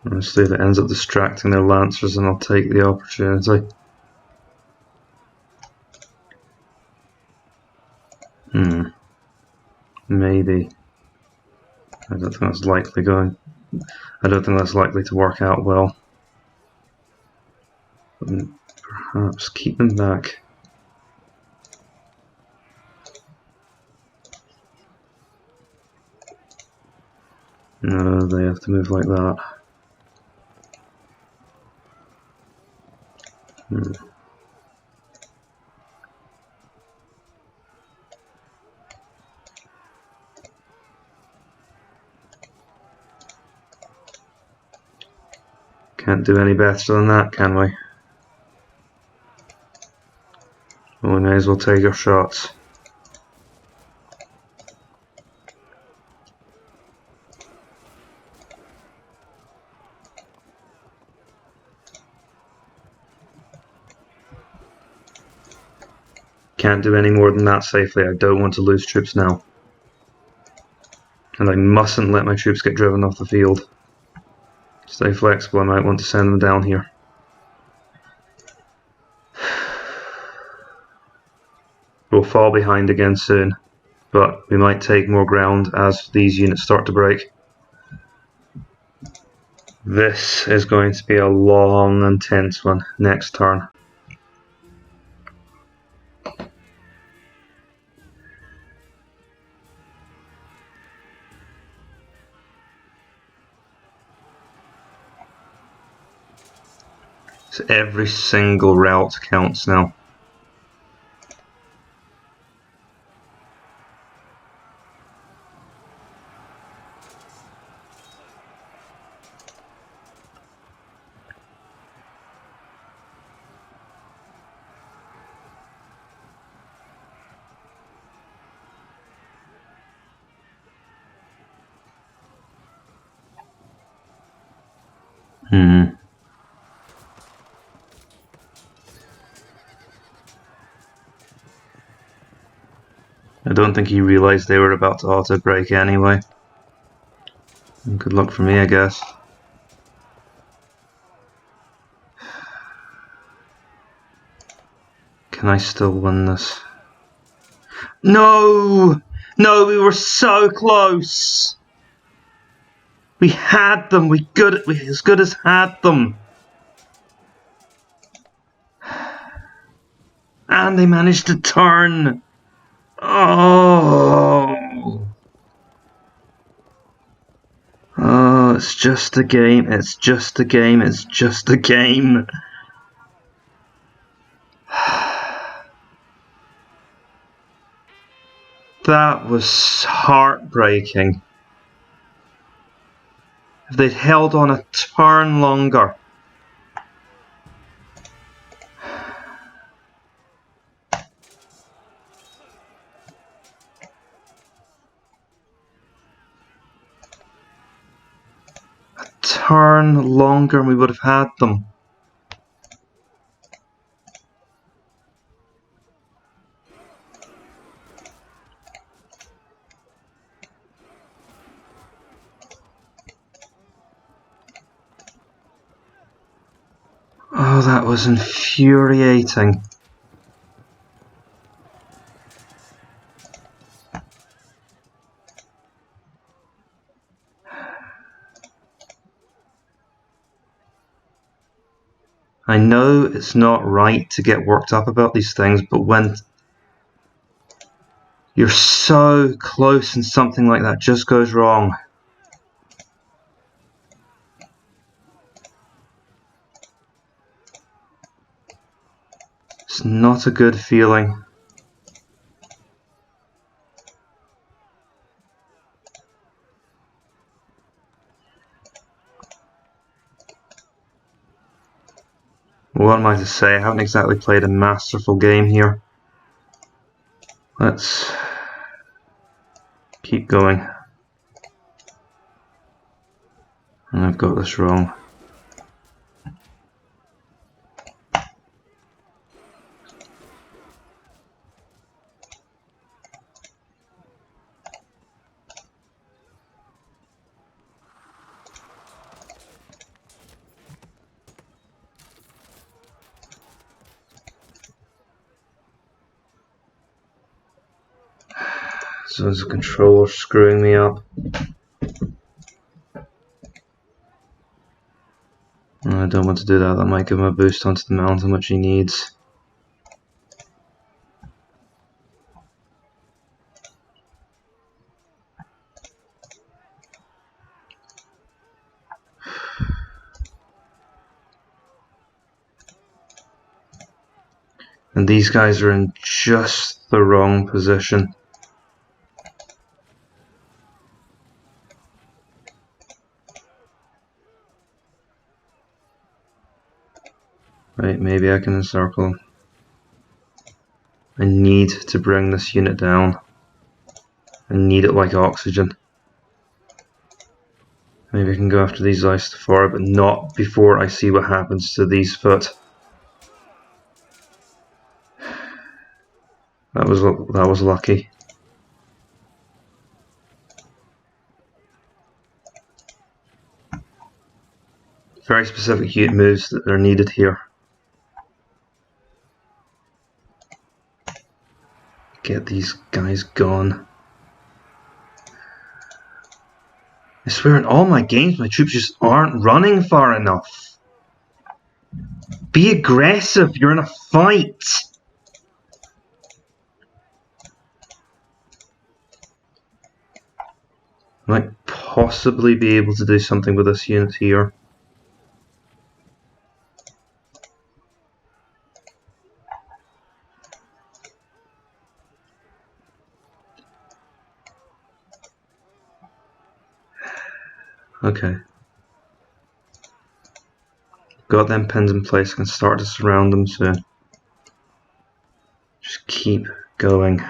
Speaker 1: Honestly, if it ends up distracting their lancers, then I'll take the opportunity. Maybe. I don't think that's likely going. I don't think that's likely to work out well. Perhaps keep them back. No, they have to move like that. Can't do any better than that, can we? Well, we may as well take our shots. Can't do any more than that safely. I don't want to lose troops now. And I mustn't let my troops get driven off the field. Stay flexible, I might want to send them down here. We'll fall behind again soon, but we might take more ground as these units start to break. This is going to be a long and tense one next turn. So every single route counts now. I don't think he realised they were about to auto break anyway. Good luck for me, I guess. Can I still win this? No! No, we were so close! We had them, we as good as had them. And they managed to turn. Oh. Oh, it's just a game, it's just a game, it's just a game. That was heartbreaking. If they'd held on a turn longer. A turn longer and we would have had them. Oh, that was infuriating. I know it's not right to get worked up about these things, but when you're so close and something like that just goes wrong. It's not a good feeling. What am I to say? I haven't exactly played a masterful game here. Let's keep going. And I've got this wrong. So there's a controller screwing me up. I don't want to do that. That might give him a boost onto the mountain, which he needs. And these guys are in just the wrong position. Right, maybe I can encircle. I need to bring this unit down. I need it like oxygen. Maybe I can go after these ice far, but not before I see what happens to these foot. That was lucky. Very specific unit moves that are needed here. Get these guys gone. I swear in all my games my troops just aren't running far enough. Be aggressive, you're in a fight! Might possibly be able to do something with this unit here. Okay. Got them pins in place, can start to surround them soon. Just keep going.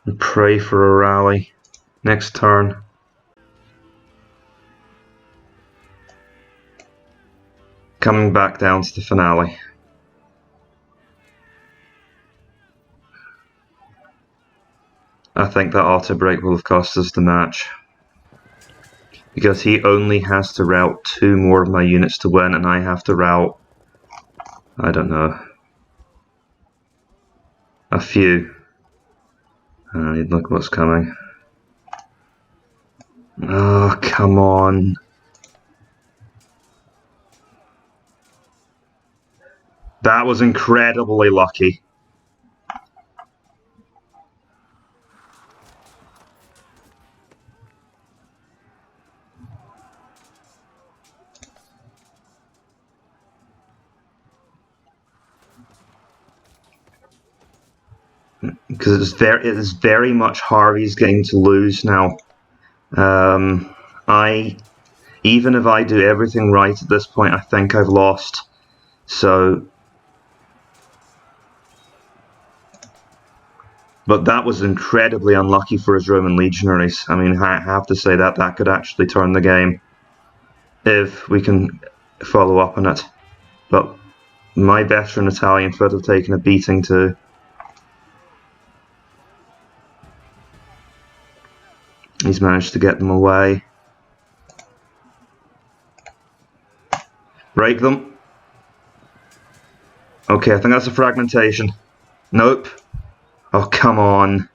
Speaker 1: And pray for a rally next turn. Coming back down to the finale. I think that auto break will have cost us the match. Because he only has to route 2 more of my units to win, and I have to route, I don't know, a few. Look what's coming. Oh, come on. That was incredibly lucky. because it is very much Harvey's game to lose now. Even if I do everything right at this point, I think I've lost. So, but that was incredibly unlucky for his Roman legionaries. I mean, I have to say that could actually turn the game if we can follow up on it. But my veteran Italian foot have taken a beating too. He's managed to get them away. Break them. Okay, I think that's a fragmentation. Nope. Oh, come on.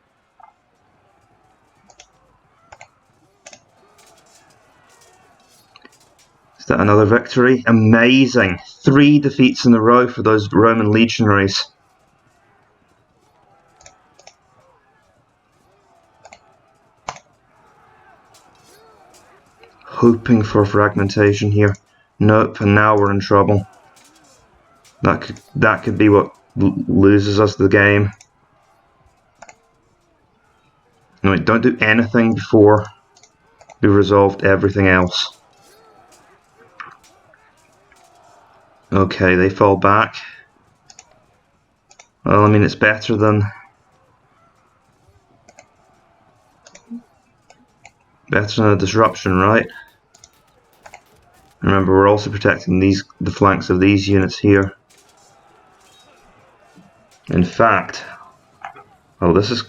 Speaker 1: Is that another victory? Amazing. 3 defeats in a row for those Roman legionaries. Hoping for fragmentation here. Nope, and now we're in trouble. That could be what loses us the game. No, don't do anything before we've resolved everything else. Okay, they fall back. Well, I mean, it's better than a disruption, right? Remember, we're also protecting the flanks of these units here. In fact, oh, this is.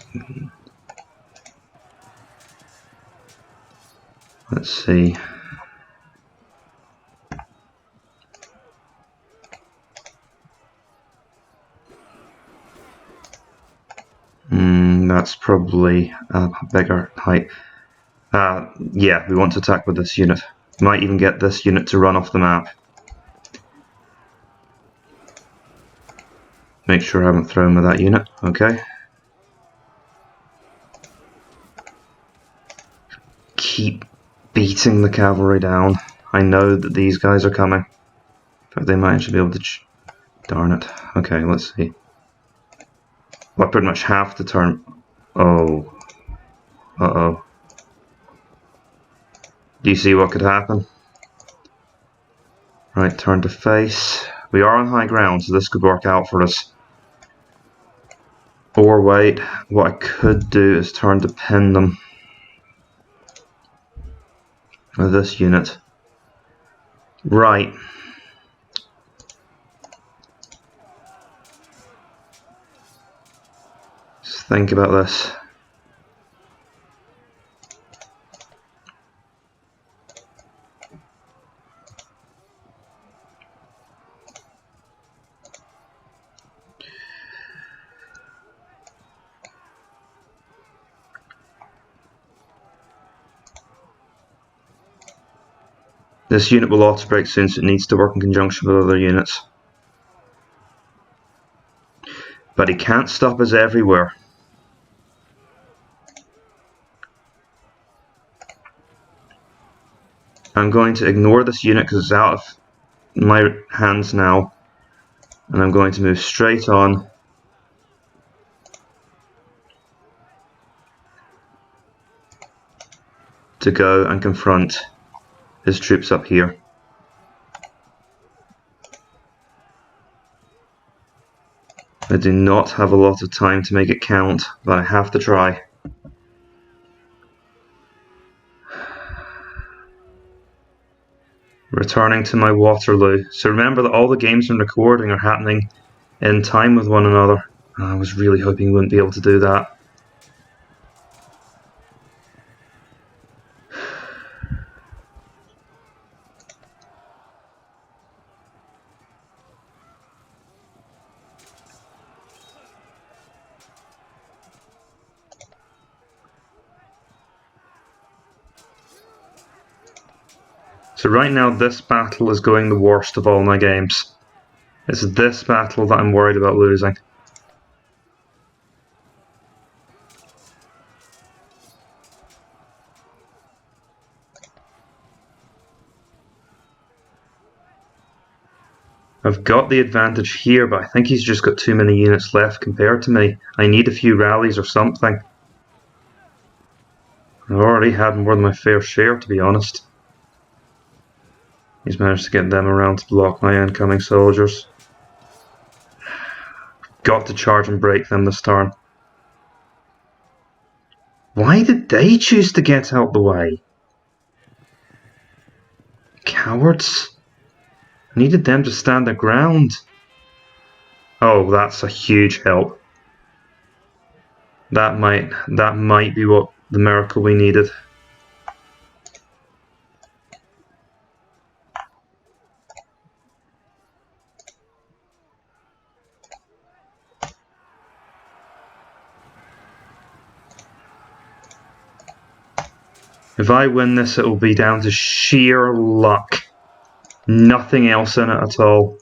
Speaker 1: Let's see. That's probably a bigger height. Yeah, we want to attack with this unit. Might even get this unit to run off the map. Make sure I haven't thrown with that unit. Okay. Keep beating the cavalry down. I know that these guys are coming. In fact, they might actually be able to... Darn it. Okay, let's see. Well, I pretty much have to turn... Oh. Uh-oh. Do you see what could happen? Right, turn to face. We are on high ground, so this could work out for us. Or wait, what I could do is turn to pin them with this unit. Right. Just think about this. This unit will auto break soon, so it needs to work in conjunction with other units. But he can't stop us everywhere. I'm going to ignore this unit because it's out of my hands now. And I'm going to move straight on. To go and confront his troops up here. I do not have a lot of time to make it count, but I have to try. Returning to my Waterloo. So remember that all the games I'm recording are happening in time with one another. I was really hoping we wouldn't be able to do that. So right now this battle is going the worst of all my games. It's this battle that I'm worried about losing. I've got the advantage here, but I think he's just got too many units left compared to me. I need a few rallies or something. I've already had more than my fair share, to be honest. He's managed to get them around to block my incoming soldiers. Got to charge and break them this turn. Why did they choose to get out the way? Cowards. I needed them to stand their ground. Oh, that's a huge help. That might be what the miracle we needed. If I win this, it will be down to sheer luck. Nothing else in it at all.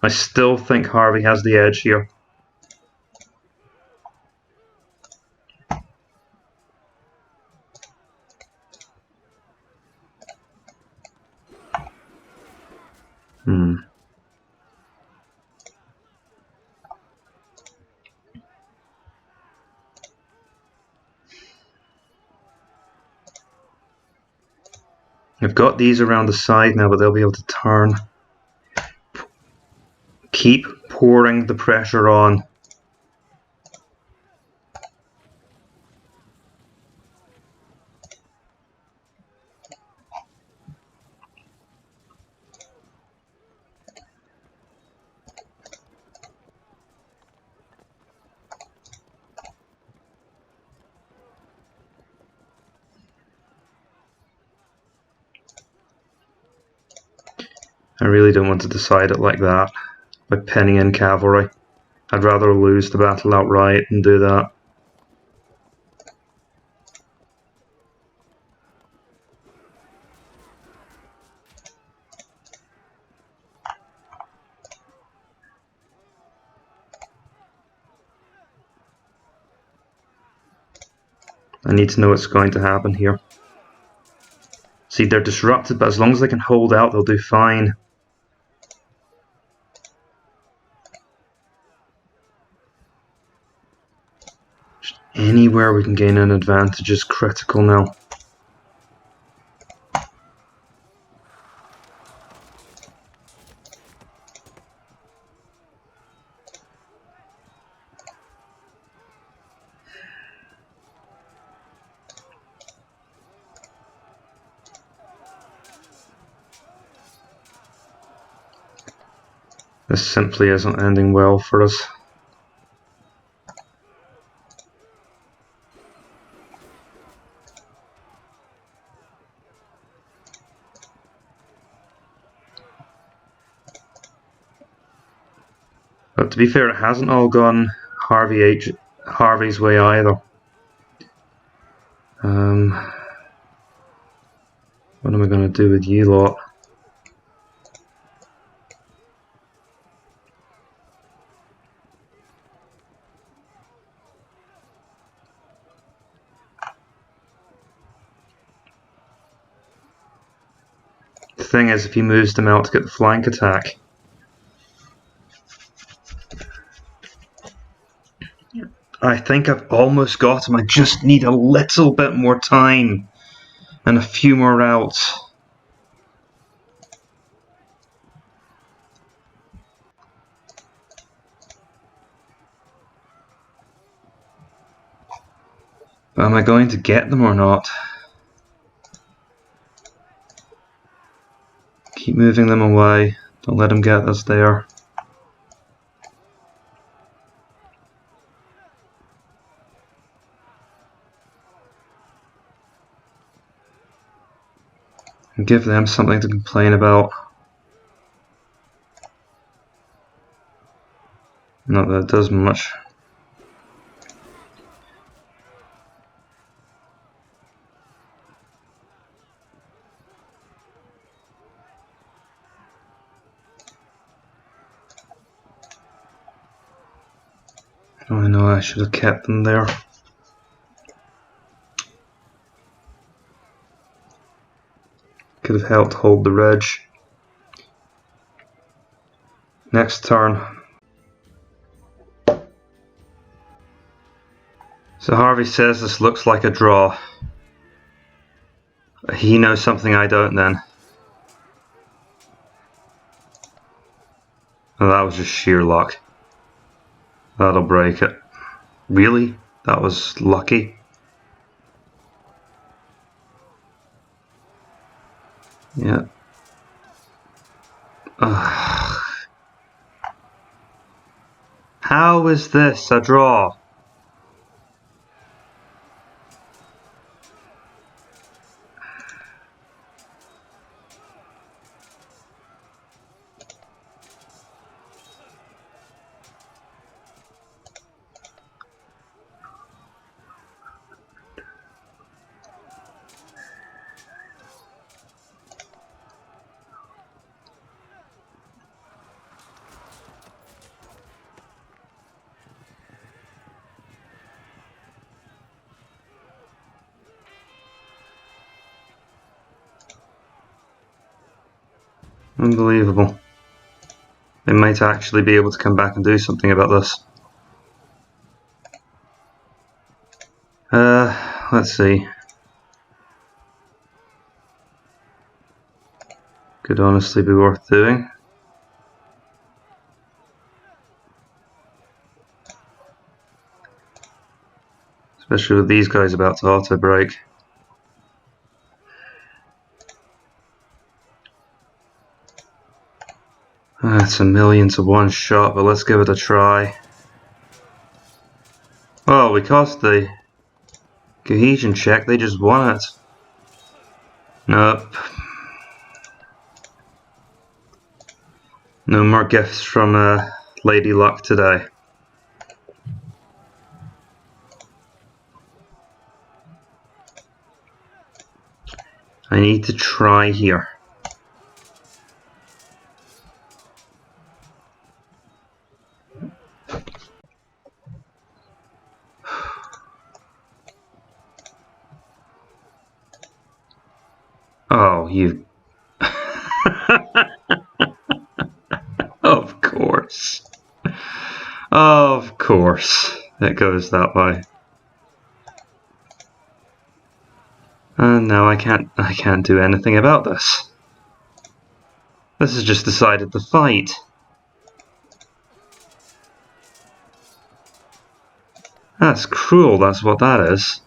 Speaker 1: I still think Harvey has the edge here. I've got these around the side now, but they'll be able to turn. Keep pouring the pressure on. I really don't want to decide it like that, by penning in cavalry. I'd rather lose the battle outright than do that. I need to know what's going to happen here. See, they're disrupted, but as long as they can hold out, they'll do fine. Just anywhere we can gain an advantage is critical now. This simply isn't ending well for us. But to be fair, it hasn't all gone Harvey's way either. What am I going to do with you lot? The thing is, if he moves them out to get the flank attack, I think I've almost got him. I just need a little bit more time and a few more routes. But am I going to get them or not? Keep moving them away. Don't let them get us there. And give them something to complain about. Not that it does much. Oh, I know I should have kept them there. Could have helped hold the ridge. Next turn. So Harvey says this looks like a draw. He knows something I don't then. Oh, that was just sheer luck. That'll break it. Really? That was lucky? Yeah. Ugh. How is this a draw? Unbelievable. They might actually be able to come back and do something about this. Let's see. Could honestly be worth doing. Especially with these guys about to auto break. That's a million to one shot, but let's give it a try. Well, because the cohesion check, they just won it. Nope. No more gifts from Lady Luck today. I need to try here. Oh, you... Of course. Of course. It goes that way. And now I can't do anything about this. This has just decided to fight. That's cruel, that's what that is.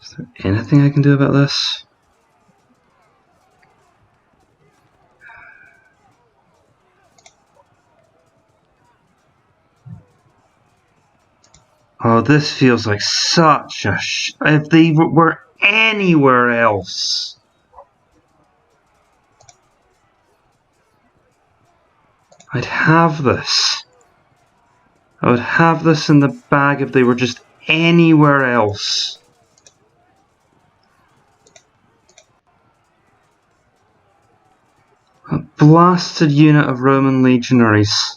Speaker 1: Is there anything I can do about this? Oh, this feels like such a if they were anywhere else. I'd have this. I would have this in the bag if they were just anywhere else. A blasted unit of Roman legionaries.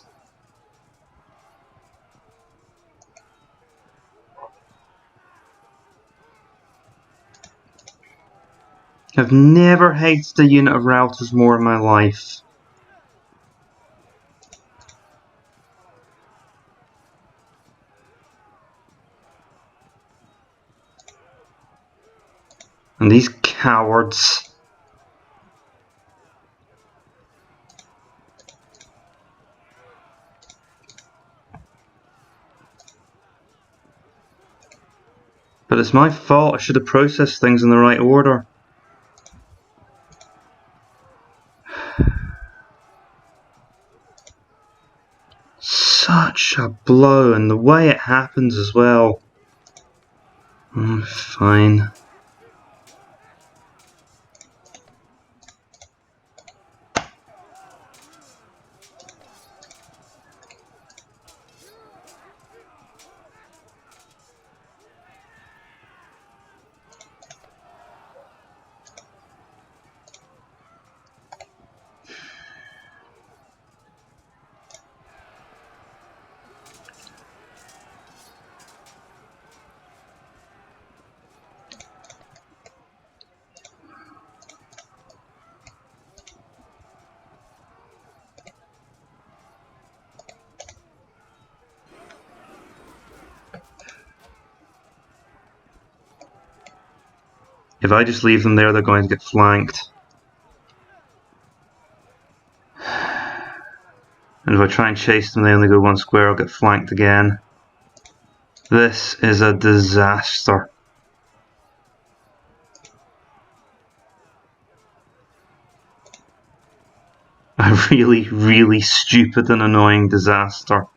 Speaker 1: I've never hated a unit of routers more in my life. And these cowards. But it's my fault, I should have processed things in the right order. Such a blow, and the way it happens as well. Fine. If I just leave them there, they're going to get flanked. And if I try and chase them, they only go one square, I'll get flanked again. This is a disaster. A really, really stupid and annoying disaster.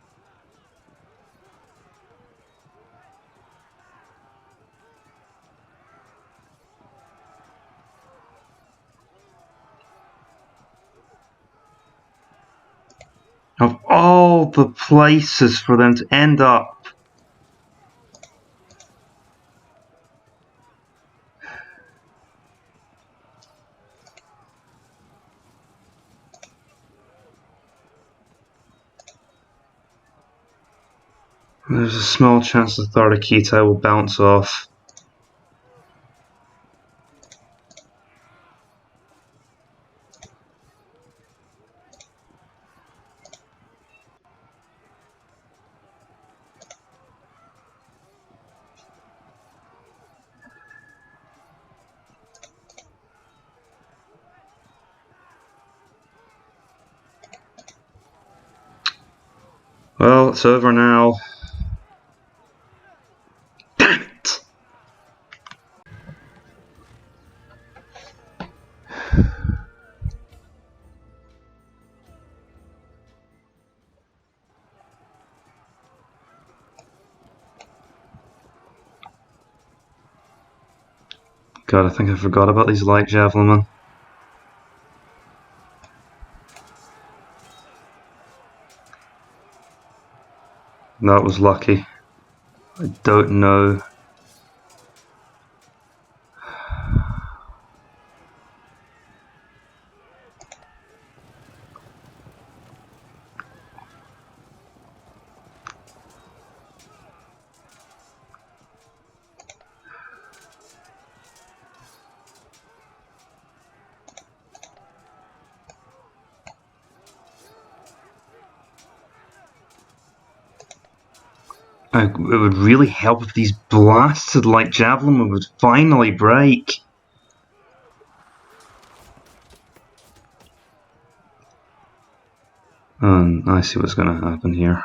Speaker 1: Of all the places for them to end up. There's a small chance the Carthaginians will bounce off. Well, it's over now. Damn it! God, I think I forgot about these light javelin. That was lucky. I don't know. It would really help if these blasted light javelin would finally break. I see what's going to happen here.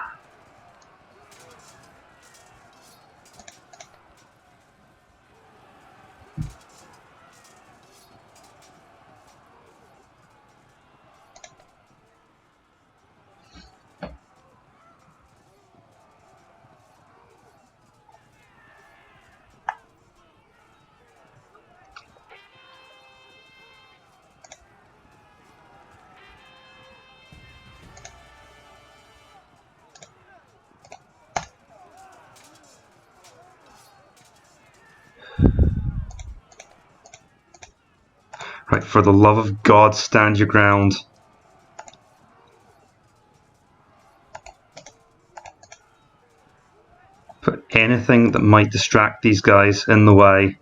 Speaker 1: Right, for the love of God, stand your ground. Put anything that might distract these guys in the way.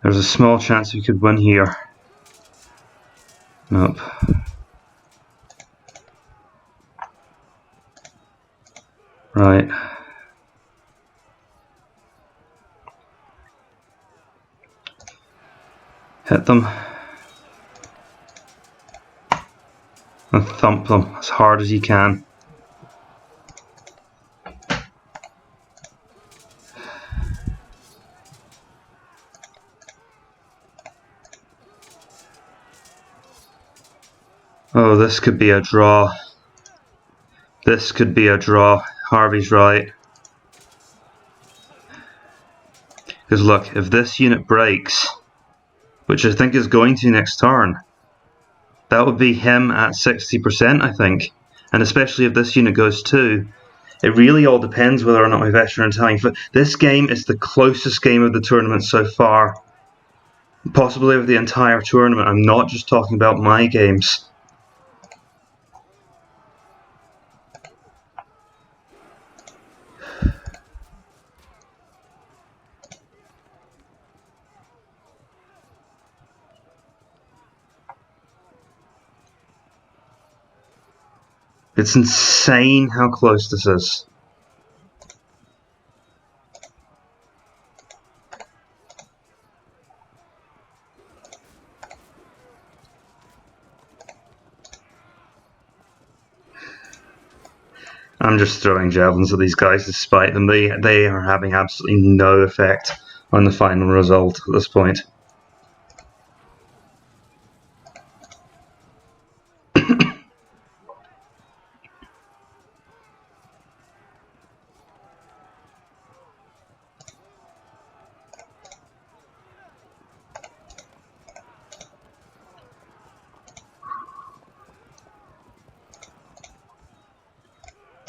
Speaker 1: There's a small chance we could win here. Nope. Right. Hit them. And thump them as hard as you can. Oh, this could be a draw. This could be a draw. Harvey's right. Because look, if this unit breaks, which I think is going to next turn, that would be him at 60%, I think. And especially if this unit goes too. It really all depends whether or not my veteran Italian foot. This game is the closest game of the tournament so far. Possibly of the entire tournament. I'm not just talking about my games. It's insane how close this is. I'm just throwing javelins at these guys despite them. They are having absolutely no effect on the final result at this point.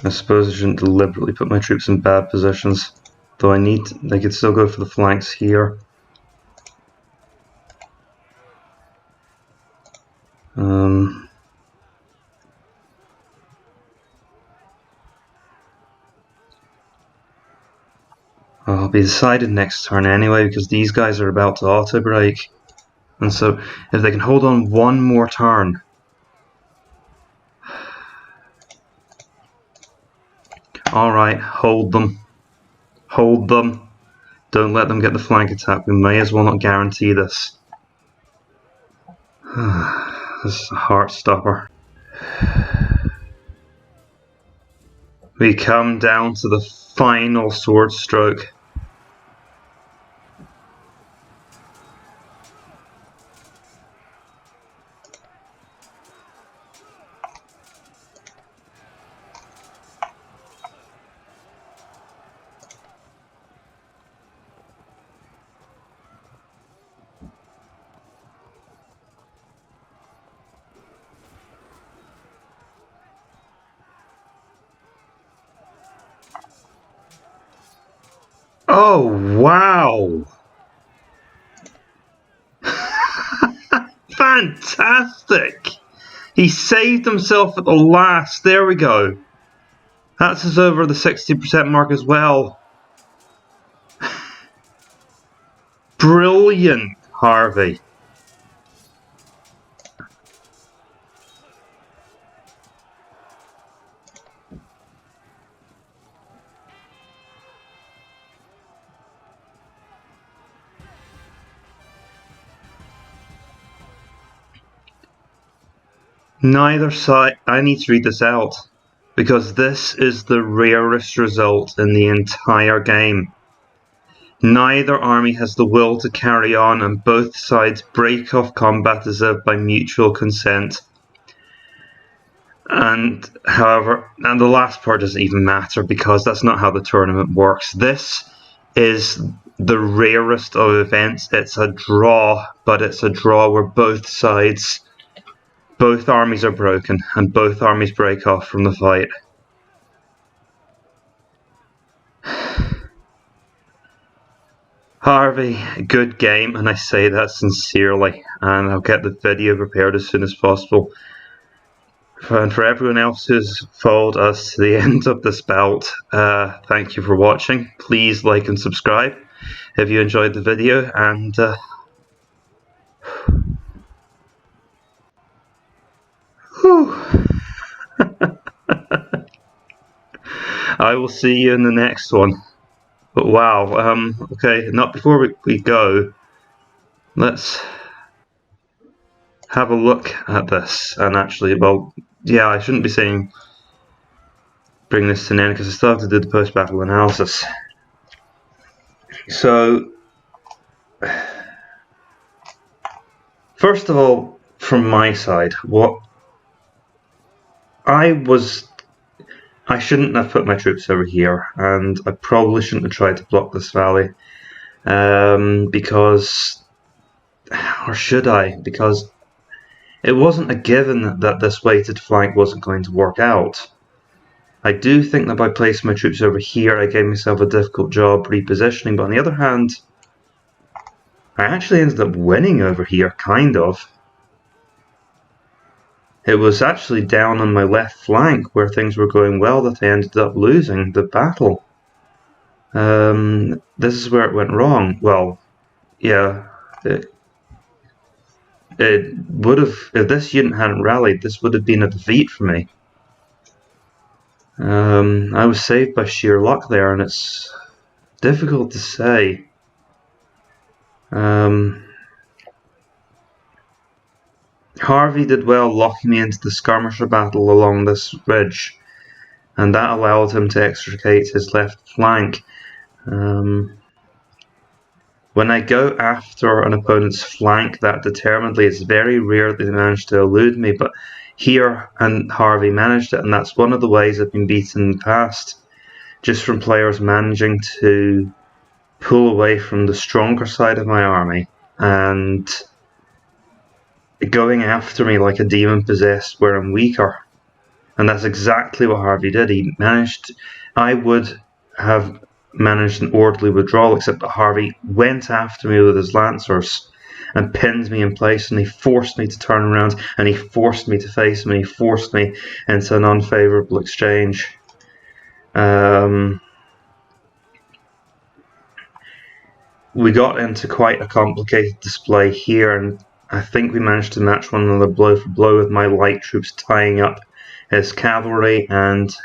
Speaker 1: I suppose I shouldn't deliberately put my troops in bad positions, though I could still go for the flanks here. I'll be decided next turn anyway, because these guys are about to auto-break. And so, if they can hold on one more turn... Alright, hold them. Hold them. Don't let them get the flank attack. We may as well not guarantee this. This is a heart stopper. We come down to the final sword stroke. Oh, wow! Fantastic! He saved himself at the last. There we go. That's us over the 60% mark as well. Brilliant, Harvey. Neither side... I need to read this out, because this is the rarest result in the entire game. Neither army has the will to carry on, and both sides break off combat as if by mutual consent. And, however, and the last part doesn't even matter, because that's not how the tournament works. This is the rarest of events. It's a draw, but it's a draw where both armies are broken, and both armies break off from the fight. Harvey, good game, and I say that sincerely, and I'll get the video prepared as soon as possible. And for everyone else who's followed us to the end of this bout, thank you for watching. Please like and subscribe if you enjoyed the video, and I will see you in the next one. But wow, okay, not before we go, let's have a look at this. And actually, well, yeah, I shouldn't be saying bring this to an end, because I still have to do the post-battle analysis. So, first of all, from my side, I shouldn't have put my troops over here, and I probably shouldn't have tried to block this valley, because, or should I? Because it wasn't a given that this weighted flank wasn't going to work out. I do think that by placing my troops over here, I gave myself a difficult job repositioning, but on the other hand, I actually ended up winning over here, kind of. It was actually down on my left flank where things were going well that I ended up losing the battle. This is where it went wrong. Well, yeah, it would have, if this unit hadn't rallied, this would have been a defeat for me. I was saved by sheer luck there, and it's difficult to say. Harvey did well locking me into the skirmisher battle along this ridge, and that allowed him to extricate his left flank. When I go after an opponent's flank that determinedly, it's very rare that they manage to elude me, but here and Harvey managed it, and that's one of the ways I've been beaten in the past, just from players managing to pull away from the stronger side of my army and going after me like a demon possessed where I'm weaker. And that's exactly what Harvey did. He managed, I would have managed an orderly withdrawal, except that Harvey went after me with his lancers and pinned me in place, and he forced me to turn around, and he forced me to face him, and he forced me into an unfavourable exchange. We got into quite a complicated display here, and I think we managed to match one another blow for blow, with my light troops tying up his cavalry and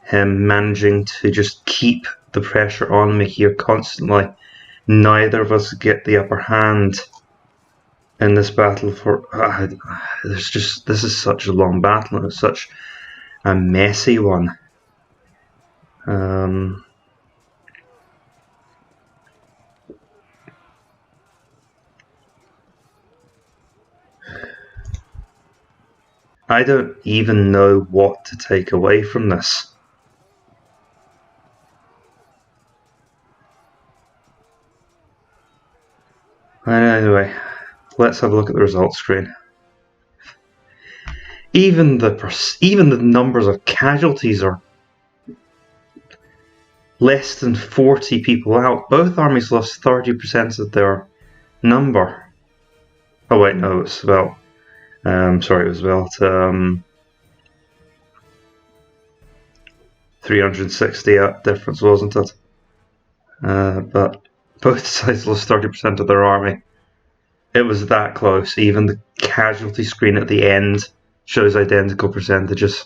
Speaker 1: him managing to just keep the pressure on me here constantly. Neither of us get the upper hand in this battle. This is such a long battle, and it's such a messy one. I don't even know what to take away from this. Anyway, let's have a look at the results screen. Even the numbers of casualties are less than 40 people out. Both armies lost 30% of their number. Oh wait, no, it was about. Sorry, it was about 360 difference, wasn't it? But both sides lost 30% of their army. It was that close. Even the casualty screen at the end shows identical percentages.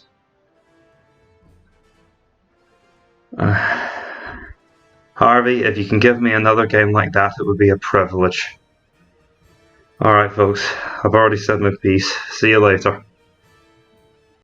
Speaker 1: Harvey, if you can give me another game like that, it would be a privilege. Alright folks, I've already said my piece. See you later.